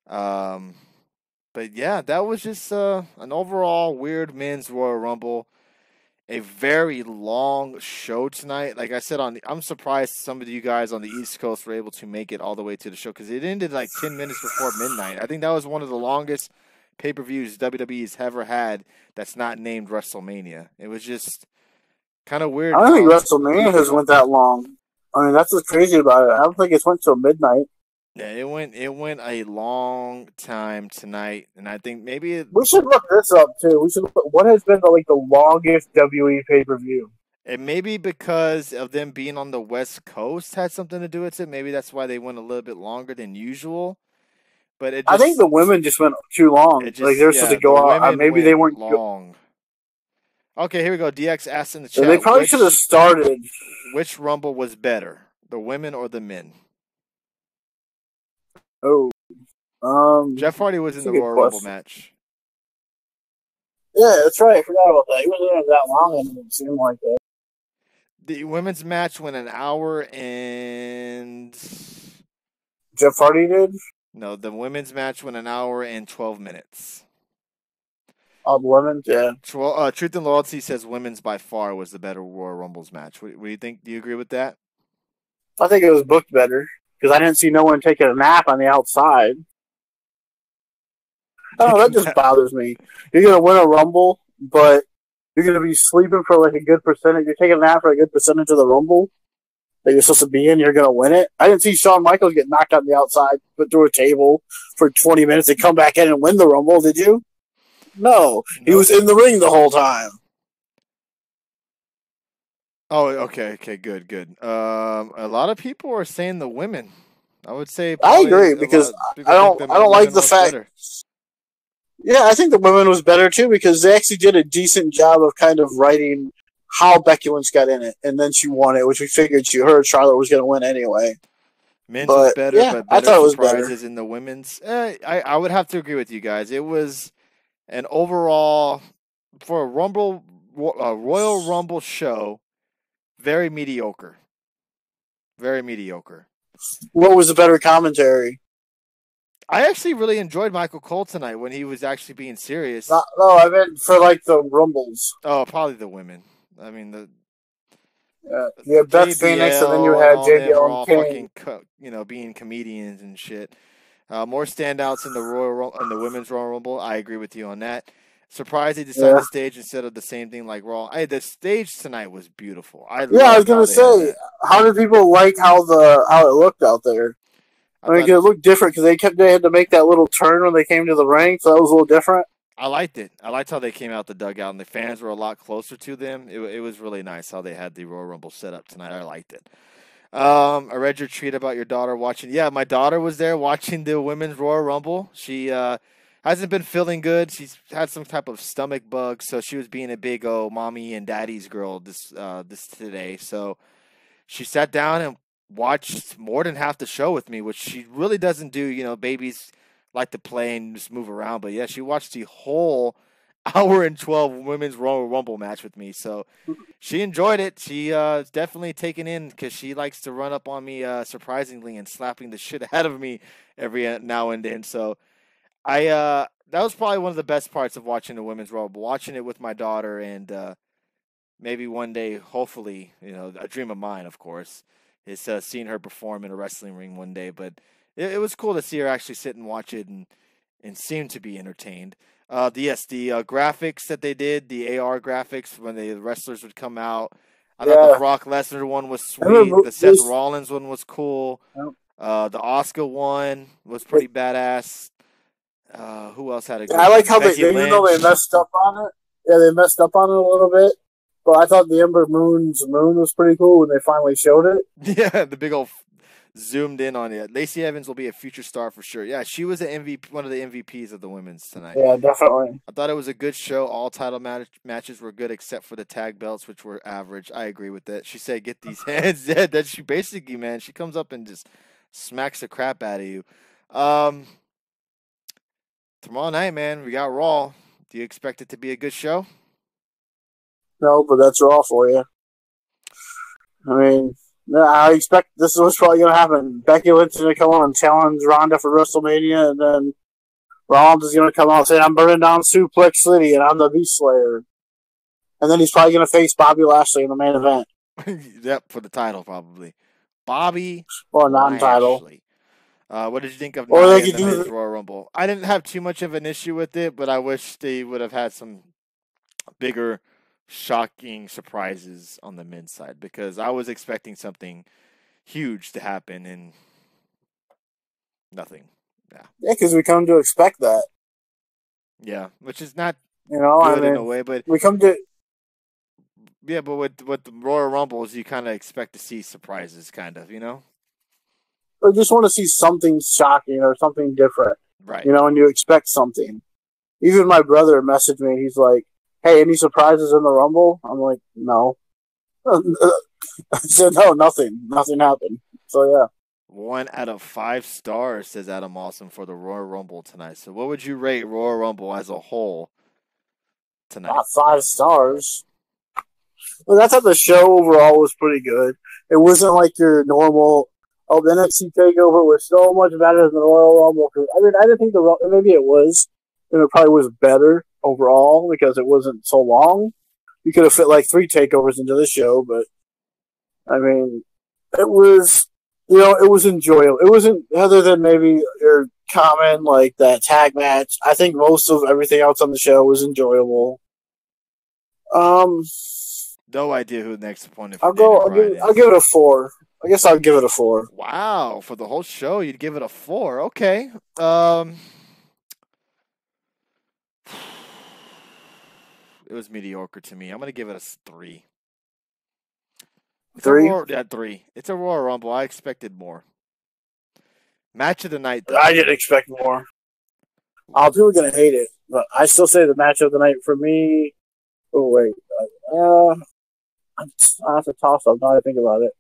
[SPEAKER 1] But yeah, that was just an overall weird men's Royal Rumble. A very long show tonight. Like I said, I'm surprised some of you guys on the East Coast were able to make it all the way to the show because it ended like 10 minutes before midnight. I think that was one of the longest pay-per-views WWE's ever had that's not named WrestleMania. It was just kind of weird.
[SPEAKER 2] I don't think WrestleMania has went that long. I mean, that's what's crazy about it. I don't think it's went till midnight.
[SPEAKER 1] Yeah, it went a long time tonight, and I think maybe
[SPEAKER 2] we should look this up too. We should look, what has been the longest WWE pay-per-view?
[SPEAKER 1] It may be because of them being on the West Coast had something to do with it. Maybe that's why they went a little bit longer than usual. But I
[SPEAKER 2] think the women just went too long. They're supposed to go out. Maybe they weren't
[SPEAKER 1] long. Okay, here we go. DX asked in the chat.
[SPEAKER 2] They probably should have started.
[SPEAKER 1] Which Rumble was better, the women or the men?
[SPEAKER 2] Oh,
[SPEAKER 1] Jeff Hardy was in the Royal Rumble match.
[SPEAKER 2] Yeah, that's right. I forgot about that. He wasn't in it that long, and it didn't seem like it.
[SPEAKER 1] The women's match went an hour and...
[SPEAKER 2] Jeff Hardy did?
[SPEAKER 1] No, the women's match went an hour and 12 minutes.
[SPEAKER 2] Oh, the women's? Yeah.
[SPEAKER 1] Truth and Loyalty says women's by far was the better Royal Rumbles match. What do you think? Do you agree with that?
[SPEAKER 2] I think it was booked better because I didn't see no one taking a nap on the outside. Oh, that just bothers me. You're going to win a Rumble, but you're going to be sleeping for like a good percentage. You're taking a nap for a good percentage of the Rumble that you're supposed to be in. You're going to win it. I didn't see Shawn Michaels get knocked on the outside, put through a table for 20 minutes and come back in and win the Rumble. Did you? No. He was in the ring the whole time.
[SPEAKER 1] Oh, okay, good. A lot of people are saying the women. I would say
[SPEAKER 2] I agree because I don't like the fact. Better. Yeah, I think the women was better too because they actually did a decent job of kind of writing how Becky Lynch got in it, and then she won it, which we figured Charlotte was going to win anyway.
[SPEAKER 1] Men's was better,
[SPEAKER 2] yeah,
[SPEAKER 1] but
[SPEAKER 2] I thought it was
[SPEAKER 1] surprises
[SPEAKER 2] better
[SPEAKER 1] in the women's. I would have to agree with you guys. It was an overall for a Royal Rumble show, very mediocre. Very mediocre.
[SPEAKER 2] What was the better commentary?
[SPEAKER 1] I actually really enjoyed Michael Cole tonight when he was actually being serious.
[SPEAKER 2] No, I meant for like the Rumbles.
[SPEAKER 1] Oh, probably the women. I mean
[SPEAKER 2] you had Beth Phoenix, and then you had JBL and King.
[SPEAKER 1] Fucking, being comedians and shit. More standouts in the women's Royal Rumble. I agree with you on that. Surprised they decided the stage instead of the same thing like Raw. The stage tonight was beautiful. I was gonna say,
[SPEAKER 2] how did people like how it looked out there? I mean, it looked different because they had to make that little turn when they came to the ring, so that was a little different.
[SPEAKER 1] I liked it. I liked how they came out the dugout, and the fans were a lot closer to them. It was really nice how they had the Royal Rumble set up tonight. I liked it. I read your tweet about your daughter watching. Yeah, my daughter was there watching the Women's Royal Rumble. She hasn't been feeling good. She's had some type of stomach bug, so she was being a big mommy and daddy's girl this today. So she sat down and watched more than half the show with me, which she really doesn't do. Babies like to play and just move around, but yeah, she watched the whole hour and 12 Women's Royal Rumble match with me. So she enjoyed it. She definitely taken in because she likes to run up on me surprisingly and slapping the shit out of me every now and then. So that was probably one of the best parts of watching the Women's Royal Rumble, watching it with my daughter, and maybe one day, hopefully, a dream of mine, of course, is seeing her perform in a wrestling ring one day. But it was cool to see her actually sit and watch it and seem to be entertained. The graphics that they did, the AR graphics when the wrestlers would come out. I thought the Brock Lesnar one was sweet. The Seth Rollins one was cool. The Auska one was pretty badass. Who else had a good
[SPEAKER 2] I like how even though they messed up on it. Yeah, they messed up on it a little bit. But I thought the Ember Moon's moon was pretty cool when they finally showed it.
[SPEAKER 1] Yeah, the big old zoomed in on it. Lacey Evans will be a future star for sure. Yeah, she was one of the MVPs of the women's tonight.
[SPEAKER 2] Yeah, definitely.
[SPEAKER 1] I thought it was a good show. All title matches were good except for the tag belts, which were average. I agree with that. She said, "Get these hands." Yeah, that she basically, man, she comes up and just smacks the crap out of you. Tomorrow night, man, we got Raw. Do you expect it to be a good show?
[SPEAKER 2] No, but that's Raw for you. I mean, I expect this is what's probably going to happen. Becky Lynch is going to come on and challenge Ronda for WrestleMania, and then Rollins is going to come out and say, "I'm burning down Suplex City, and I'm the Beast Slayer." And then he's probably going to face Bobby Lashley in the main event.
[SPEAKER 1] Yep, for the title, probably. Bobby
[SPEAKER 2] or non-title.
[SPEAKER 1] Lashley. What did you think of Nia in the Men's Royal Rumble? I didn't have too much of an issue with it, but I wish they would have had some bigger, shocking surprises on the men's side because I was expecting something huge to happen and nothing. Yeah,
[SPEAKER 2] because we come to expect that.
[SPEAKER 1] Yeah, which is not
[SPEAKER 2] good
[SPEAKER 1] in a way, but
[SPEAKER 2] we come to.
[SPEAKER 1] Yeah, but with the Royal Rumbles, you kind of expect to see surprises,
[SPEAKER 2] Or just want to see something shocking or something different.
[SPEAKER 1] Right.
[SPEAKER 2] And you expect something. Even my brother messaged me. He's like, "Hey, any surprises in the Rumble?" I'm like, "No." I said, "No, nothing. Nothing happened." So, yeah.
[SPEAKER 1] 1 out of 5 stars, says Adam Awesome, for the Royal Rumble tonight. So what would you rate Royal Rumble as a whole tonight?
[SPEAKER 2] 5 stars. Well, I thought the show overall was pretty good. It wasn't like your normal, the NXT TakeOver was so much better than the Royal Rumble. I mean, I didn't think maybe it was, and it probably was better overall because it wasn't so long. You could have fit like 3 takeovers into the show, but I mean, it was, it was enjoyable. It wasn't, other than maybe your common, like that tag match. I think most of everything else on the show was enjoyable.
[SPEAKER 1] No idea who the next opponent.
[SPEAKER 2] I'll give it a 4. I guess I'll give it a 4.
[SPEAKER 1] Wow, for the whole show, you'd give it a 4. Okay. It was mediocre to me. I'm gonna give it a 3.
[SPEAKER 2] 3?
[SPEAKER 1] 3. It's a Royal Rumble. I expected more. Match of the night, though.
[SPEAKER 2] I didn't expect more. People are gonna hate it, but I still say the match of the night for me. Oh wait, I have to toss up now that I think about it.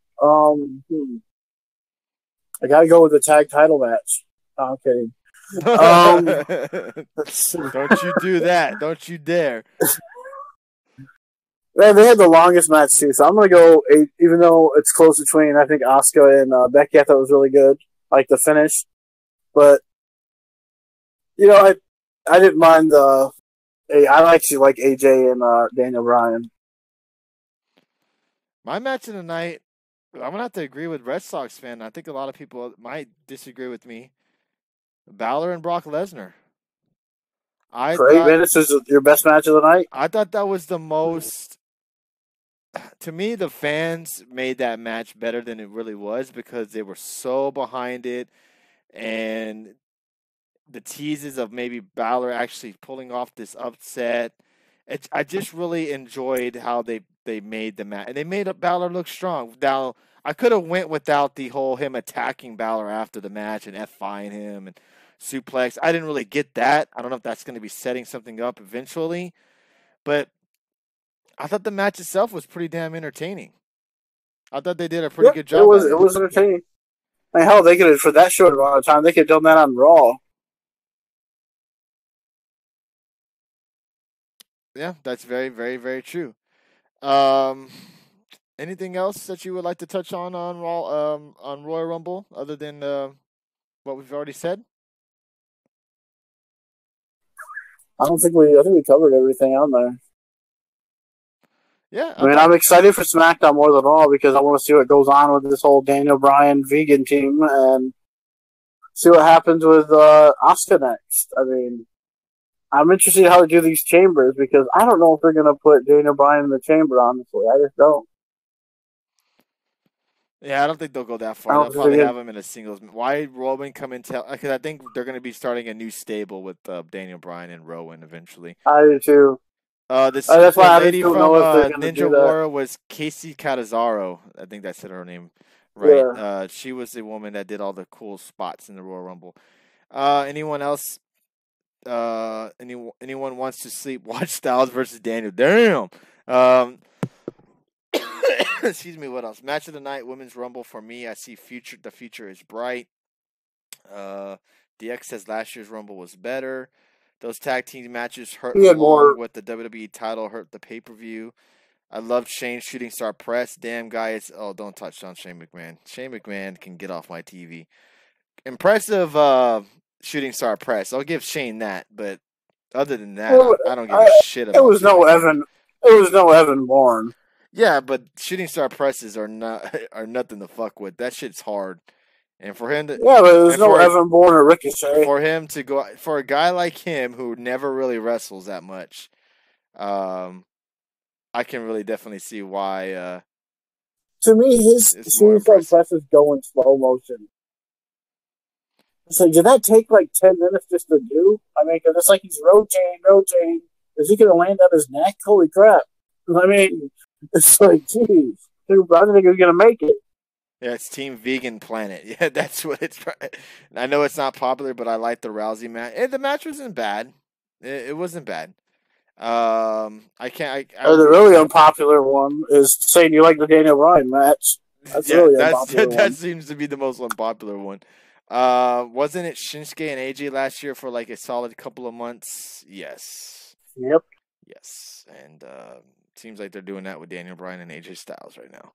[SPEAKER 2] I gotta go with the tag title match. No, I'm kidding.
[SPEAKER 1] Don't you do that. Don't you dare.
[SPEAKER 2] Man, they had the longest match too, so I'm gonna go 8, even though it's close between, I think, Auska and Becky. I thought it was really good, like the finish. But I didn't mind I actually like AJ and Daniel Bryan.
[SPEAKER 1] My match of the night, I'm going to have to agree with Red Sox fan. I think a lot of people might disagree with me. Balor and Brock Lesnar.
[SPEAKER 2] For 8 minutes is your best match of the night?
[SPEAKER 1] I thought that was the most... To me, the fans made that match better than it really was because they were so behind it. And the teases of maybe Balor actually pulling off this upset. I just really enjoyed how they made the match. And they made Balor look strong. Now, I could have went without the whole him attacking Balor after the match and F5ing him and suplex. I didn't really get that. I don't know if that's going to be setting something up eventually. But I thought the match itself was pretty damn entertaining. I thought they did a pretty good job.
[SPEAKER 2] It was entertaining. I mean, hell, they could have, for that short amount of time, they could have done that on Raw.
[SPEAKER 1] Yeah, that's very, very, very true. Anything else that you would like to touch on Raw, on Royal Rumble, other than what we've already said?
[SPEAKER 2] I think we covered everything on there.
[SPEAKER 1] Yeah,
[SPEAKER 2] I mean, I'm excited for SmackDown more than Raw because I want to see what goes on with this whole Daniel Bryan vegan team and see what happens with Auska next. I mean, I'm interested in how to do these chambers because I don't know if they're going to put Daniel Bryan in the chamber, honestly. I just don't.
[SPEAKER 1] Yeah, I don't think they'll go that far. They'll probably have him in a singles. Why Rowan come into? Because I think they're going to be starting a new stable with Daniel Bryan and Rowan eventually.
[SPEAKER 2] I do too.
[SPEAKER 1] That's why I don't know if Ninja Warrior was Casey Catanzaro. I think that's her name, right? Yeah. She was the woman that did all the cool spots in the Royal Rumble. Anyone else? Anyone wants to sleep? Watch Styles versus Daniel. Damn. Excuse me. What else? Match of the night, Women's Rumble for me. I see the future is bright. DX says last year's Rumble was better. Those tag team matches hurt along with the WWE title, hurt the pay-per-view. I loved Shane's shooting star press. Damn, guys. Oh, don't touch on Shane McMahon. Shane McMahon can get off my TV. Impressive shooting star press. I'll give Shane that, but other than that, I don't give a shit about it.
[SPEAKER 2] It was no Evan Bourne.
[SPEAKER 1] Yeah, but shooting star presses are nothing to fuck with. That shit's hard. And for him to
[SPEAKER 2] but there's no Evan Bourne or Ricochet.
[SPEAKER 1] For him to go for a guy like him who never really wrestles that much, I can really definitely see why.
[SPEAKER 2] To me, his shooting star presses go in slow motion. It's like, did that take like 10 minutes just to do? I mean, because it's like he's rotating. Is he going to land on his neck? Holy crap! I mean, it's like, geez, I don't think he's going to make it.
[SPEAKER 1] Yeah, it's Team Vegan Planet. Yeah, that's what it's. I know it's not popular, but I like the Rousey match. The match wasn't bad. It wasn't bad. The
[SPEAKER 2] really unpopular one is saying you like the Daniel Bryan match. That's really
[SPEAKER 1] unpopular
[SPEAKER 2] one.
[SPEAKER 1] That seems to be the most unpopular one. Wasn't it Shinsuke and AJ last year for like a solid couple of months? Yes.
[SPEAKER 2] Yep.
[SPEAKER 1] Yes, and seems like they're doing that with Daniel Bryan and AJ Styles right now.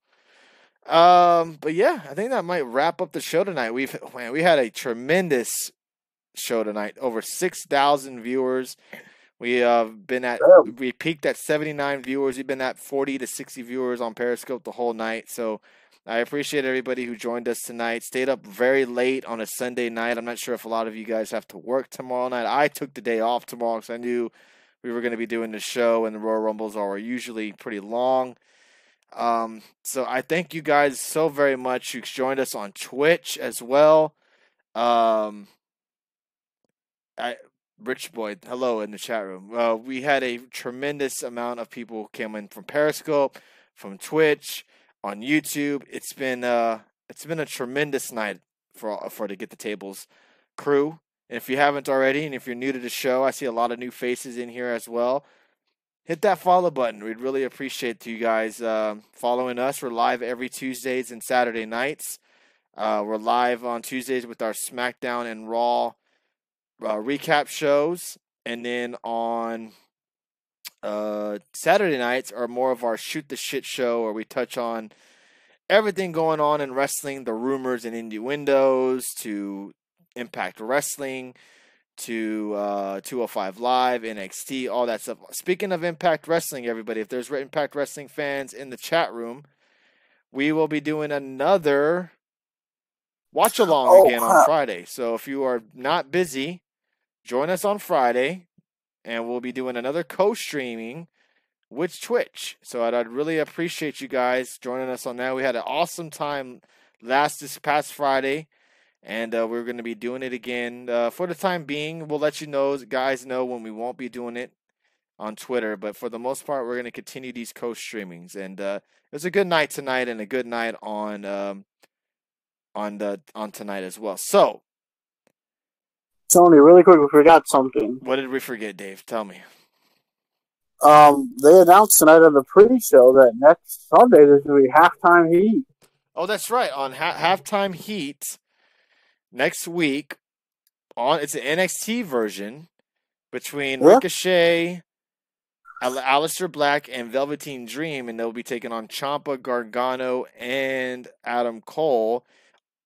[SPEAKER 1] But yeah, I think that might wrap up the show tonight. We had a tremendous show tonight. Over 6,000 viewers. We peaked at 79 viewers. We've been at 40 to 60 viewers on Periscope the whole night. So I appreciate everybody who joined us tonight. Stayed up very late on a Sunday night. I'm not sure if a lot of you guys have to work tomorrow night. I took the day off tomorrow because I knew we were going to be doing the show, and the Royal Rumbles are usually pretty long. So I thank you guys so very much. You joined us on Twitch as well. Rich Boy, hello in the chat room. We had a tremendous amount of people came in from Periscope, from Twitch, on YouTube. It's been a tremendous night for the Get the Tables crew. And if you haven't already, and if you're new to the show, I see a lot of new faces in here as well. Hit that follow button. We'd really appreciate you guys following us. We're live every Tuesdays and Saturday nights. We're live on Tuesdays with our SmackDown and Raw recap shows. And then on Saturday nights are more of our Shoot the Shit show, where we touch on everything going on in wrestling, the rumors and innuendos, to Impact Wrestling, to 205 Live, NXT, all that stuff. Speaking of Impact Wrestling, everybody, if there's Impact Wrestling fans in the chat room, we will be doing another watch along again on Friday. So if you are not busy, join us on Friday, and we'll be doing another co-streaming with Twitch. So I'd really appreciate you guys joining us on that. We had an awesome time this past Friday. And we're going to be doing it again. For the time being, we'll let you guys know when we won't be doing it on Twitter. But for the most part, we're going to continue these co-streamings. And it was a good night tonight, and a good night on tonight as well. So,
[SPEAKER 2] Tony, really quick, we forgot something.
[SPEAKER 1] What did we forget, Dave? Tell me.
[SPEAKER 2] They announced tonight on the pre-show that next Sunday there's going to be Halftime Heat.
[SPEAKER 1] Oh, that's right. On Halftime Heat next week, it's an NXT version between Ricochet, Aleister Black, and Velveteen Dream, and they'll be taking on Ciampa, Gargano, and Adam Cole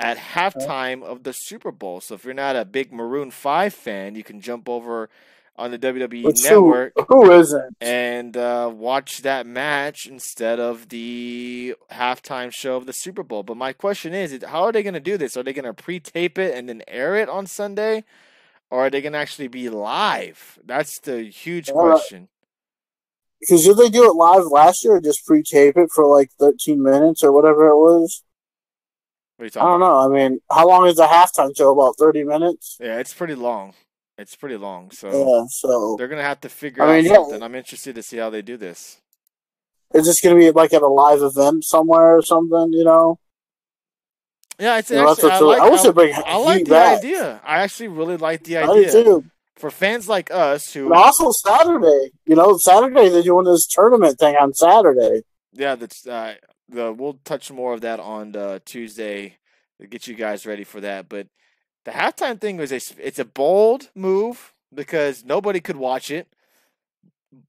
[SPEAKER 1] at halftime of the Super Bowl. So if you're not a big Maroon 5 fan, you can jump over on the WWE Network.
[SPEAKER 2] Who isn't?
[SPEAKER 1] And watch that match instead of the halftime show of the Super Bowl. But my question is how are they going to do this? Are they going to pre-tape it and then air it on Sunday? Or are they going to actually be live? That's the huge question.
[SPEAKER 2] Because did they do it live last year or just pre-tape it for like 13 minutes or whatever it was?
[SPEAKER 1] What are you talking about?
[SPEAKER 2] I don't know. I mean, how long is the halftime show? About 30 minutes?
[SPEAKER 1] Yeah, it's pretty long.
[SPEAKER 2] So
[SPEAKER 1] they're gonna have to figure out something. I'm interested to see how they do this.
[SPEAKER 2] Is this gonna be like at a live event somewhere or something?
[SPEAKER 1] Yeah, it's actually. I like the idea. I actually really like the idea.
[SPEAKER 2] I do too.
[SPEAKER 1] For fans like us who,
[SPEAKER 2] and also Saturday. Saturday they're doing this tournament thing on Saturday.
[SPEAKER 1] Yeah, that's we'll touch more of that on Tuesday to get you guys ready for that, but. The halftime thing it's a bold move because nobody could watch it,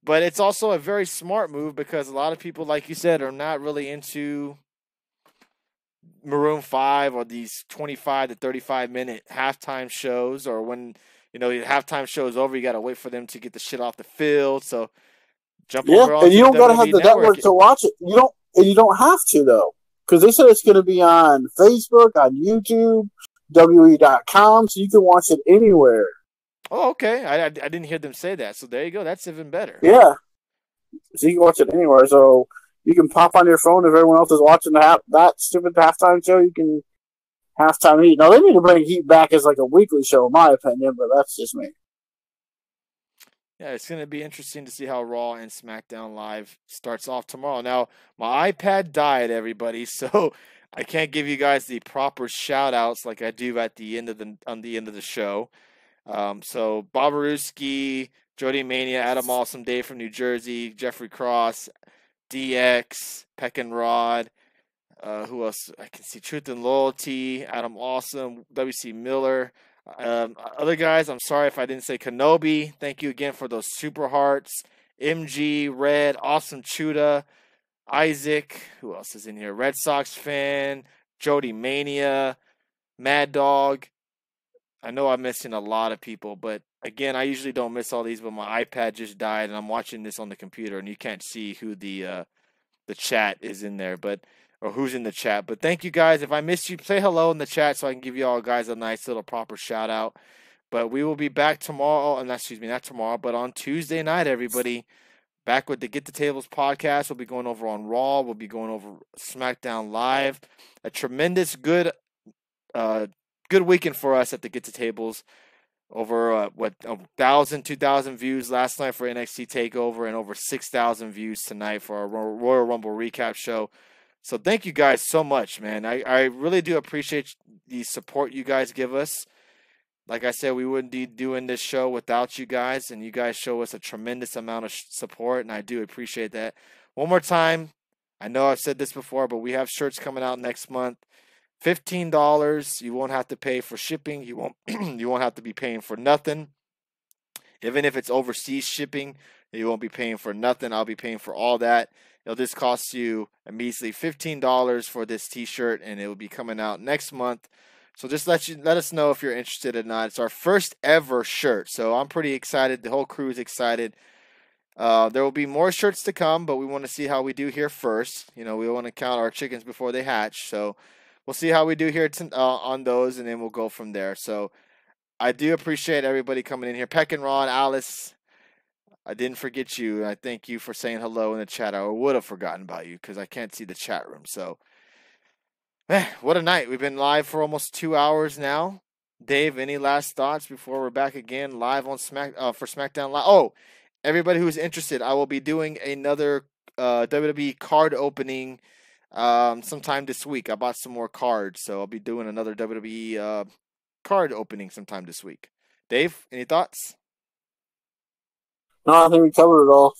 [SPEAKER 1] but it's also a very smart move because a lot of people, like you said, are not really into Maroon 5 or these 25 to 35-minute halftime shows, or when the halftime show is over, you got to wait for them to get the shit off the field. So jump over on.
[SPEAKER 2] And you don't got to have the network to watch it. You don't have to though, because they said it's going to be on Facebook, on YouTube. WWE.com, so you can watch it anywhere.
[SPEAKER 1] Oh, okay. I didn't hear them say that, so there you go. That's even better.
[SPEAKER 2] Yeah. So you can watch it anywhere. So you can pop on your phone if everyone else is watching that stupid halftime show. You can halftime Heat. Now, they need to bring Heat back as like a weekly show, in my opinion, but that's just me.
[SPEAKER 1] Yeah, it's going to be interesting to see how Raw and SmackDown Live starts off tomorrow. Now, my iPad died, everybody, so I can't give you guys the proper shout-outs like I do at the end of the show. So Bobarooski, Jody Mania, Adam Awesome Dave from New Jersey, Jeffrey Cross, DX, Peck and Rod, Who else? I can see Truth and Loyalty, Adam Awesome, WC Miller. Other guys, I'm sorry if I didn't say Kenobi. Thank you again for those super hearts. MG, Red, Awesome Chuda, Isaac. Who else is in here? Red Sox fan, Jody Mania, Mad Dog. I know I'm missing a lot of people, but again, I usually don't miss all these, but my iPad just died and I'm watching this on the computer and you can't see who the chat is in there, or who's in the chat. But thank you guys. If I missed you, say hello in the chat so I can give you all guys a nice little proper shout out. But we will be back tomorrow, and not tomorrow, but on Tuesday night, everybody. Back with the Get the Tables podcast. We'll be going over on Raw. We'll be going over SmackDown Live. A tremendous good weekend for us at the Get the Tables. Over 1,000, 2,000 views last night for NXT TakeOver, and over 6,000 views tonight for our Royal Rumble recap show. So thank you guys so much, man. I really do appreciate the support you guys give us. Like I said, we wouldn't be doing this show without you guys, and you guys show us a tremendous amount of support, and I do appreciate that. One more time, I know I've said this before, but we have shirts coming out next month. $15. You won't have to pay for shipping. You won't have to be paying for nothing. Even if it's overseas shipping, you won't be paying for nothing. I'll be paying for all that. It'll just cost you immediately $15 for this t-shirt, and it will be coming out next month. So just let us know if you're interested or not. It's our first ever shirt, so I'm pretty excited. The whole crew is excited. There will be more shirts to come, but we want to see how we do here first. We want to count our chickens before they hatch. So we'll see how we do here on those, and then we'll go from there. So I do appreciate everybody coming in here. Peck and Ron, Alice, I didn't forget you. I thank you for saying hello in the chat. I would have forgotten about you because I can't see the chat room. So, what a night. We've been live for almost 2 hours now. Dave, any last thoughts before we're back again live on for SmackDown Live? Oh, everybody who's interested, I will be doing another WWE card opening sometime this week. I bought some more cards, so I'll be doing another WWE card opening sometime this week. Dave, any thoughts?
[SPEAKER 2] No, I think we covered it all.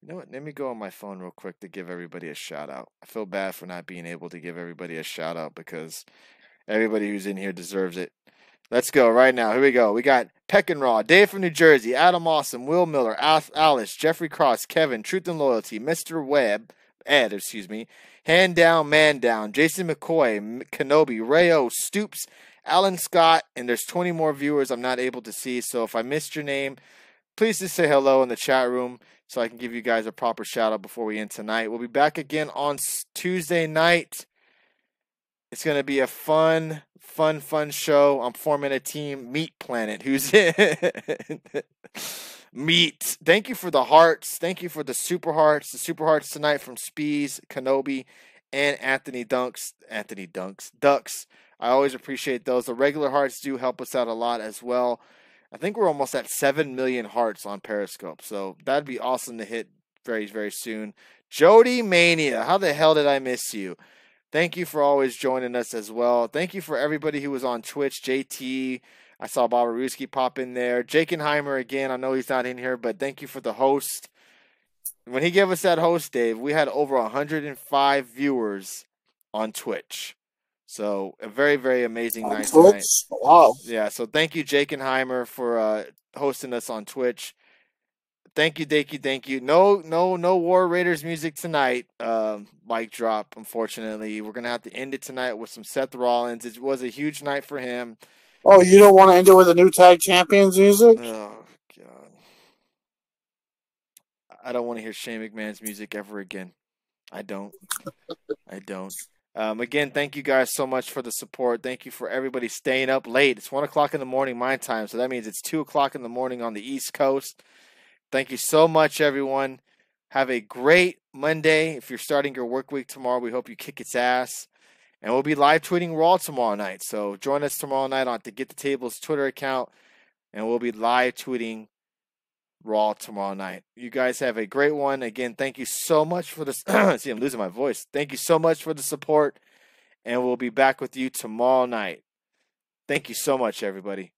[SPEAKER 1] You know what? Let me go on my phone real quick to give everybody a shout out. I feel bad for not being able to give everybody a shout out because everybody who's in here deserves it. Let's go right now. Here we go. We got Peck and Raw, Dave from New Jersey, Adam Awesome, Will Miller, Alice, Jeffrey Cross, Kevin, Truth and Loyalty, Mr. Ed, Hand Down, Man Down, Jason McCoy, Kenobi, Rayo, Stoops, Alan Scott, and there's 20 more viewers I'm not able to see. So if I missed your name, please just say hello in the chat room so I can give you guys a proper shout out before we end tonight. We'll be back again on Tuesday night. It's going to be a fun show. I'm forming a team, Meat Planet. Who's in? Meat. Thank you for the hearts. Thank you for the super hearts. The super hearts tonight from Spees, Kenobi, and Anthony Ducks. I always appreciate those. The regular hearts do help us out a lot as well. I think we're almost at 7 million hearts on Periscope, so that'd be awesome to hit very, very soon. Jody Mania, how the hell did I miss you? Thank you for always joining us as well. Thank you for everybody who was on Twitch. JT, I saw Babaruski pop in there. Jakenheimer again, I know he's not in here, but thank you for the host. When he gave us that host, Dave, we had over 105 viewers on Twitch. So a very, very amazing night tonight.
[SPEAKER 2] Wow.
[SPEAKER 1] Yeah, so thank you, Jakenheimer, for hosting us on Twitch. Thank you. No War Raiders music tonight. Mic drop, unfortunately. We're going to have to end it tonight with some Seth Rollins. It was a huge night for him.
[SPEAKER 2] Oh, you don't want to end it with a new tag champions music?
[SPEAKER 1] Oh, God. I don't want to hear Shane McMahon's music ever again. I don't. Again, thank you guys so much for the support. Thank you for everybody staying up late. It's 1 o'clock in the morning my time, so that means it's 2 o'clock in the morning on the East Coast. Thank you so much, everyone. Have a great Monday. If you're starting your work week tomorrow, we hope you kick its ass. And we'll be live tweeting Raw tomorrow night. So join us tomorrow night on the Get the Tables Twitter account, and we'll be live tweeting Raw tomorrow night. You guys have a great one. Again, thank you so much for this. See, I'm losing my voice. Thank you so much for the support, and we'll be back with you tomorrow night. Thank you so much, everybody.